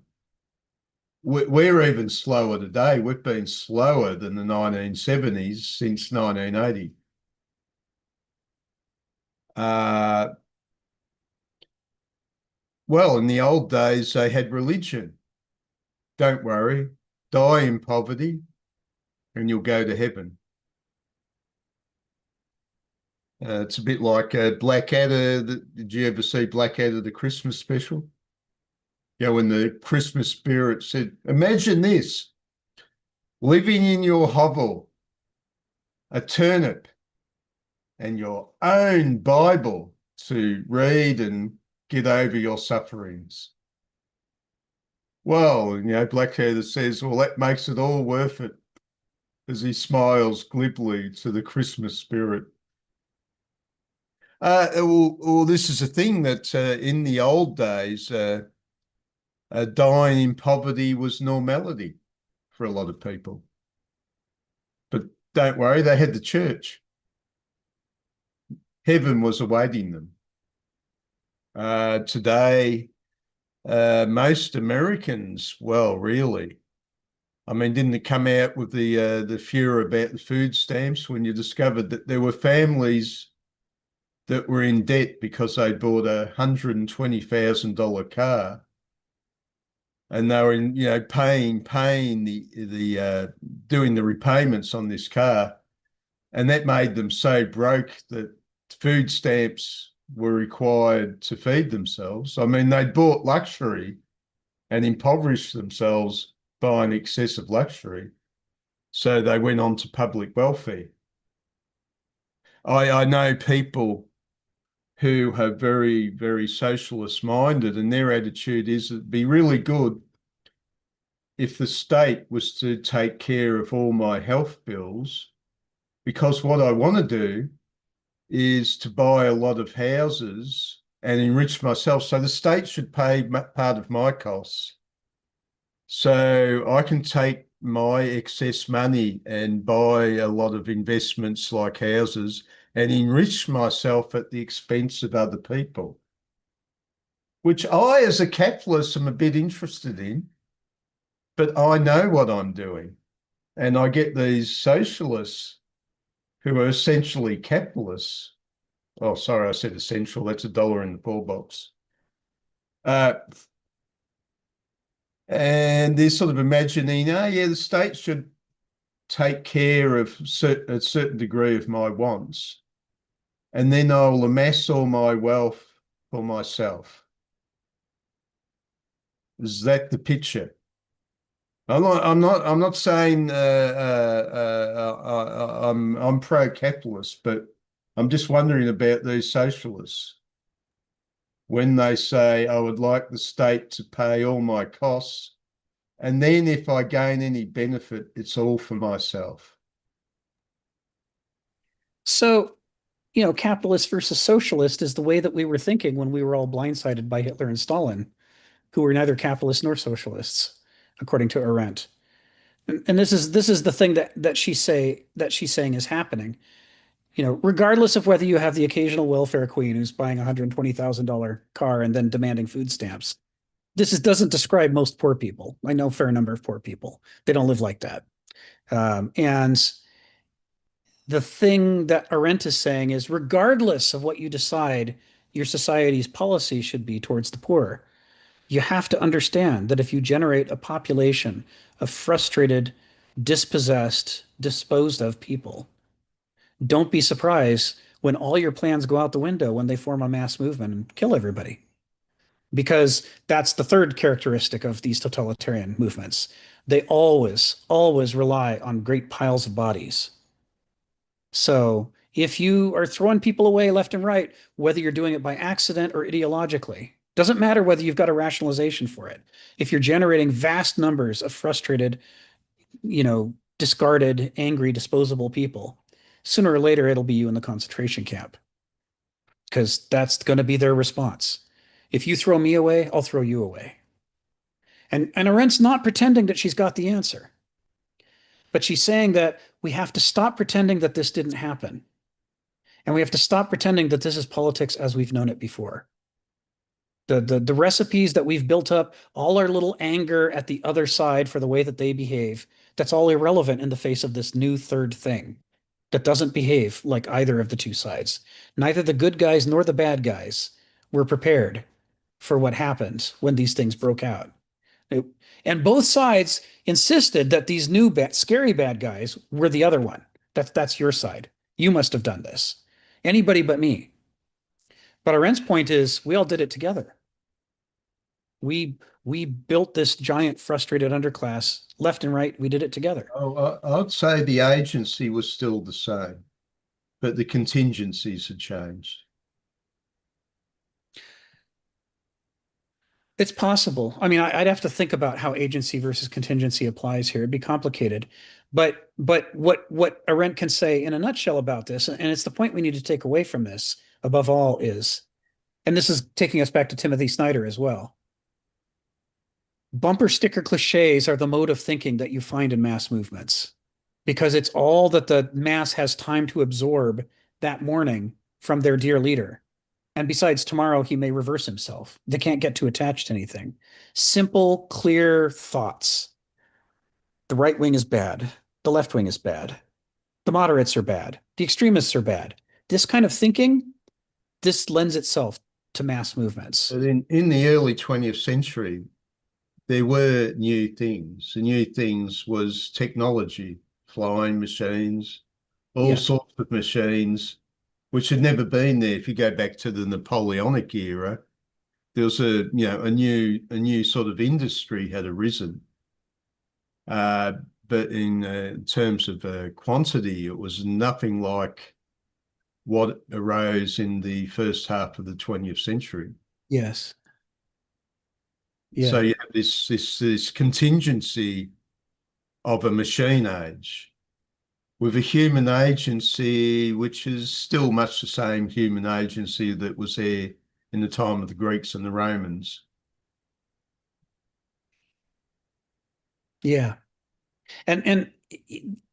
We're even slower today. We've been slower than the 1970s since 1980. Well, in the old days, they had religion. Don't worry, die in poverty and you'll go to heaven. It's a bit like Blackadder. Did you ever see Blackadder, the Christmas special? Yeah, when the Christmas spirit said, imagine this, living in your hovel, a turnip, and your own Bible to read and get over your sufferings. Well, Blackadder says, well, that makes it all worth it, as he smiles glibly to the Christmas spirit. Well, this is a thing that in the old days, dying in poverty was normality for a lot of people. But don't worry, they had the church. Heaven was awaiting them. Today, most Americans, well, really, I mean, didn't it come out with the furor about the food stamps when you discovered that there were families that were in debt because they bought a $120,000 car, and they were paying the doing the repayments on this car, and that made them so broke that food stamps were required to feed themselves. I mean, they bought luxury and impoverished themselves by an excessive luxury, so they went on to public welfare. I know people who are very, very socialist minded, and their attitude is it'd be really good if the state was to take care of all my health bills, because what I want to do is to buy a lot of houses and enrich myself. So the state should pay part of my costs, so I can take my excess money and buy a lot of investments like houses and enrich myself at the expense of other people, which I, as a capitalist, am a bit interested in, but I know what I'm doing. And I get these socialists who are essentially capitalists. Oh, sorry, I said essential. That's $1 in the poor box. And they're sort of imagining, oh, yeah, the state should take care of a certain degree of my wants, and then I'll amass all my wealth for myself. Is that the picture? I'm not saying I'm pro-capitalist, but I'm just wondering about these socialists when they say I would like the state to pay all my costs, and then if I gain any benefit, it's all for myself. So, capitalist versus socialist is the way that we were thinking when we were all blindsided by Hitler and Stalin, who were neither capitalists nor socialists, according to Arendt. And this is the thing that she's saying is happening. Regardless of whether you have the occasional welfare queen who's buying a $120,000 car and then demanding food stamps, doesn't describe most poor people. I know a fair number of poor people. They don't live like that. And the thing that Arendt is saying is, regardless of what you decide your society's policy should be towards the poor, you have to understand that if you generate a population of frustrated, dispossessed, disposed of people, don't be surprised when all your plans go out the window when they form a mass movement and kill everybody. Because that's the third characteristic of these totalitarian movements. They always, always rely on great piles of bodies. So if you are throwing people away left and right, whether you're doing it by accident or ideologically, doesn't matter whether you've got a rationalization for it. If you're generating vast numbers of frustrated, discarded, angry, disposable people, sooner or later it'll be you in the concentration camp, because that's going to be their response. If you throw me away, I'll throw you away. And Arendt's not pretending that she's got the answer, but she's saying that we have to stop pretending that this didn't happen. And we have to stop pretending that this is politics as we've known it before. The recipes that we've built up, all our little anger at the other side for the way that they behave, that's all irrelevant in the face of this new third thing that doesn't behave like either of the two sides. Neither the good guys nor the bad guys were prepared for what happened when these things broke out. And both sides insisted that these new scary bad guys were the other one. That's your side. You must have done this. Anybody but me. But Arendt's point is we all did it together. We built this giant frustrated underclass left and right. We did it together. Oh, I'd say the agency was still the same, but the contingencies had changed. It's possible. I mean, I'd have to think about how agency versus contingency applies here. It'd be complicated. But what Arendt can say in a nutshell about this, and it's the point we need to take away from this above all is, and this is taking us back to Timothy Snyder as well. Bumper sticker cliches are the mode of thinking that you find in mass movements, because it's all that the mass has time to absorb that morning from their dear leader. And besides, tomorrow he may reverse himself. They can't get too attached to anything. Simple, clear thoughts. The right wing is bad. The left wing is bad. The moderates are bad. The extremists are bad. This kind of thinking, this lends itself to mass movements. But in the early 20th century, there were new things. The new things was technology, flying machines, all sorts of machines, which had never been there. If you go back to the Napoleonic era, there was a new sort of industry had arisen. But in terms of quantity, it was nothing like what arose in the first half of the 20th century. Yes. Yeah. So you have this contingency of a machine age with a human agency, which is still much the same human agency that was there in the time of the Greeks and the Romans. Yeah. And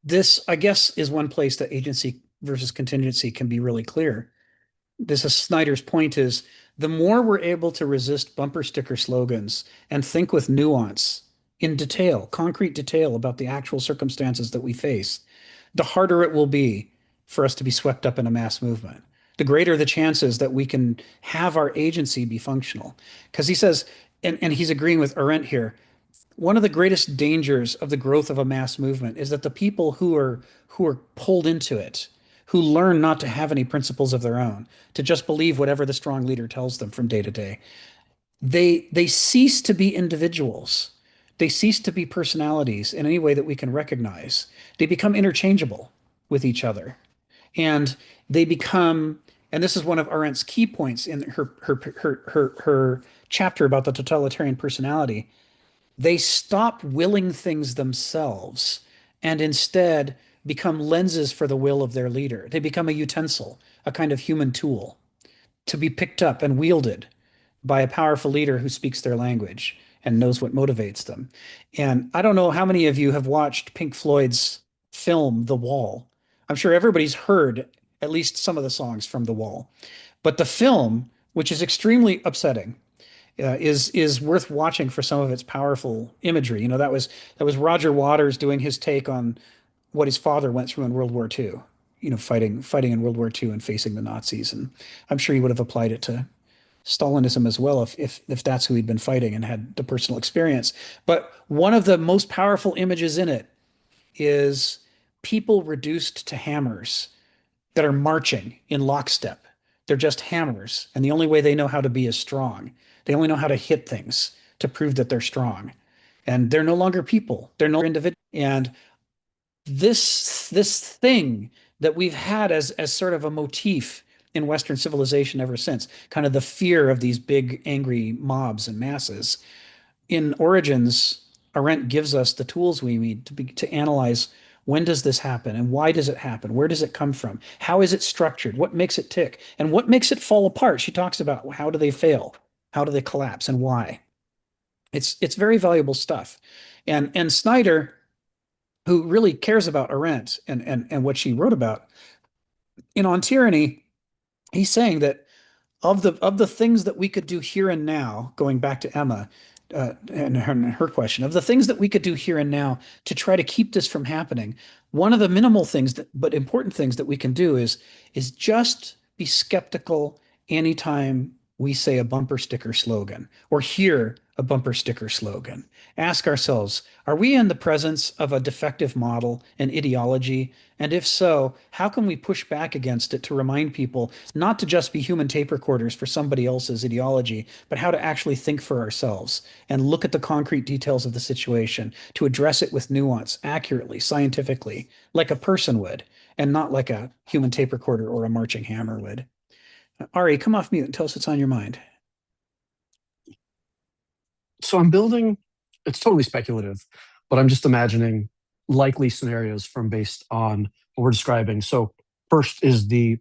this, I guess, is one place that agency versus contingency can be really clear. This is Snyder's point is the more we're able to resist bumper sticker slogans and think with nuance in detail, concrete detail about the actual circumstances that we face, the harder it will be for us to be swept up in a mass movement. The greater the chances that we can have our agency be functional. Because he says, and he's agreeing with Arendt here, one of the greatest dangers of the growth of a mass movement is that the people who are pulled into it, who learn not to have any principles of their own, to just believe whatever the strong leader tells them from day to day, they cease to be individuals. They cease to be personalities in any way that we can recognize. They become interchangeable with each other. And they become, and this is one of Arendt's key points in her chapter about the totalitarian personality, they stop willing things themselves and instead become lenses for the will of their leader. They become a utensil, a kind of human tool to be picked up and wielded by a powerful leader who speaks their language and knows what motivates them. And I don't know how many of you have watched Pink Floyd's film, The Wall. I'm sure everybody's heard at least some of the songs from The Wall. But the film, which is extremely upsetting, is worth watching for some of its powerful imagery. You know, that was Roger Waters doing his take on what his father went through in World War II. You know, fighting in World War II and facing the Nazis, and I'm sure he would have applied it to Stalinism as well if that's who he'd been fighting and had the personal experience. But one of the most powerful images in it is people reduced to hammers that are marching in lockstep. They're just hammers, and the only way they know how to be is strong. They only know how to hit things to prove that they're strong. And they're no longer people. They're no longer individuals. And this thing that we've had as sort of a motif in Western civilization ever since, kind of the fear of these big angry mobs and masses. In Origins, Arendt gives us the tools we need to analyze When does this happen? And why does it happen? Where does it come from? How is it structured? What makes it tick? And what makes it fall apart? She talks about how do they fail? How do they collapse and why? It's very valuable stuff. And Snyder, who really cares about Arendt and what she wrote about, on tyranny, he's saying that of the things that we could do here and now, going back to Emma and her question, of the things that we could do here and now to try to keep this from happening, one of the minimal things but important things that we can do is just be skeptical anytime we say a bumper sticker slogan or hear a bumper sticker slogan. Ask ourselves, are we in the presence of a defective model and ideology? And if so, how can we push back against it to remind people not to just be human tape recorders for somebody else's ideology, but how to actually think for ourselves and look at the concrete details of the situation to address it with nuance, accurately, scientifically, like a person would, and not like a human tape recorder or a marching hammer would. Ari, come off mute and tell us what's on your mind. So I'm building, it's totally speculative, but I'm just imagining likely scenarios based on what we're describing. So first is the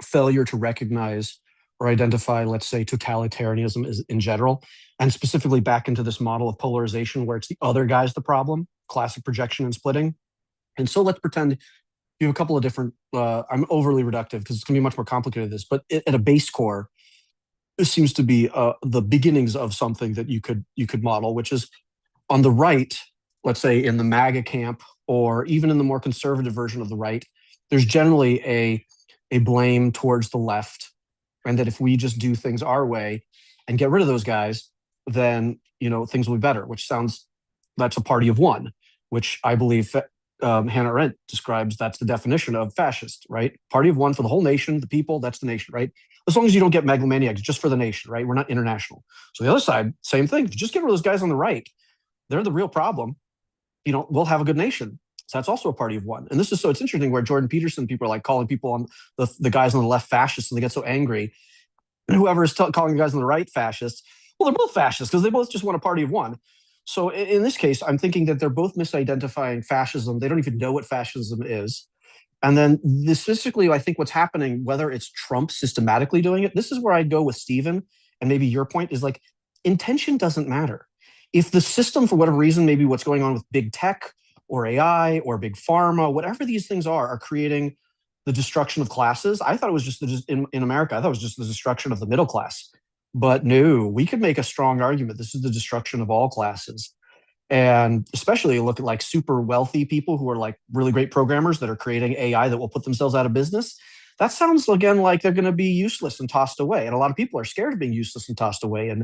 failure to recognize or identify, let's say, totalitarianism in general, and specifically back into this model of polarization where it's the other guy's the problem, classic projection and splitting. And so let's pretend you have a couple of different, I'm overly reductive because it's going to be much more complicated than this, but at a base core, this seems to be the beginnings of something that you could model, which is on the right, let's say in the MAGA camp, or even in the more conservative version of the right, there's generally a blame towards the left, and that if we just do things our way and get rid of those guys, then things will be better. That's a party of one, which I believe Hannah Arendt describes. That's the definition of fascist, right? Party of one for the whole nation, the people. That's the nation, right? As long as you don't get megalomaniacs, just for the nation, right? We're not international. So the other side, same thing. Just get rid of those guys on the right. They're the real problem. We'll have a good nation. So that's also a party of one. And it's interesting where Jordan Peterson, people are like calling people on the guys on the left fascists, and they get so angry. And whoever is calling the guys on the right fascists, well, they're both fascists because they both just want a party of one. So in this case, I'm thinking that they're both misidentifying fascism. They don't even know what fascism is. And then specifically, I think what's happening, whether it's Trump systematically doing it, this is where I go with Stephen, and maybe your point is like, intention doesn't matter. If the system, for whatever reason, maybe what's going on with big tech or AI or big pharma, whatever these things are creating the destruction of classes. I thought it was just in America, I thought it was just the destruction of the middle class. But no, we could make a strong argument. This is the destruction of all classes. And especially look at like super wealthy people who are like really great programmers that are creating AI that will put themselves out of business. That sounds, again, like they're going to be useless and tossed away. And a lot of people are scared of being useless and tossed away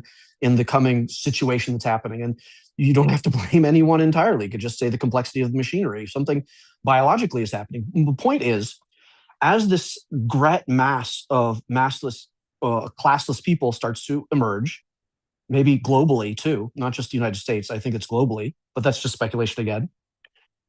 in the coming situation that's happening. And you don't have to blame anyone entirely. You could just say the complexity of the machinery. Something biologically is happening. The point is, as this great mass of massless, classless people starts to emerge, maybe globally too, not just the United States. I think it's globally, but that's just speculation again.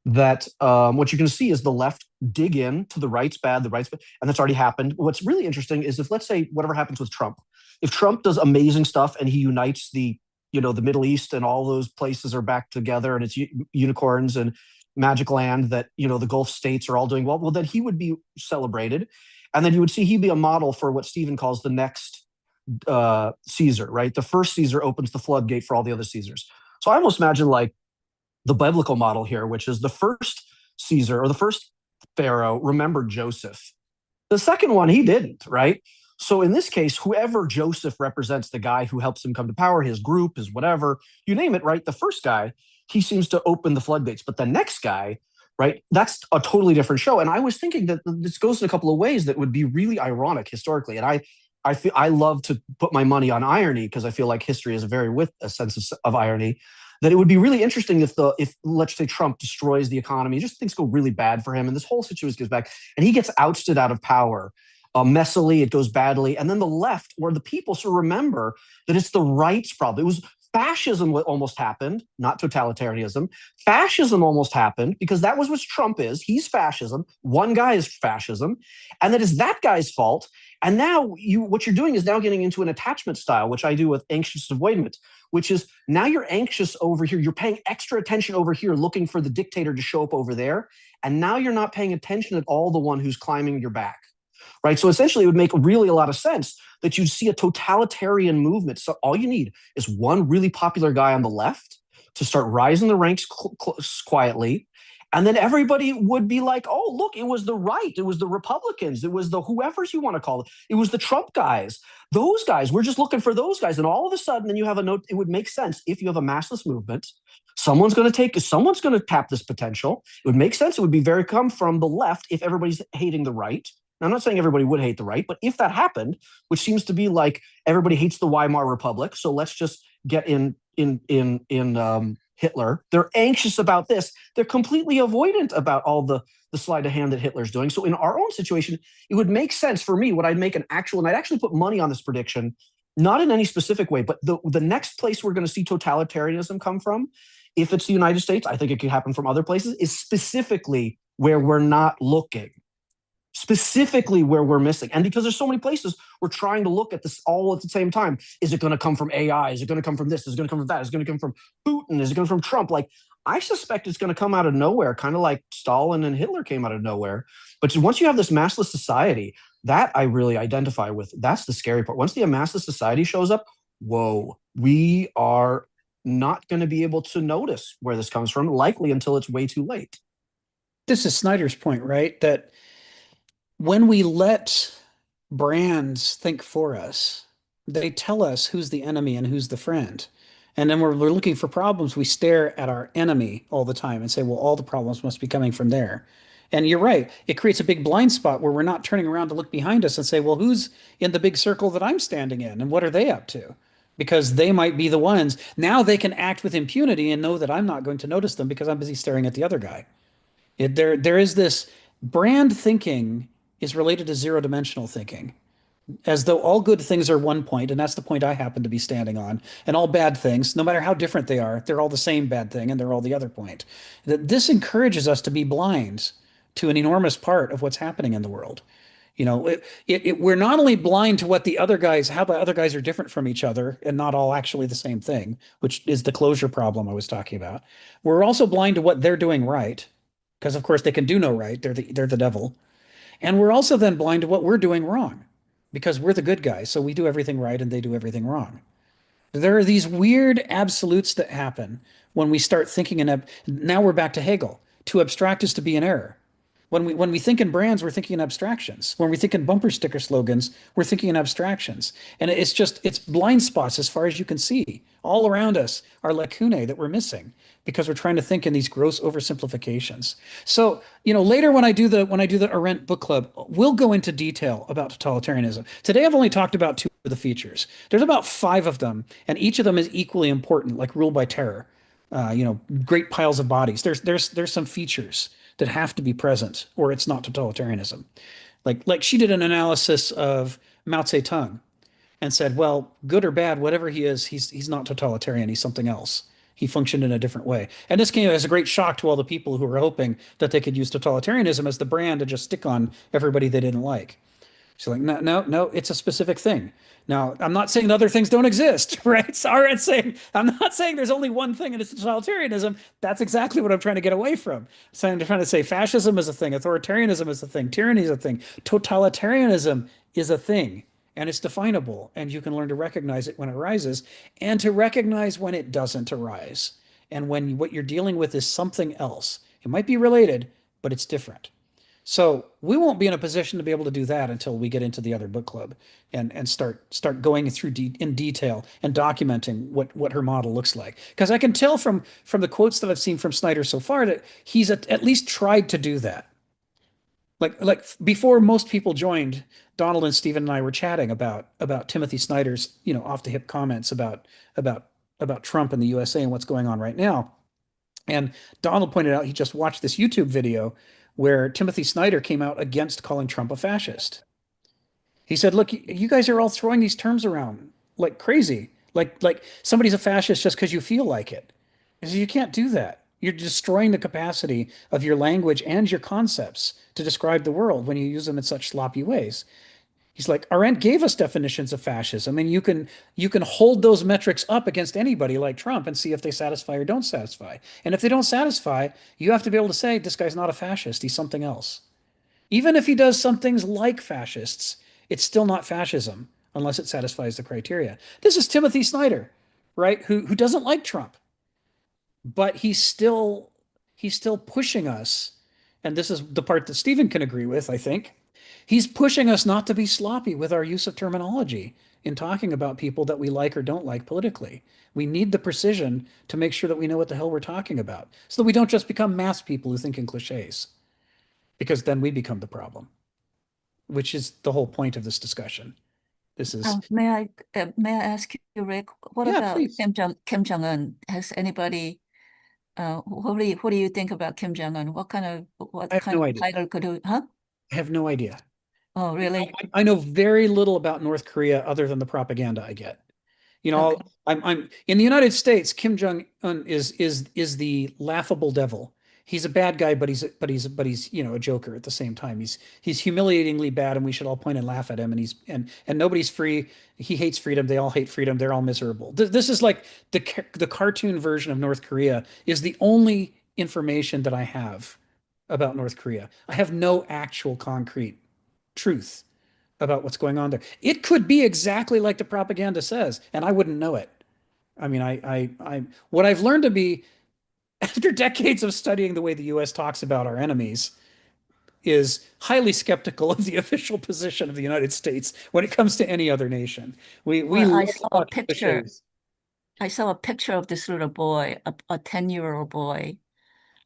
That what you're going to see is the left dig in to the right's bad, and that's already happened. What's really interesting is if, let's say, whatever happens with Trump, if Trump does amazing stuff and he unites the Middle East and all those places are back together and it's unicorns and magic land, that the Gulf states are all doing well, then he would be celebrated, and then you would see he'd be a model for what Stephen calls the next Caesar, right? The first Caesar opens the floodgate for all the other Caesars. So I almost imagine like the biblical model here, which is the first Caesar or the first Pharaoh remembered Joseph. The second one, he didn't, right? So in this case, whoever Joseph represents, the guy who helps him come to power, his group, his whatever, you name it, right? The first guy, he seems to open the floodgates. But the next guy, right, that's a totally different show. And I was thinking that this goes in a couple of ways that would be really ironic historically. And I love to put my money on irony because I feel like history is with a sense of irony. That it would be really interesting if let's say Trump destroys the economy, just things go really bad for him, and this whole situation goes back, and he gets ousted out of power. Messily, it goes badly, and then the left or the people should remember that it's the right's problem. It was Fascism almost happened, not totalitarianism. Fascism almost happened because that was what Trump is. He's fascism. One guy is fascism. And that is that guy's fault. And now what you're doing is now getting into an attachment style, which I do with anxious avoidance, which is now you're anxious over here. You're paying extra attention over here, looking for the dictator to show up over there. And now you're not paying attention at all the one who's climbing your back. Right. So essentially, it would make really a lot of sense that you'd see a totalitarian movement. So all you need is one really popular guy on the left to start rising the ranks quietly. And then everybody would be like, oh, look, it was the right. It was the Republicans. It was the whoever's you want to call it. It was the Trump guys. Those guys, we're just looking for those guys. And all of a sudden, then you have a note. It would make sense if you have a massless movement. Someone's going to tap this potential. It would make sense. It would be very come from the left if everybody's hating the right. Now, I'm not saying everybody would hate the right, but if that happened, which seems to be like everybody hates the Weimar Republic, so let's just get in Hitler. They're anxious about this. They're completely avoidant about all the sleight of hand that Hitler's doing. So in our own situation, it would make sense for me. What I'd make and I'd actually put money on this prediction, not in any specific way, but the next place we're going to see totalitarianism come from, if it's the United States, I think it could happen from other places, is specifically where we're not looking. Specifically where we're missing. And because there's so many places we're trying to look at this all at the same time. Is it going to come from AI? Is it going to come from this? Is it going to come from that? Is it going to come from Putin? Is it going to come from Trump? Like, I suspect it's going to come out of nowhere, kind of like Stalin and Hitler came out of nowhere. But once you have this massless society, that I really identify with, that's the scary part. Once the massless society shows up, whoa, we are not going to be able to notice where this comes from, likely until it's way too late. This is Snyder's point, right? That when we let brands think for us, they tell us who's the enemy and who's the friend. And then we're looking for problems. We stare at our enemy all the time and say, well, all the problems must be coming from there. And you're right. It creates a big blind spot where we're not turning around to look behind us and say, well, who's in the big circle that I'm standing in and what are they up to? Because they might be the ones. Now they can act with impunity and know that I'm not going to notice them because I'm busy staring at the other guy. There is this brand thinking is related to zero-dimensional thinking, as though all good things are one point, and that's the point I happen to be standing on, and all bad things, no matter how different they are, they're all the same bad thing, and they're all the other point. That this encourages us to be blind to an enormous part of what's happening in the world. You know, we're not only blind to what how the other guys are different from each other and not all actually the same thing, which is the closure problem I was talking about. We're also blind to what they're doing right, because of course they can do no right. They're the devil. And we're also then blind to what we're doing wrong because we're the good guys. So we do everything right and they do everything wrong. There are these weird absolutes that happen when we start thinking now we're back to Hegel. To abstract is to be in error. When we think in brands, we're thinking in abstractions. When we think in bumper sticker slogans, we're thinking in abstractions. And it's blind spots as far as you can see. All around us are lacunae that we're missing because we're trying to think in these gross oversimplifications. So, later when I do the Arendt book club, we'll go into detail about totalitarianism. Today I've only talked about 2 of the features. There's about 5 of them, and each of them is equally important, like rule by terror. Great piles of bodies. There's some features that have to be present, or it's not totalitarianism. Like she did an analysis of Mao Zedong and said, well, good or bad, whatever he is, he's not totalitarian. He's something else. He functioned in a different way. And this came as a great shock to all the people who were hoping that they could use totalitarianism as the brand to just stick on everybody they didn't like. She's like, no, it's a specific thing. Now, I'm not saying other things don't exist, right? Sorry, I'm not saying there's only one thing and it's totalitarianism. That's exactly what I'm trying to get away from. So I'm trying to say fascism is a thing, authoritarianism is a thing, tyranny is a thing, totalitarianism is a thing, and it's definable, and you can learn to recognize it when it arises and to recognize when it doesn't arise. And when what you're dealing with is something else. It might be related, but it's different. So we won't be in a position to be able to do that until we get into the other book club and start going through in detail and documenting what her model looks like. Because I can tell from the quotes that I've seen from Snyder so far that he's at least tried to do that. Like before most people joined, Donald and Stephen and I were chatting about Timothy Snyder's off the hip comments about Trump and the USA and what's going on right now. And Donald pointed out he just watched this YouTube video where Timothy Snyder came out against calling Trump a fascist. He said, look, you guys are all throwing these terms around like crazy. Like somebody's a fascist just because you feel like it. So you can't do that. You're destroying the capacity of your language and your concepts to describe the world when you use them in such sloppy ways. He's like, Arendt gave us definitions of fascism, and you can hold those metrics up against anybody like Trump and see if they satisfy or don't satisfy. And if they don't satisfy, you have to be able to say, this guy's not a fascist, he's something else. Even if he does some things like fascists, it's still not fascism unless it satisfies the criteria. This is Timothy Snyder, right? Who doesn't like Trump, but he's still pushing us. And this is the part that Stephen can agree with, I think. He's pushing us not to be sloppy with our use of terminology in talking about people that we like or don't like politically. We need the precision to make sure that we know what the hell we're talking about so that we don't just become mass people who think in cliches, because then we become the problem, which is the whole point of this discussion. This is, May I ask you, Rick, what yeah, about please. Kim Jong-un? Has anybody what do you think about Kim Jong-un? What I kind have no of idea. title could he, huh? I have no idea. Oh, really? I know very little about North Korea other than the propaganda I get. You know, Okay. I'm in the United States. Kim Jong Un is the laughable devil. He's a bad guy, but he's a joker at the same time. He's humiliatingly bad, and we should all point and laugh at him. And nobody's free. He hates freedom. They all hate freedom. They're all miserable. This is like the cartoon version of North Korea is the only information that I have about North Korea. I have no actual concrete truth about what's going on there. It could be exactly like the propaganda says, and I wouldn't know it. I mean, what I've learned to be after decades of studying the way the US talks about our enemies is highly skeptical of the official position of the United States when it comes to any other nation. We Well, love to talk cliches. I saw a picture of this little boy, a 10-year-old boy,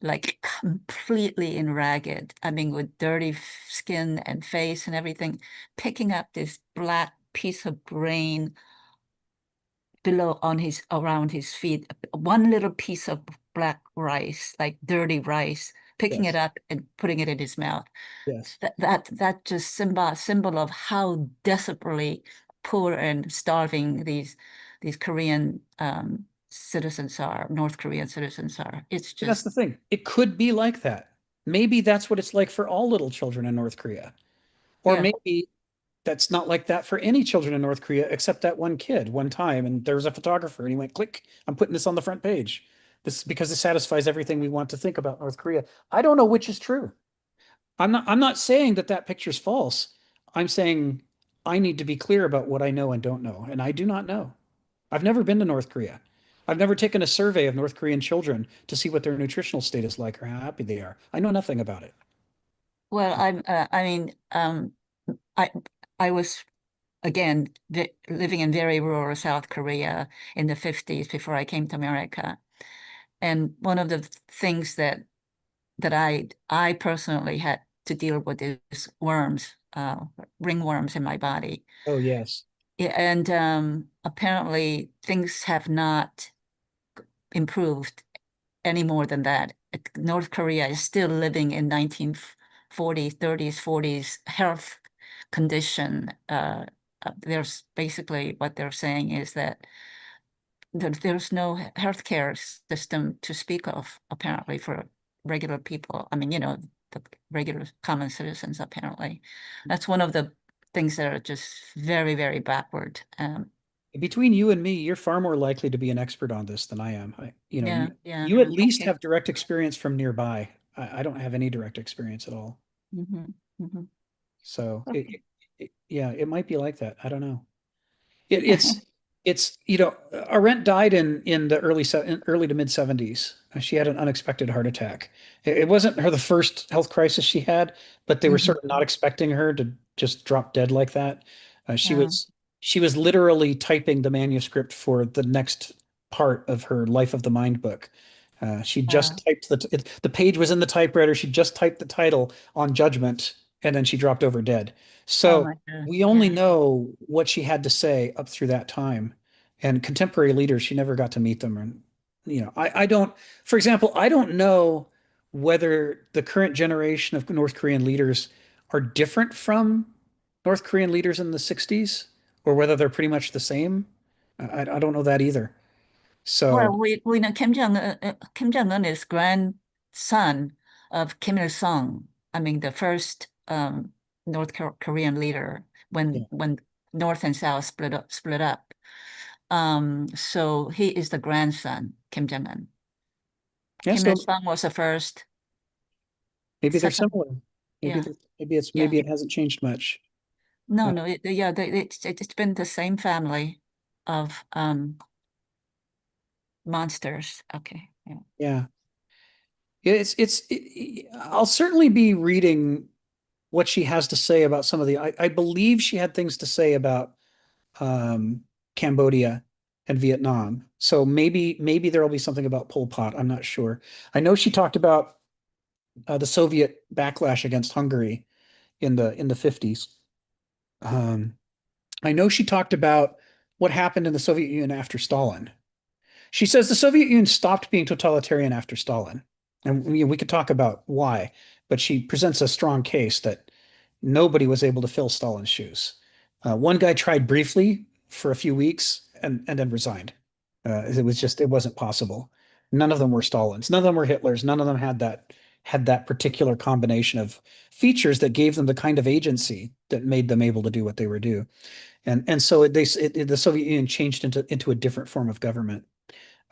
like completely in ragged, I mean, with dirty skin and face and everything, picking up this black piece of grain below on his around his feet, one little piece of black rice, like dirty rice, picking it Yes, up and putting it in his mouth. yes. That just symbol of how desperately poor and starving these Korean citizens are, North Korean citizens are. It's And that's just, the thing. It could be like that. Maybe that's what it's like for all little children in North Korea. Or yeah. maybe that's not like that for any children in North Korea except that one kid one time. And there was a photographer and he went, click, I'm putting this on the front page. This because it satisfies everything we want to think about North Korea. I don't know which is true. I'm not saying that that picture's false. I'm saying I need to be clear about what I know and don't know. And I do not know. I've never been to North Korea. I've never taken a survey of North Korean children to see what their nutritional state is like or how happy they are. I know nothing about it. Well, I mean, I I was again living in very rural South Korea in the 50s before I came to America. And one of the things that I personally had to deal with is worms, ringworms in my body. Oh, yes. Yeah, and apparently things have not improved any more than that. North Korea is still living in 1940s, 30s, 40s health condition. There's basically what they're saying is that there's no healthcare system to speak of, apparently, for regular people. I mean, the regular common citizens, apparently. That's one of the things that are just very, very backward. Between you and me, you're far more likely to be an expert on this than I am. Yeah, You, yeah. you at least Okay. have direct experience from nearby. I don't have any direct experience at all. Hmm. Hmm. So Okay. yeah, it might be like that. I don't know. It, it's it's Arendt died in the early to mid 70s. She had an unexpected heart attack. It wasn't her the first health crisis she had, but they were Hmm. sort of not expecting her to just drop dead like that. Uh, she Yeah. was she was literally typing the manuscript for the next part of her Life of the Mind book. She Uh, just typed the page was in the typewriter. She just typed the title on Judgment, and then she dropped over dead. oh So my God. we only Yeah. know what she had to say up through that time. And contemporary leaders, she never got to meet them. And, I don't, for example, I don't know whether the current generation of North Korean leaders are different from North Korean leaders in the 60s or whether they're pretty much the same. I don't know that either. So Well, we know Kim Jong Un is grandson of Kim Il Sung. I mean, the first North Korean leader yeah. when North and South split up. So he is the grandson, Kim Jong Un. Yeah, Kim Il so Sung was the first, maybe they're second, similar. yeah, Maybe yeah. it hasn't changed much. No, no, yeah, it's been the same family of monsters. Okay, yeah. Yeah. Yeah, I'll certainly be reading what she has to say about some of I believe she had things to say about um, Cambodia and Vietnam. So maybe there will be something about Pol Pot. I'm not sure. I know she talked about the Soviet backlash against Hungary in the 50s. Um, I know she talked about what happened in the Soviet Union after Stalin. She says the Soviet Union stopped being totalitarian after Stalin. And we could talk about why, but she presents a strong case that nobody was able to fill Stalin's shoes. One guy tried briefly for a few weeks and then resigned. It wasn't possible. None of them were Stalins. None of them were Hitlers. None of them had that particular combination of features that gave them the kind of agency that made them able to do what they were do. And so the Soviet Union changed into a different form of government.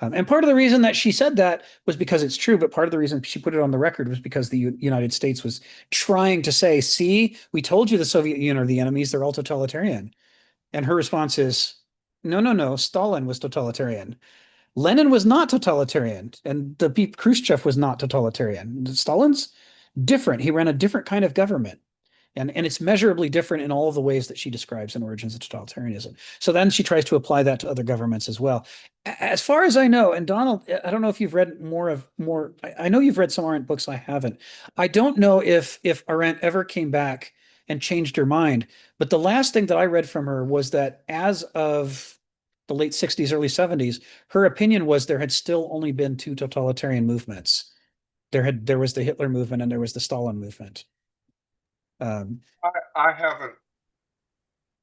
And part of the reason that she said that was because it's true, but part of the reason she put it on the record was because the United States was trying to say, see, we told you the Soviet Union are the enemies, they're all totalitarian. And her response is, no, no, no, Stalin was totalitarian. Lenin was not totalitarian, and the Khrushchev was not totalitarian. Stalin's different. He ran a different kind of government. And it's measurably different in all of the ways that she describes in Origins of Totalitarianism. So then she tries to apply that to other governments as well. As far as I know, and Donald, I don't know if you've read more. I know you've read some Arendt books. I haven't. I don't know if Arendt ever came back and changed her mind. But the last thing that I read from her was that as of the late 60s, early 70s, her opinion was there had still only been two totalitarian movements. There was the Hitler movement and there was the Stalin movement. I haven't,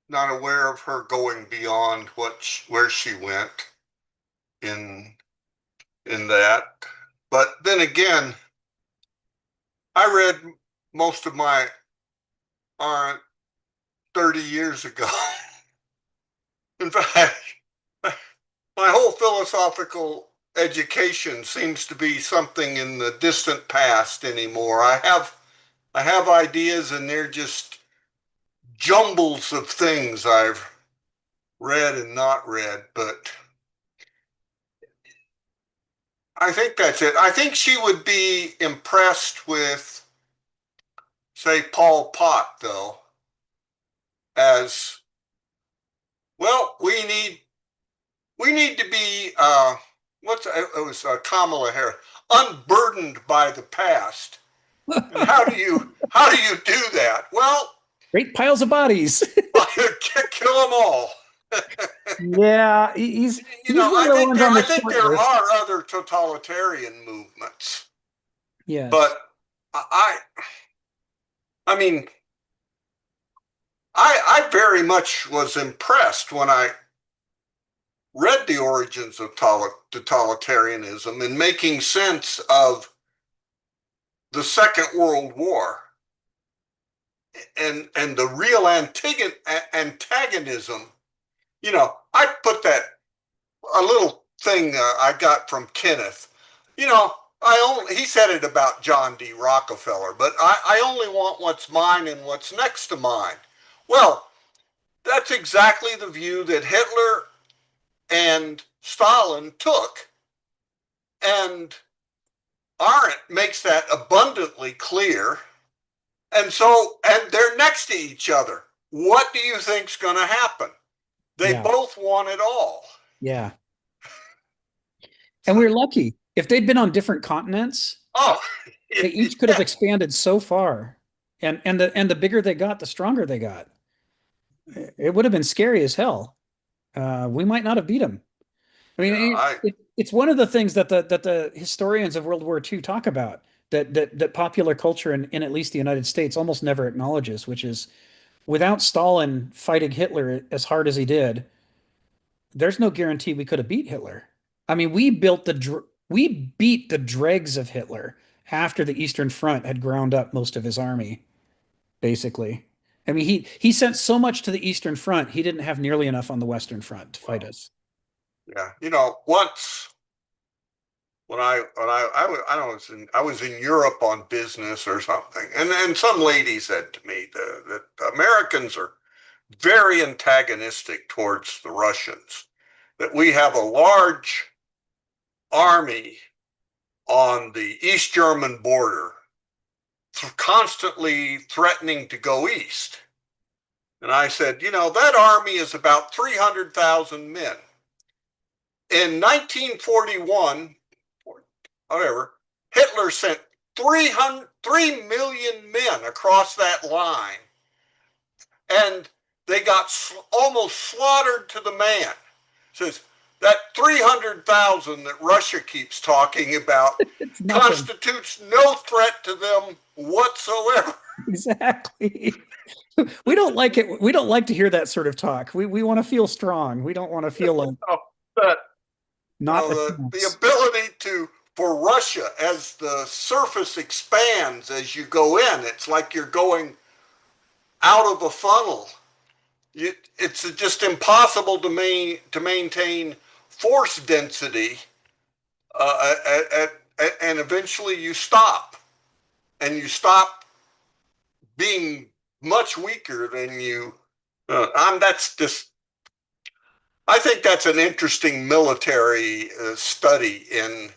not aware of her going beyond where she went in that. But then again, I read most of my Arendt 30 years ago. In fact, my whole philosophical education seems to be something in the distant past anymore. I have ideas and they're just jumbles of things I've read and not read, but I think that's it. I think she would be impressed with, say, Pol Pot, though, as well. We need to be it was Kamala Harris, unburdened by the past. And how do you do that? Well, Great piles of bodies. kill them all. Yeah, he's I one of the ones on the think short there list. are other totalitarian movements. Yes. But I mean, I very much was impressed when I read the origins of totalitarianism and making sense of the Second World War and the real antagonism. I put that a little thing I got from Kenneth. He said it about John D. Rockefeller, but I only want what's mine and what's next to mine. Well, that's exactly the view that Hitler and Stalin took. And Arendt makes that abundantly clear. And they're next to each other. What do you think's going to happen? They both want it all. Yeah. And we're lucky. If they'd been on different continents, they each could have expanded so far. And the bigger they got, the stronger they got. It would have been scary as hell. We might not have beat them. I mean, it's one of the things that the historians of World War II talk about that popular culture in at least the United States almost never acknowledges, which is without Stalin fighting Hitler as hard as he did, there's no guarantee we could have beat Hitler. I mean, we beat the dregs of Hitler after the Eastern Front had ground up most of his army, basically. I mean, he sent so much to the Eastern Front, he didn't have nearly enough on the Western Front to fight us. Yeah, once when I was in Europe on business or something, and some lady said to me that Americans are very antagonistic towards the Russians, that we have a large army on the East German border constantly threatening to go east. And I said, that army is about 300,000 men. In 1941, whatever, Hitler sent 3 million men across that line, and they got almost slaughtered to the man. Says that 300,000 that Russia keeps talking about constitutes no threat to them whatsoever. Exactly. We don't like it. We don't like to hear that sort of talk. We want to feel strong. We don't want to feel like not the ability for Russia, as the surface expands as you go in, it's like you're going out of a funnel. It's just impossible to maintain force density, and eventually you stop, and you stop being much weaker than you. That's just. I think that's an interesting military study in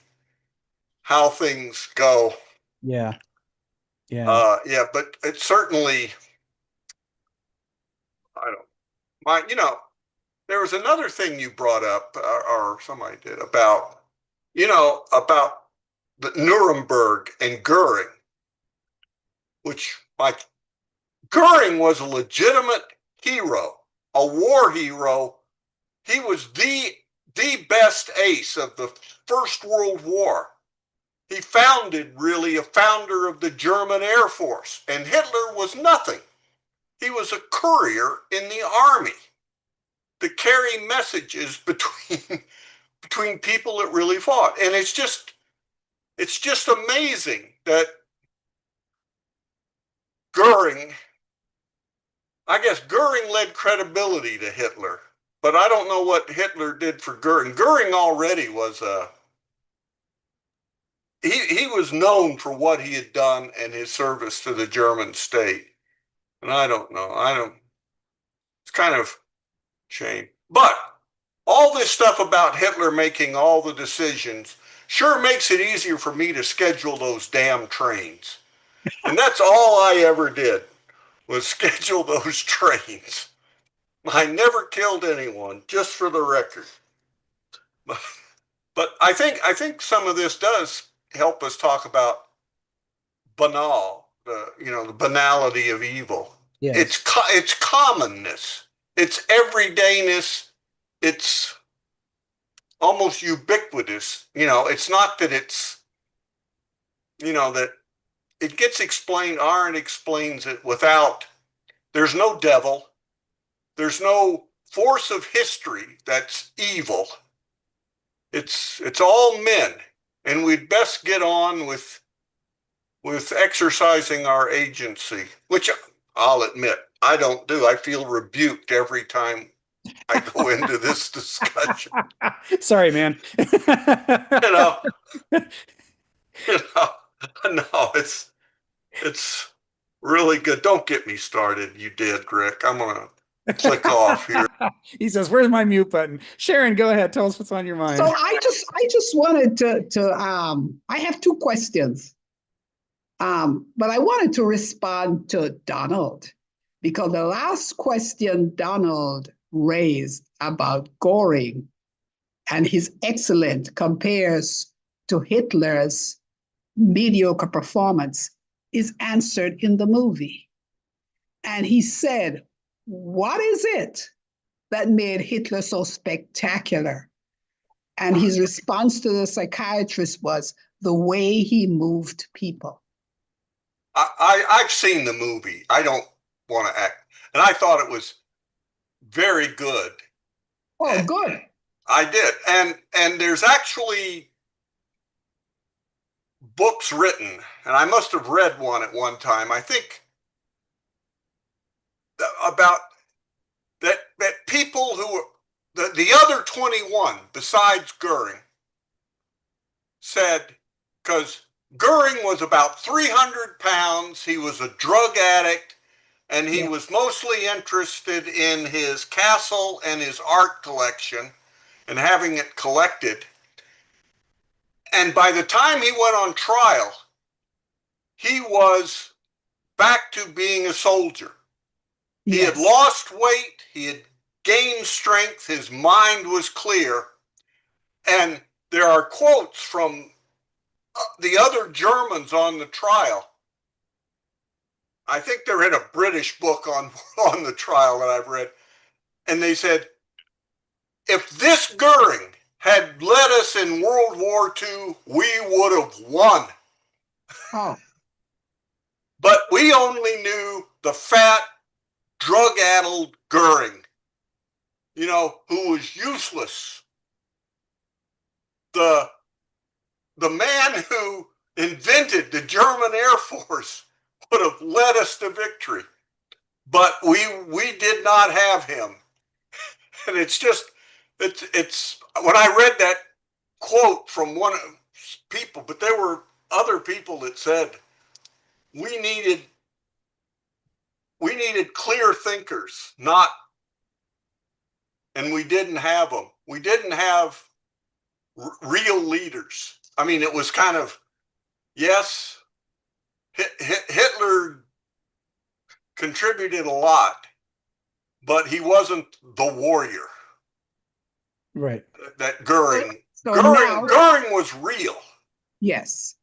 how things go. Yeah. Yeah, but it's certainly. There was another thing you brought up, or somebody did, about the Nuremberg and Goering, which, like, Goering was a legitimate hero, a war hero. He was the best ace of the First World War. He really a founder of the German Air Force, and Hitler was nothing. He was a courier in the army to carry messages between people that really fought. And it's just amazing that I guess Goering led credibility to Hitler, but I don't know what Hitler did for Goering. Goering already was he was known for what he had done and his service to the German state. And I don't know. It's kind of shame. But all this stuff about Hitler making all the decisions sure makes it easier for me to schedule those damn trains. And that's all I ever did, was schedule those trains. I never killed anyone, just for the record. But I think some of this does help us talk about the banality of evil. Yes. It's commonness. It's everydayness. It's almost ubiquitous. It's not that it's, that it gets explained. Arendt explains it without, there's no devil. There's no force of history that's evil. It's all men. And we'd best get on with exercising our agency, which I'll admit I don't do. I feel rebuked every time I go into this discussion. Sorry, man. No, it's really good. Don't get me started. You did, Rick. I'm gonna click off here. He says, "Where's my mute button?" Sharon, go ahead. Tell us what's on your mind. So I just wanted to I have two questions. But I wanted to respond to Donald, because the last question Donald raised about Goring and his excellent compares to Hitler's mediocre performance is answered in the movie. And he said, what is it that made Hitler so spectacular? And his response to the psychiatrist was the way he moved people. I've seen the movie. I don't want to act. And I thought it was very good. Oh, good. I did. And there's actually books written, and I must have read one at one time, I think, about that people who the other 21 besides Goering said, because Goering was about 300 pounds, he was a drug addict, and he was mostly interested in his castle and his art collection and having it collected. And by the time he went on trial, he was back to being a soldier. He had lost weight, he had gained strength, his mind was clear. And there are quotes from the other Germans on the trial. I think they're in a British book on the trial that I've read. And they said, if this Goering had led us in World War II, we would have won. Oh. But we only knew the fat, drug-addled Goering, who was useless. The man who invented the German Air Force would have led us to victory. But we did not have him. And it's when I read that quote from one of people, but there were other people that said we needed clear thinkers, and we didn't have them. We didn't have real leaders. I mean, it was kind of, yes, Hitler contributed a lot, but he wasn't the warrior. Right. That Goering was real. Yes.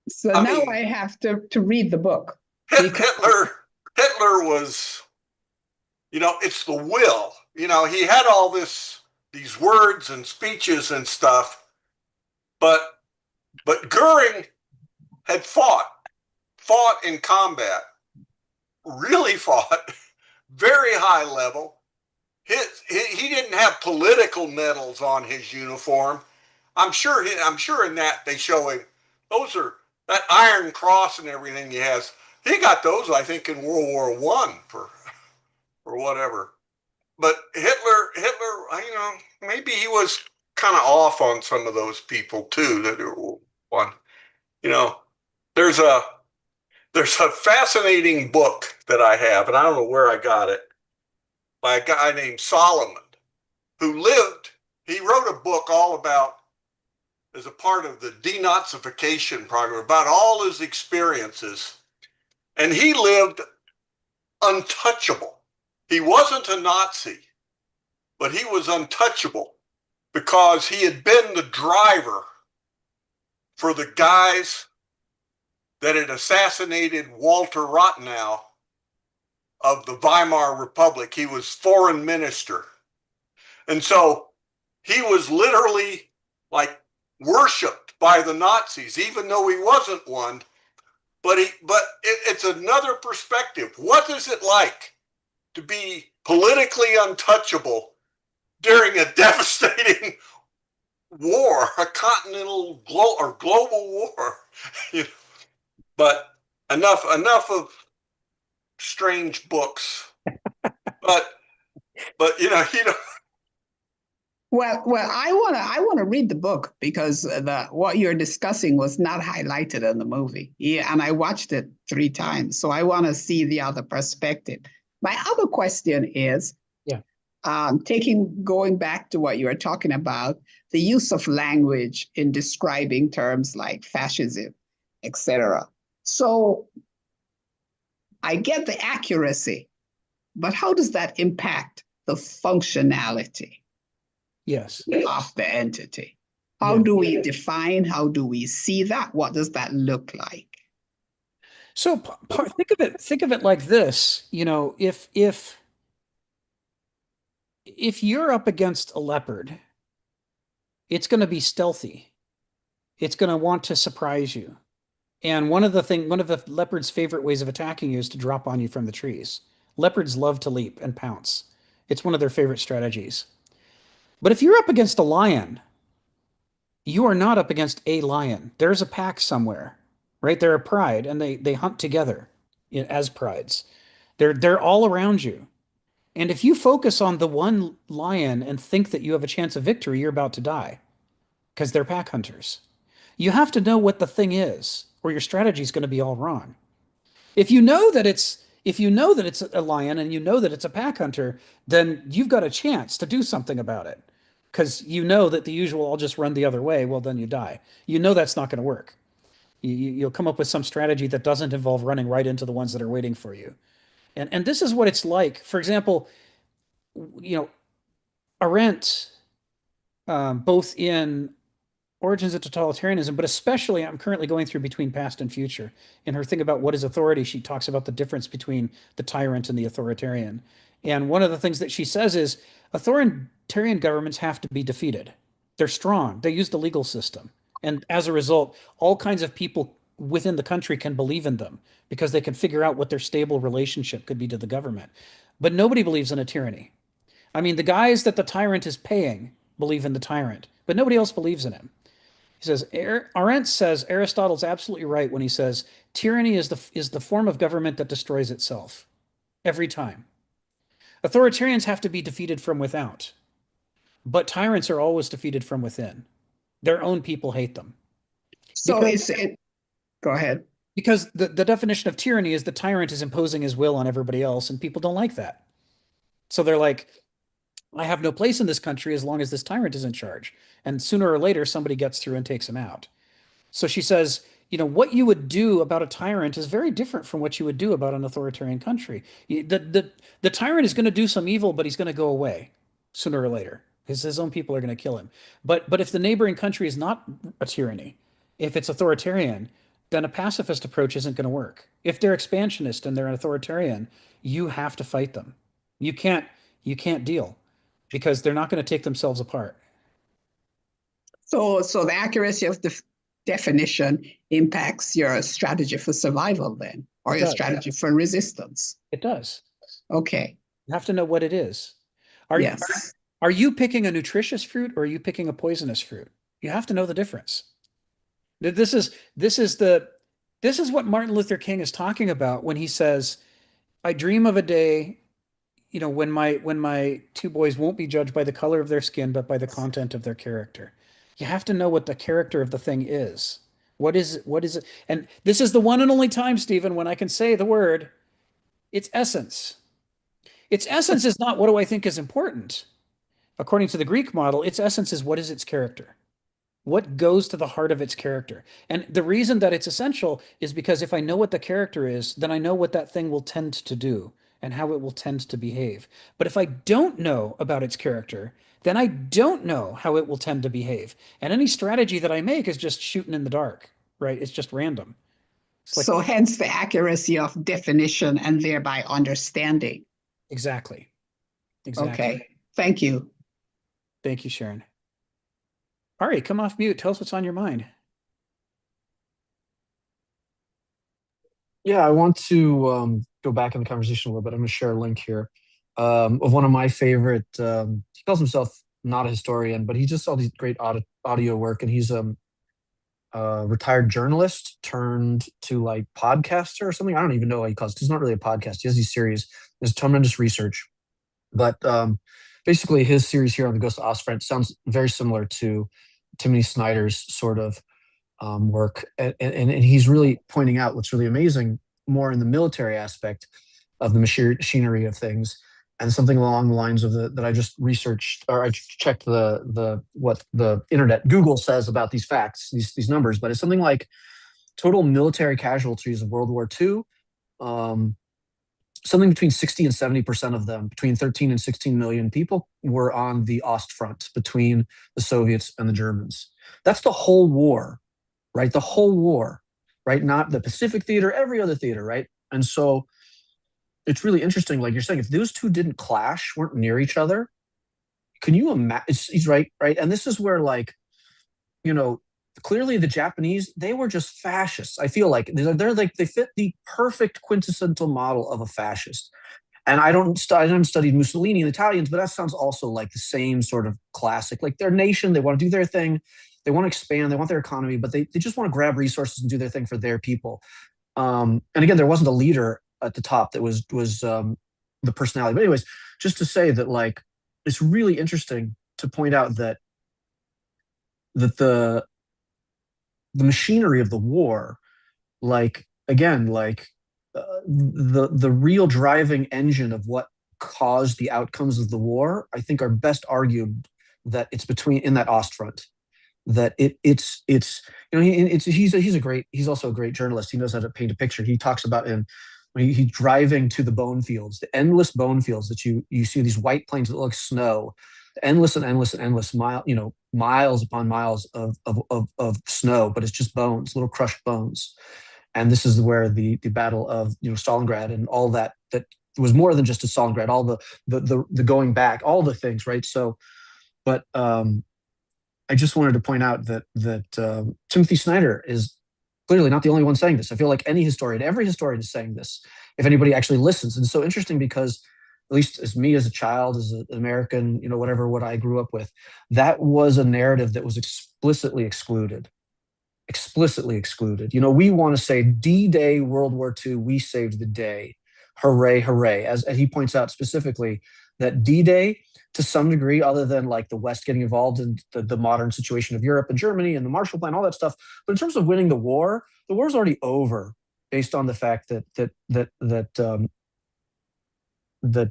So now I have to read the book. Hitler was, it's the will. He had all these words and speeches and stuff, but Goering had fought in combat, really fought, very high level. He didn't have political medals on his uniform. I'm sure in that they show him that Iron Cross and everything he has. He got those, I think, in World War I for whatever. But Hitler, maybe he was kind of off on some of those people too. That were one, there's a fascinating book that I have, and I don't know where I got it, by a guy named Solomon, who he wrote a book all about, as a part of the denazification program, about all his experiences. And he lived untouchable. He wasn't a Nazi, but he was untouchable because he had been the driver for the guys that had assassinated Walter Rathenau of the Weimar Republic. He was foreign minister. And so he was literally like worshipped by the Nazis, even though he wasn't one. But it's another perspective. What is it like to be politically untouchable during a devastating war, a continental or global war? But enough of strange books. But Well, I wanna read the book because what you're discussing was not highlighted in the movie. Yeah, and I watched it 3 times, so I want to see the other perspective. My other question is, going back to what you were talking about, the use of language in describing terms like fascism, etc. So I get the accuracy, but how does that impact the functionality? Yes. Of the entity? How do we define? How do we see that? What does that look like? So think of it like this. If you're up against a leopard, it's going to be stealthy. It's going to want to surprise you. And one of the leopard's favorite ways of attacking you is to drop on you from the trees. Leopards love to leap and pounce. It's one of their favorite strategies. But if you're up against a lion, you are not up against a lion. There's a pack somewhere, right? They're a pride, and they hunt together as prides. They're all around you. And if you focus on the one lion and think that you have a chance of victory, you're about to die because they're pack hunters. You have to know what the thing is, or your strategy is going to be all wrong. If you know that it's a lion and you know that it's a pack hunter, then you've got a chance to do something about it. Because you know that the usual, I'll just run the other way, well, then you die. You know that's not going to work. You'll come up with some strategy that doesn't involve running right into the ones that are waiting for you. And this is what it's like. For example, you know, Arendt, both in Origins of Totalitarianism, but especially I'm currently going through Between Past and Future. In her thing about what is authority, she talks about the difference between the tyrant and the authoritarian. And one of the things that she says is authoritarian governments have to be defeated. They're strong. They use the legal system. And as a result, all kinds of people within the country can believe in them because they can figure out what their stable relationship could be to the government. But nobody believes in a tyranny. I mean, the guys that the tyrant is paying believe in the tyrant, but nobody else believes in him. He says, Arendt says Aristotle's absolutely right when he says tyranny is the form of government that destroys itself every time. Authoritarians have to be defeated from without, but tyrants are always defeated from within. Their own people hate them. So go ahead. Because the definition of tyranny is the tyrant is imposing his will on everybody else, and people don't like that. So they're like, I have no place in this country as long as this tyrant is in charge. And sooner or later, somebody gets through and takes him out. So she says, what you would do about a tyrant is very different from what you would do about an authoritarian country. The tyrant is going to do some evil, but he's going to go away sooner or later because his own people are going to kill him. But if the neighboring country is not a tyranny, if it's authoritarian, then a pacifist approach isn't going to work. If they're expansionist and they're an authoritarian, you have to fight them. You can't deal because they're not going to take themselves apart. So the accuracy of the definition impacts your strategy for survival then, or your strategy for resistance. It does. Okay. You have to know what it is. Yes. Are you picking a nutritious fruit or are you picking a poisonous fruit? You have to know the difference. This is what Martin Luther King is talking about when he says, I dream of a day, when my two boys won't be judged by the color of their skin, but by the content of their character. You have to know what the character of the thing is. What is it? And this is the one and only time, Stephen, when I can say the word, its essence. Its essence is not what do I think is important. According to the Greek model, its essence is what is its character? What goes to the heart of its character? And the reason that it's essential is because if I know what the character is, then I know what that thing will tend to do and how it will tend to behave. But if I don't know about its character, then I don't know how it will tend to behave. And any strategy that I make is just shooting in the dark, right? It's just random. So hence the accuracy of definition and thereby understanding. Exactly. Okay. Thank you. Thank you, Sharon. Ari, come off mute. Tell us what's on your mind. Yeah, I want to go back in the conversation a little bit. I'm going to share a link here of one of my favorite. He calls himself not a historian, but he just saw these great audio work, and he's a retired journalist turned to like podcaster or something. I don't even know what he calls it. He's not really a podcast. He has these series. There's tremendous research, but basically his series here on the Ghost of Ostfriend sounds very similar to Timothy Snyder's sort of work. And he's really pointing out what's really amazing more in the military aspect of the machinery of things, and something along the lines of that I just researched, or I checked what the internet, Google says about these facts, these numbers, but it's something like total military casualties of World War II, something between 60 and 70% of them, between 13 and 16 million people, were on the Ostfront between the Soviets and the Germans. That's the whole war, right? The whole war, right? Not the Pacific theater, every other theater, right? And so it's really interesting, like you're saying, if those two didn't clash, weren't near each other, can you imagine? He's right? And this is where, like, clearly the Japanese, they were just fascists. I feel like they're like, they fit the perfect quintessential model of a fascist. And I haven't studied Mussolini and the Italians, but that sounds also like the same sort of classic. Like their nation, they want to do their thing, they want to expand, they want their economy, but they just want to grab resources and do their thing for their people. And again, there wasn't a leader at the top that was the personality. But anyways, just to say that like it's really interesting to point out that the machinery of the war, like again, like the real driving engine of what caused the outcomes of the war, I think are best argued that it's in that Ostfront. That it's he's also a great journalist. He knows how to paint a picture. He talks about when he's driving to the bone fields, the endless bone fields that you see these white plains that look like snow, endless and endless and endless miles upon miles of snow, but it's just bones, little crushed bones. And this is where the battle of Stalingrad and all that was more than just a Stalingrad, all the going back, all the things, right? So, but I just wanted to point out that Timothy Snyder is clearly not the only one saying this. I feel like every historian is saying this, if anybody actually listens. And it's so interesting because, at least as me as a child, as an American, what I grew up with, that was a narrative that was explicitly excluded. We want to say D-Day, World War II, we saved the day. Hooray, hooray. As he points out specifically, that D-Day, to some degree, other than like the West getting involved in the modern situation of Europe and Germany and the Marshall Plan, all that stuff. But in terms of winning the war's already over, based on the fact that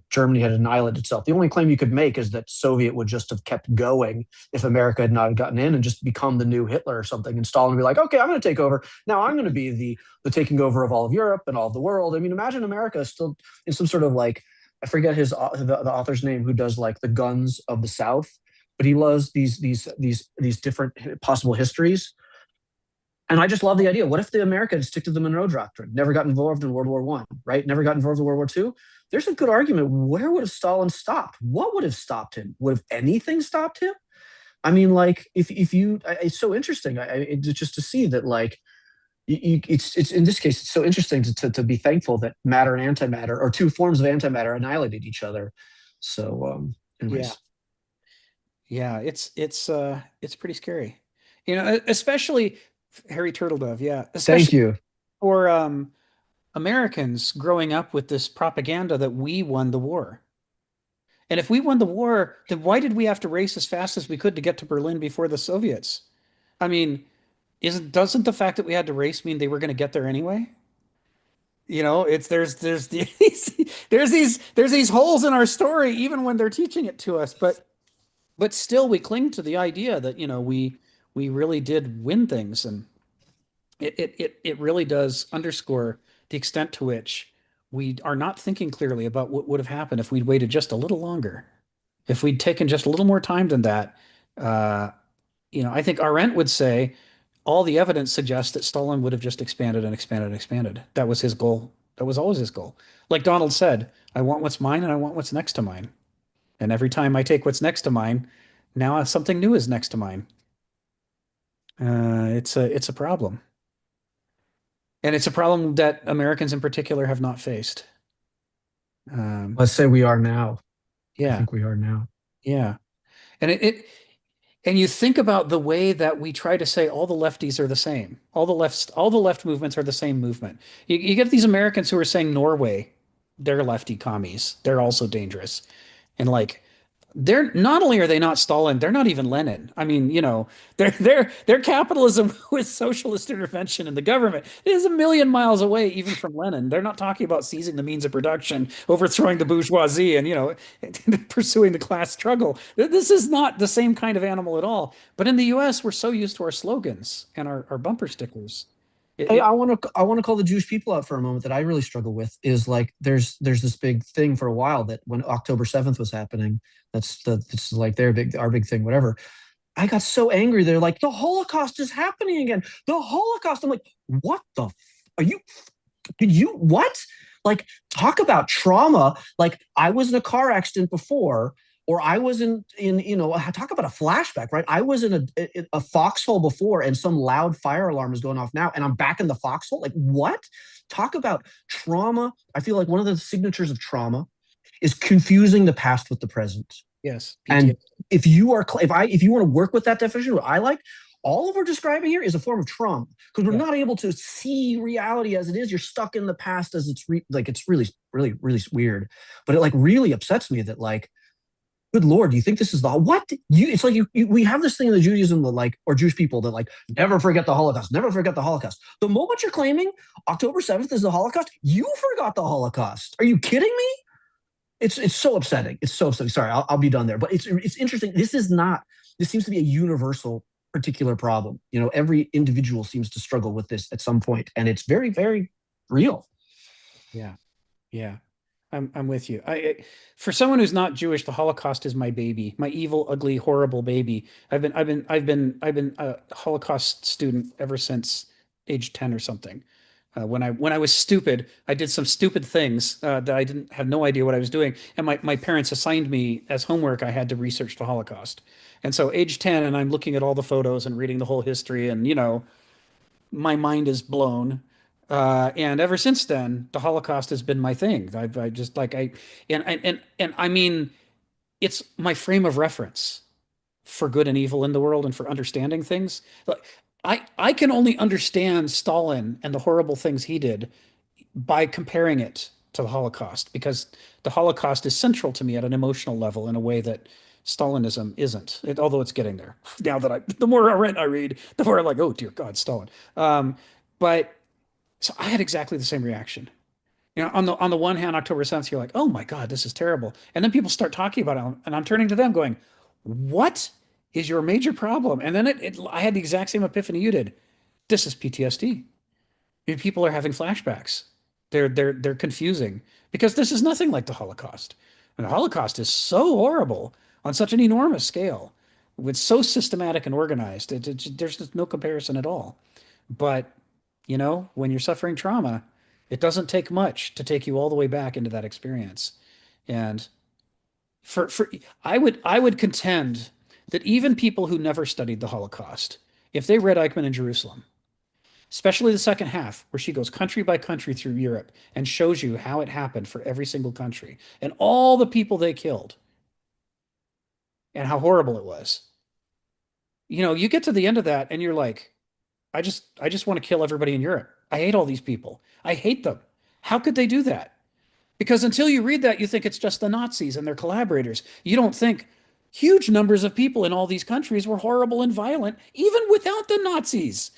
Germany had annihilated itself. The only claim you could make is that Soviet would just have kept going if America had not gotten in and just become the new Hitler or something. And Stalin would be like, okay, I'm going to take over. Now I'm going to be the taking over of all of Europe and all of the world. I mean, imagine America still in some sort of like, I forget the author's name, who does like the guns of the South, but he loves these different possible histories. And I just love the idea. What if the Americans stick to the Monroe Doctrine, never got involved in World War I, right? Never got involved in World War II? There's a good argument. Where would have Stalin stopped? What would have stopped him? Would have anything stopped him? I mean, like, it's so interesting. Just to see that, like, it's in this case, it's so interesting to be thankful that matter and antimatter, or two forms of antimatter, annihilated each other. So, anyways. Yeah, it's pretty scary, especially Harry Turtledove. Yeah, especially thank you for Americans growing up with this propaganda that we won the war. And if we won the war, then why did we have to race as fast as we could to get to Berlin before the Soviets? I mean, doesn't the fact that we had to race mean they were going to get there anyway? There's these holes in our story even when they're teaching it to us, but still we cling to the idea that we really did win things, and it really does underscore the extent to which we are not thinking clearly about what would have happened if we'd waited just a little longer, if we'd taken just a little more time than that. I think Arendt would say all the evidence suggests that Stalin would have just expanded and expanded and expanded. That was his goal. That was always his goal. Like Donald said, I want what's mine and I want what's next to mine. And every time I take what's next to mine, now something new is next to mine. It's a problem. And it's a problem that Americans in particular have not faced. Let's say we are now. Yeah. I think we are now. Yeah. And and you think about the way that we try to say all the lefties are the same. All the left movements are the same movement. You get these Americans who are saying Norway, they're lefty commies. They're also dangerous. And like, they're not only are they not Stalin, they're not even Lenin. I mean, their capitalism with socialist intervention in the government is a million miles away, even from Lenin. They're not talking about seizing the means of production, overthrowing the bourgeoisie, and pursuing the class struggle. This is not the same kind of animal at all. But in the U.S., we're so used to our slogans and our bumper stickers. Hey, I want to call the Jewish people out for a moment that I really struggle with. Is like there's this big thing for a while that when October 7th was happening, it's like our big thing, whatever. I got so angry. They're like, the Holocaust is happening again. The Holocaust. I'm like, what the? What? Like, talk about trauma. Like, I was in a car accident before. Or I was talk about a flashback, right? I was in a foxhole before and some loud fire alarm is going off now and I'm back in the foxhole. Like, what? Talk about trauma. I feel like one of the signatures of trauma is confusing the past with the present. Yes. And if you want to work with that definition, what I like, all of we're describing here is a form of trauma, because we're not able to see reality as it is. You're stuck in the past as it's it's really, really, really weird. But it like really upsets me that like, good Lord, do you think this is it's like we have this thing in the Judaism that like, or Jewish people that like, never forget the Holocaust, never forget the Holocaust. The moment you're claiming October 7th is the Holocaust, you forgot the Holocaust. Are you kidding me? It's so upsetting. It's so upsetting. Sorry, I'll be done there. But it's interesting. This seems to be a universal particular problem. You know, every individual seems to struggle with this at some point, and it's very, very real. Yeah. Yeah. I'm with you. For someone who's not Jewish, the Holocaust is my baby, my evil, ugly, horrible baby. I've been a Holocaust student ever since age 10 or something. When I was stupid, I did some stupid things that I didn't have no idea what I was doing, and my parents assigned me as homework. I had to research the Holocaust, and so age 10, and I'm looking at all the photos and reading the whole history, and my mind is blown. And ever since then, the Holocaust has been my thing. I just like and I mean, it's my frame of reference for good and evil in the world and for understanding things. Like I can only understand Stalin and the horrible things he did by comparing it to the Holocaust, because the Holocaust is central to me at an emotional level in a way that Stalinism isn't. Although it's getting there. Now that the more Arendt I read, the more I'm like, oh dear God, Stalin. But so I had exactly the same reaction. On the one hand, October 7th, you're like, oh my God, this is terrible. And then people start talking about it, and I'm turning to them going, what is your major problem? And then I had the exact same epiphany you did. This is PTSD. People are having flashbacks. They're confusing, because this is nothing like the Holocaust. And the Holocaust is so horrible on such an enormous scale, with so systematic and organized. There's just no comparison at all. But when you're suffering trauma, it doesn't take much to take you all the way back into that experience. And for I would contend that even people who never studied the Holocaust, if they read Eichmann in Jerusalem, especially the second half, where she goes country by country through Europe and shows you how it happened for every single country and all the people they killed and how horrible it was. You get to the end of that and you're like, I just want to kill everybody in Europe. I hate all these people. I hate them. How could they do that? Because until you read that, you think it's just the Nazis and their collaborators. You don't think huge numbers of people in all these countries were horrible and violent, even without the Nazis.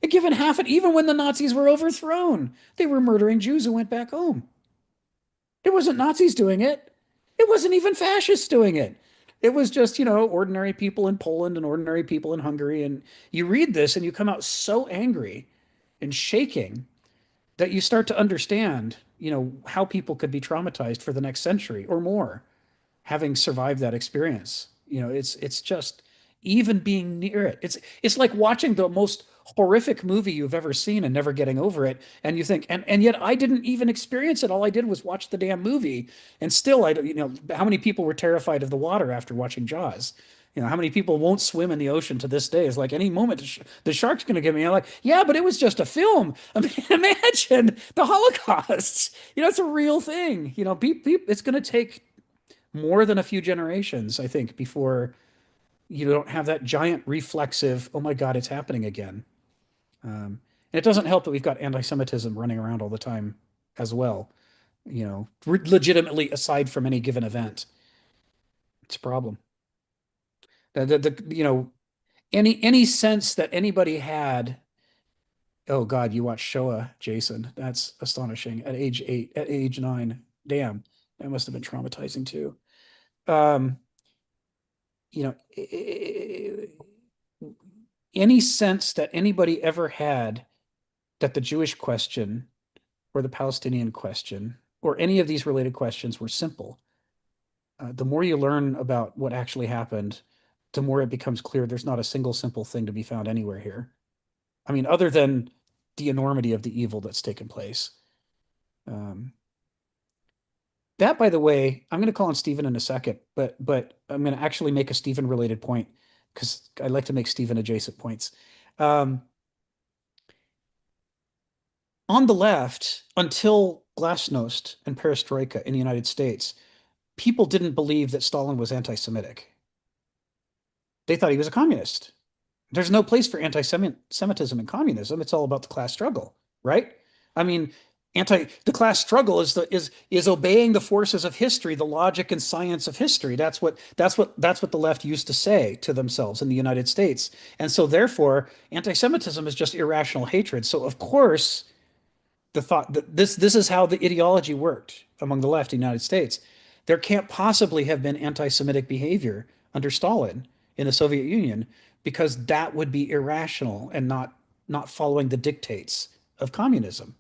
And given half it, even when the Nazis were overthrown, they were murdering Jews who went back home. It wasn't Nazis doing it. It wasn't even fascists doing it. It was just, ordinary people in Poland and ordinary people in Hungary. And you read this and you come out so angry and shaking that you start to understand, how people could be traumatized for the next century or more, having survived that experience. It's just, even being near it. It's like watching the most horrific movie you've ever seen and never getting over it. And you think, and yet I didn't even experience it. All I did was watch the damn movie. And still, how many people were terrified of the water after watching Jaws? How many people won't swim in the ocean to this day? It's like any moment the shark's going to get me. I'm like, yeah, but it was just a film. I mean, imagine the Holocaust. It's a real thing. It's going to take more than a few generations, I think, before you don't have that giant reflexive, oh my God, it's happening again. And it doesn't help that we've got anti-Semitism running around all the time as well. Legitimately, aside from any given event, it's a problem. Any sense that anybody had, oh God, you watched Shoah, Jason. That's astonishing. At age 8, at age 9, damn, that must have been traumatizing too. Any sense that anybody ever had that the Jewish question or the Palestinian question or any of these related questions were simple. The more you learn about what actually happened, the more it becomes clear there's not a single simple thing to be found anywhere here. I mean, other than the enormity of the evil that's taken place. That, by the way, I'm going to call on Stephen in a second, but I'm going to actually make a Stephen related point, because I like to make Stephen adjacent points. On the left, until Glasnost and Perestroika in the United States, people didn't believe that Stalin was anti-Semitic. They thought he was a communist. There's no place for anti-Semitism in communism. It's all about the class struggle, right? I mean, the class struggle is obeying the forces of history, the logic and science of history. That's what the left used to say to themselves in the United States. And so therefore, anti-Semitism is just irrational hatred. So of course, the thought that this is how the ideology worked among the left in the United States. There can't possibly have been anti-Semitic behavior under Stalin in the Soviet Union because that would be irrational and not following the dictates of communism,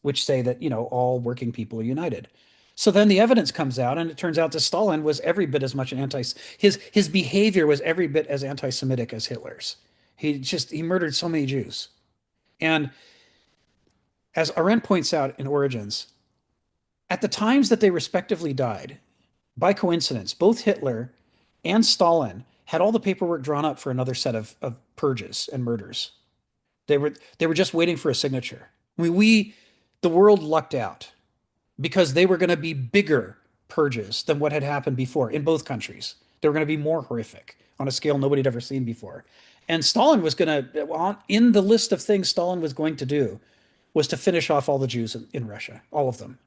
which say that, you know, all working people are united. So then the evidence comes out, and it turns out that Stalin was every bit as much an his behavior was every bit as anti-Semitic as Hitler's. He murdered so many Jews. And as Arendt points out in Origins, at the times that they respectively died, by coincidence, both Hitler and Stalin had all the paperwork drawn up for another set of purges and murders. They were just waiting for a signature. I mean, the world lucked out because they were going to be bigger purges than what had happened before in both countries. They were going to be more horrific on a scale nobody had ever seen before. And Stalin was going to, in the list of things Stalin was going to do, was to finish off all the Jews in Russia, all of them.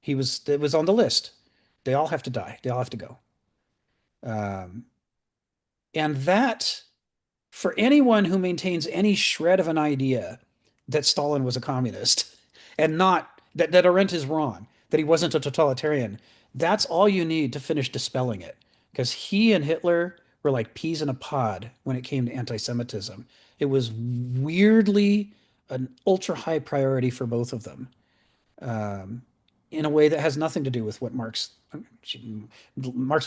It was on the list. They all have to die. They all have to go. And that, for anyone who maintains any shred of an idea that Stalin was a communist and not that Arendt is wrong, that he wasn't a totalitarian, that's all you need to finish dispelling it. Because he and Hitler were like peas in a pod when it came to anti-Semitism. It was weirdly an ultra high priority for both of them, in a way that has nothing to do with what Marx would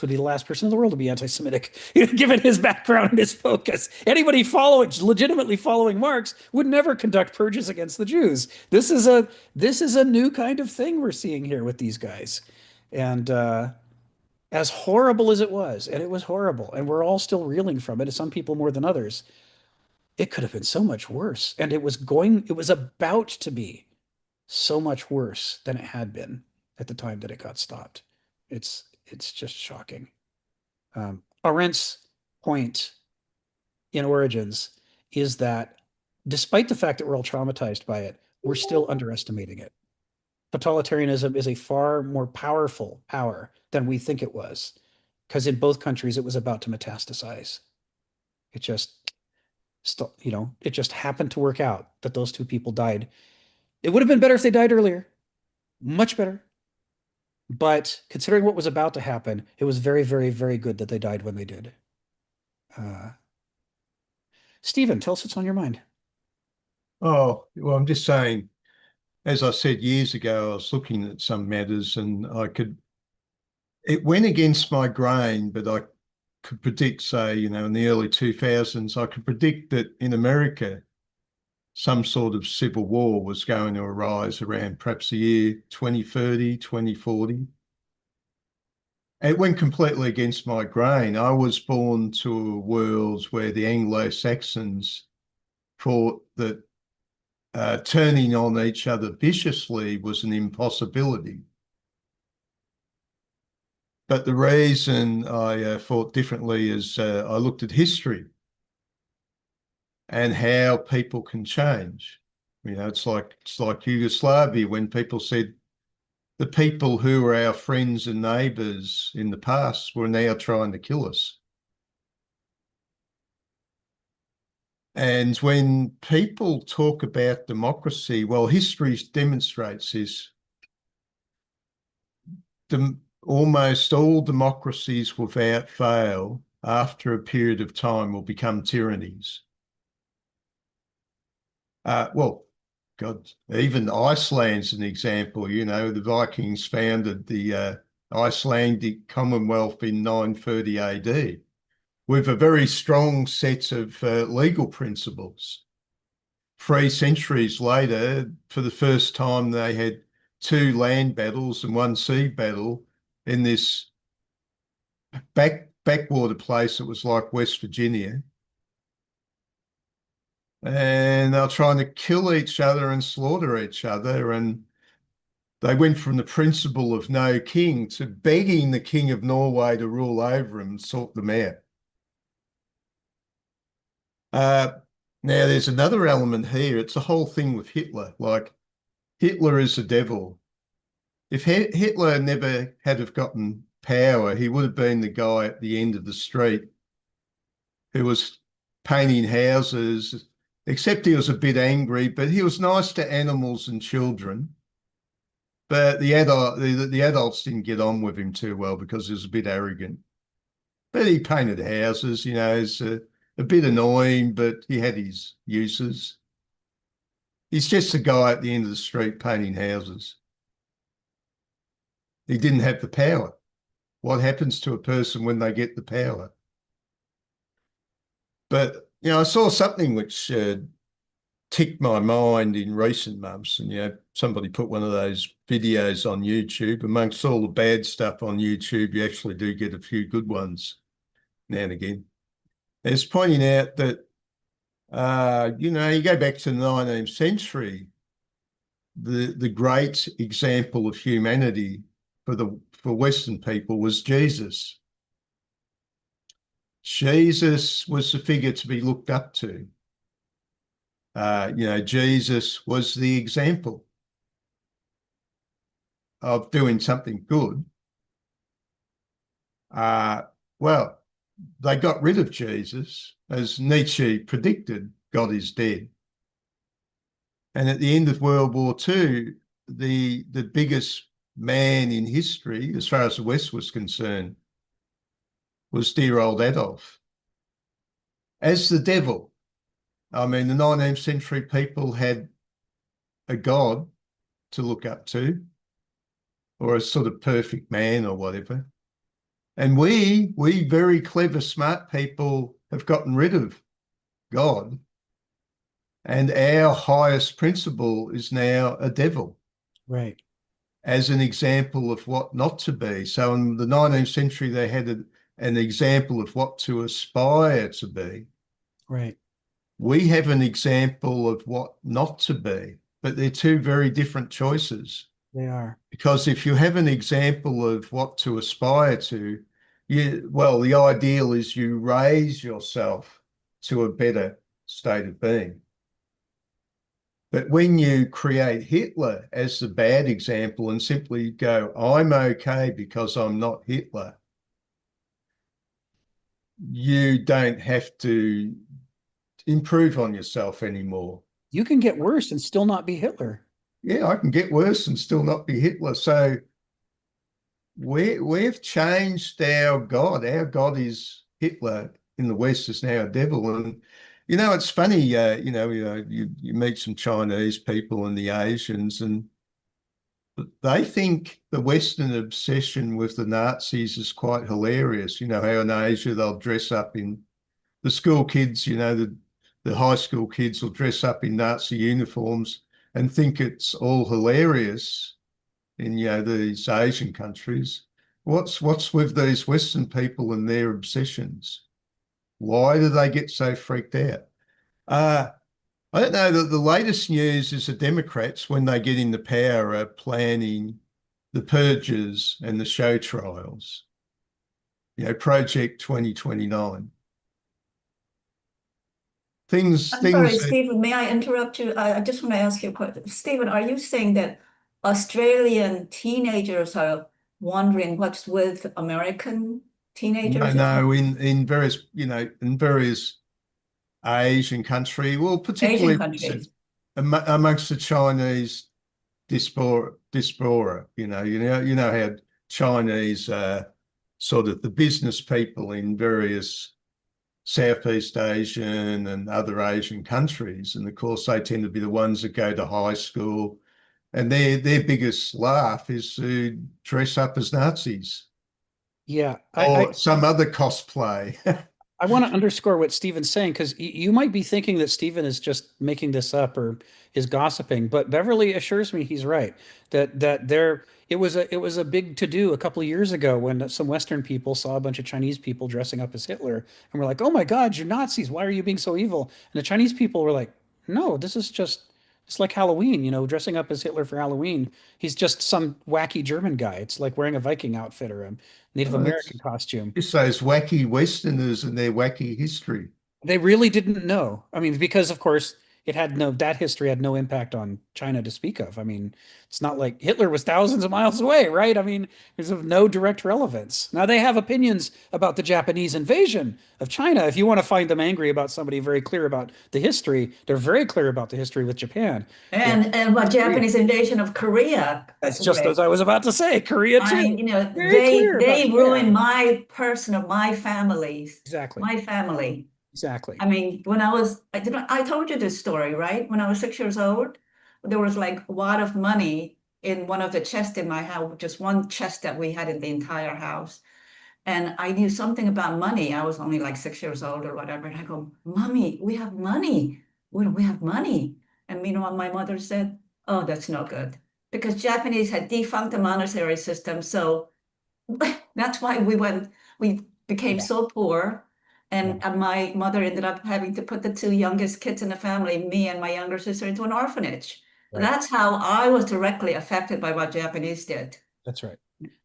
be the last person in the world to be anti-Semitic, given his background and his focus. Anybody legitimately following Marx would never conduct purges against the Jews. This is a new kind of thing we're seeing here with these guys. And as horrible as it was, and it was horrible, and we're all still reeling from it, some people more than others, it could have been so much worse. And it was about to be so much worse than it had been at the time that it got stopped. It's just shocking. Arendt's point in Origins is that despite the fact that we're all traumatized by it, we're still underestimating it. Totalitarianism is a far more powerful power than we think it was, because in both countries it was about to metastasize. It just happened to work out that those two people died. It would have been better if they died earlier, much better. But considering what was about to happen, it was very, very, very good that they died when they did. Stephen, tell us what's on your mind. Oh, well, I'm just saying, as I said years ago, I was looking at some matters and it went against my grain, but I could predict, say, in the early 2000s, I could predict that in America, some sort of civil war was going to arise around perhaps the year 2030, 2040. It went completely against my grain. I was born to a world where the Anglo-Saxons thought that turning on each other viciously was an impossibility. But the reason I thought differently is I looked at history and how people can change. It's like Yugoslavia, when people said the people who were our friends and neighbours in the past were now trying to kill us. And when people talk about democracy, well, history demonstrates this. Almost all democracies without fail, after a period of time, will become tyrannies. Well, God, even Iceland's an example. The Vikings founded the Icelandic Commonwealth in 930 AD with a very strong set of legal principles. 3 centuries later, for the first time, they had 2 land battles and 1 sea battle in this backwater place that was like West Virginia. And they're trying to kill each other and slaughter each other. And They went from the principle of no king to begging the king of Norway to rule over them and sort them out. Now, there's another element here. It's a whole thing with Hitler. Like, Hitler is a devil. If Hitler never had have gotten power, he would have been the guy at the end of the street who was painting houses, except he was a bit angry, but he was nice to animals and children. But the adults didn't get on with him too well because he was a bit arrogant. But he painted houses, you know, it's a bit annoying, but he had his uses. He's just a guy at the end of the street painting houses. He didn't have the power. What happens to a person when they get the power? But, you know, I saw something which ticked my mind in recent months. And, you know, somebody put one of those videos on YouTube. Amongst all the bad stuff on YouTube, you actually do get a few good ones now and again. It's pointing out that, you know, you go back to the 19th century, the great example of humanity for Western people was Jesus. Jesus was the figure to be looked up to. You know, Jesus was the example of doing something good. Well, they got rid of Jesus, as Nietzsche predicted, God is dead. And at the end of World War II, the biggest man in history, as far as the West was concerned, was dear old Adolf. As the devil. I mean, the 19th century people had a God to look up to, or a sort of perfect man or whatever. And we very clever, smart people have gotten rid of God. And our highest principle is now a devil. Right. As an example of what not to be. So in the 19th century, they had an example of what to aspire to be. Right. We have an example of what not to be, but they're two very different choices. They are. Because if you have an example of what to aspire to, well, the ideal is you raise yourself to a better state of being. But when you create Hitler as the bad example and simply go, I'm okay because I'm not Hitler, you don't have to improve on yourself anymore. You can get worse and still not be Hitler. Yeah, I can get worse and still not be Hitler. So we've changed our God. Our God is Hitler. In the West is now a devil. And you know, it's funny. You meet some Chinese people and the Asians, and they think the Western obsession with the Nazis is quite hilarious. You know how in Asia they'll dress up in the school kids. You know, the high school kids will dress up in Nazi uniforms and think it's all hilarious in, you know, these Asian countries. What's with these Western people and their obsessions? Why do they get so freaked out? I don't know. The latest news is the Democrats, when they get into power, are planning the purges and the show trials. You know, Project 2029. I'm sorry, Stephen, may I interrupt you? I just want to ask you a question. Stephen, are you saying that Australian teenagers are wondering what's with American teenagers? No, in various, you know, in various Asian country, well, particularly amongst the Chinese diaspora, you know how Chinese sort of the business people in various Southeast Asian and other Asian countries. And of course, they tend to be the ones that go to high school, and their biggest laugh is to dress up as Nazis. Yeah. Or some other cosplay. I want to underscore what Stephen's saying, because you might be thinking that Stephen is just making this up or is gossiping, but Beverly assures me he's right. It was a big to-do a couple of years ago when some Western people saw a bunch of Chinese people dressing up as Hitler and were like, "Oh my God, you're Nazis! Why are you being so evil?" And the Chinese people were like, "No, this is It's like Halloween, dressing up as Hitler for Halloween. He's just some wacky German guy. It's like wearing a Viking outfit or a Native American costume. It's those wacky Westerners and their wacky history. They really didn't know. I mean, because of course that history had no impact on China to speak of. I mean, it's not like Hitler was thousands of miles away, right? I mean, there's of no direct relevance. Now they have opinions about the Japanese invasion of China. If you want to find them angry about somebody very clear about the history, they're very clear about the history with Japan. And what Japanese invasion of Korea. That's just as I was about to say, Korea too. They ruined my family. Exactly. My family. Exactly. I mean, I told you this story, right? When I was 6 years old, there was like a wad of money in one of the chests in my house, just one chest that we had in the entire house. And I knew something about money. I was only like 6 years old or whatever. And I go, Mommy, we have money. We have money. And meanwhile, my mother said, oh, that's no good. Because Japanese had defunct the monetary system. So that's why we became so poor. And my mother ended up having to put the two youngest kids in the family, me and my younger sister, into an orphanage. Right. That's how I was directly affected by what Japanese did. That's right.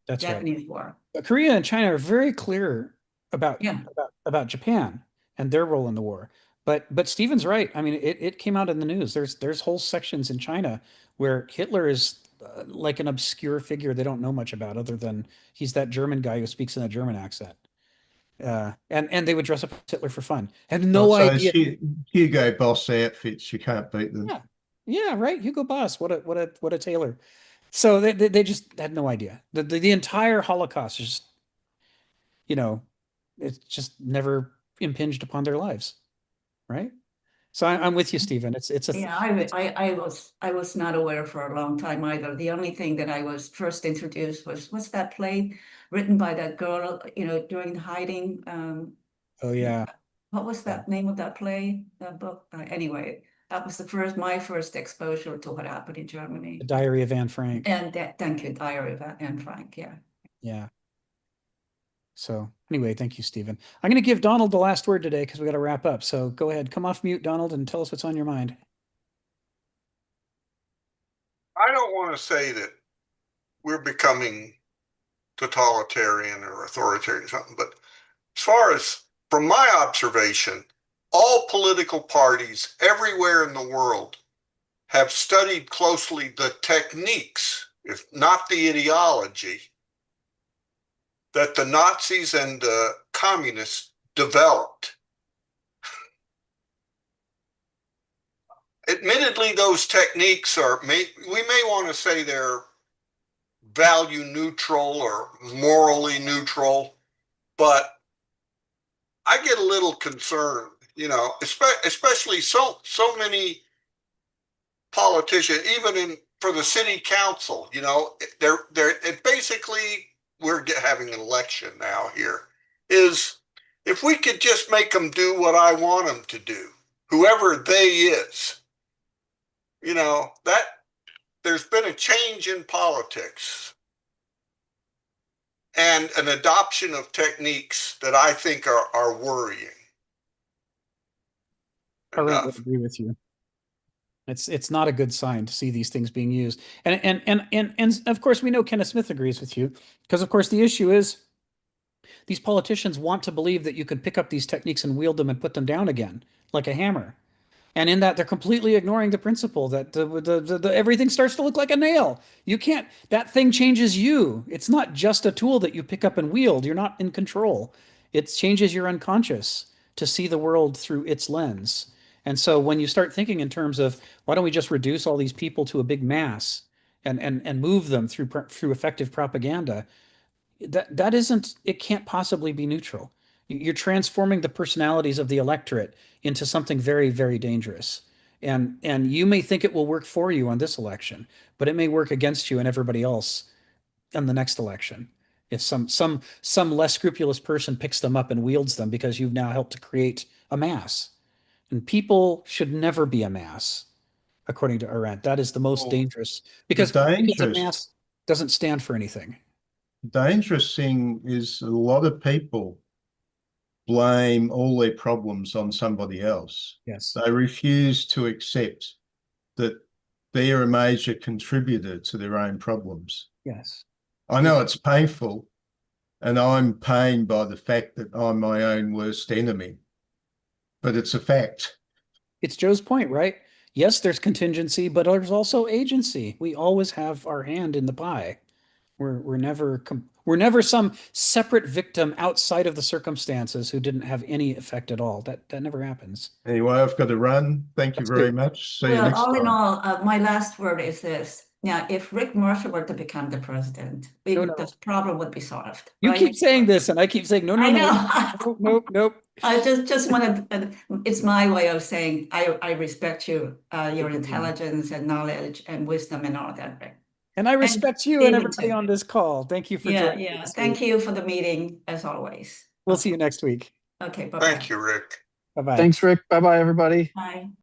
That's Japanese war. But Korea and China are very clear about Japan and their role in the war. But Stephen's right. I mean, it came out in the news. There's whole sections in China where Hitler is like an obscure figure they don't know much about, other than he's that German guy who speaks in a German accent. And they would dress up as Hitler for fun. Have no idea. Hugo Boss outfits, you can't beat them. Yeah, right. Hugo Boss, what a tailor. So they just had no idea. The entire Holocaust is just, it's just never impinged upon their lives, right? So I'm with you, Stephen. I was not aware for a long time either. The only thing that I was first introduced was, what's that play written by that girl, during the hiding? Oh yeah. What was that name of that play? That book? Anyway, that was my first exposure to what happened in Germany. The Diary of Anne Frank. And thank you, Diary of Anne Frank. Yeah. Yeah. So anyway, thank you, Stephen. I'm going to give Donald the last word today because we got to wrap up. So go ahead, come off mute, Donald, and tell us what's on your mind. I don't want to say that we're becoming totalitarian or authoritarian or something, but as far as from my observation, all political parties everywhere in the world have studied closely the techniques, if not the ideology, that the Nazis and the communists developed. Admittedly, those techniques we may want to say they're value neutral or morally neutral, but I get a little concerned, especially so many politicians, even for the city council, it basically, we're having an election now here, is if we could just make them do what I want them to do, whoever they is, that there's been a change in politics and an adoption of techniques that I think are worrying. I would agree with you. It's not a good sign to see these things being used. And of course, we know Kenneth Smith agrees with you, because of course the issue is these politicians want to believe that you could pick up these techniques and wield them and put them down again like a hammer. And in that, they're completely ignoring the principle that everything starts to look like a nail. You can't, that thing changes you. It's not just a tool that you pick up and wield. You're not in control. It changes your unconscious to see the world through its lens. And so when you start thinking in terms of, why don't we just reduce all these people to a big mass and move them through effective propaganda, that isn't, it can't possibly be neutral. You're transforming the personalities of the electorate into something very, very dangerous. And you may think it will work for you on this election, but it may work against you and everybody else on the next election. If some less scrupulous person picks them up and wields them because you've now helped to create a mass. And people should never be a mass, according to Arendt. That is the most dangerous, because a mass doesn't stand for anything. Dangerous thing is a lot of people blame all their problems on somebody else. Yes. They refuse to accept that they're a major contributor to their own problems. Yes. I know it's painful, and I'm pained by the fact that I'm my own worst enemy, but it's a fact. It's Joe's point, right? Yes, there's contingency, but there's also agency. We always have our hand in the pie. We're never some separate victim outside of the circumstances who didn't have any effect at all. That never happens. Anyway, I've got to run. Thank you very much. See you next all time. in all, my last word is this. Now, if Rick Murphy were to become the president, this problem would be solved. You right? keep saying this, and I keep saying, no, I know. nope. I just want to, it's my way of saying I respect you, your intelligence and knowledge and wisdom and all that, Rick. And I respect you and everybody on this call. Thank you for joining. Yeah. Thank you for the meeting, as always. We'll see you next week. Okay, bye-bye. Thank you, Rick. Bye-bye. Thanks, Rick. Bye-bye, everybody. Bye.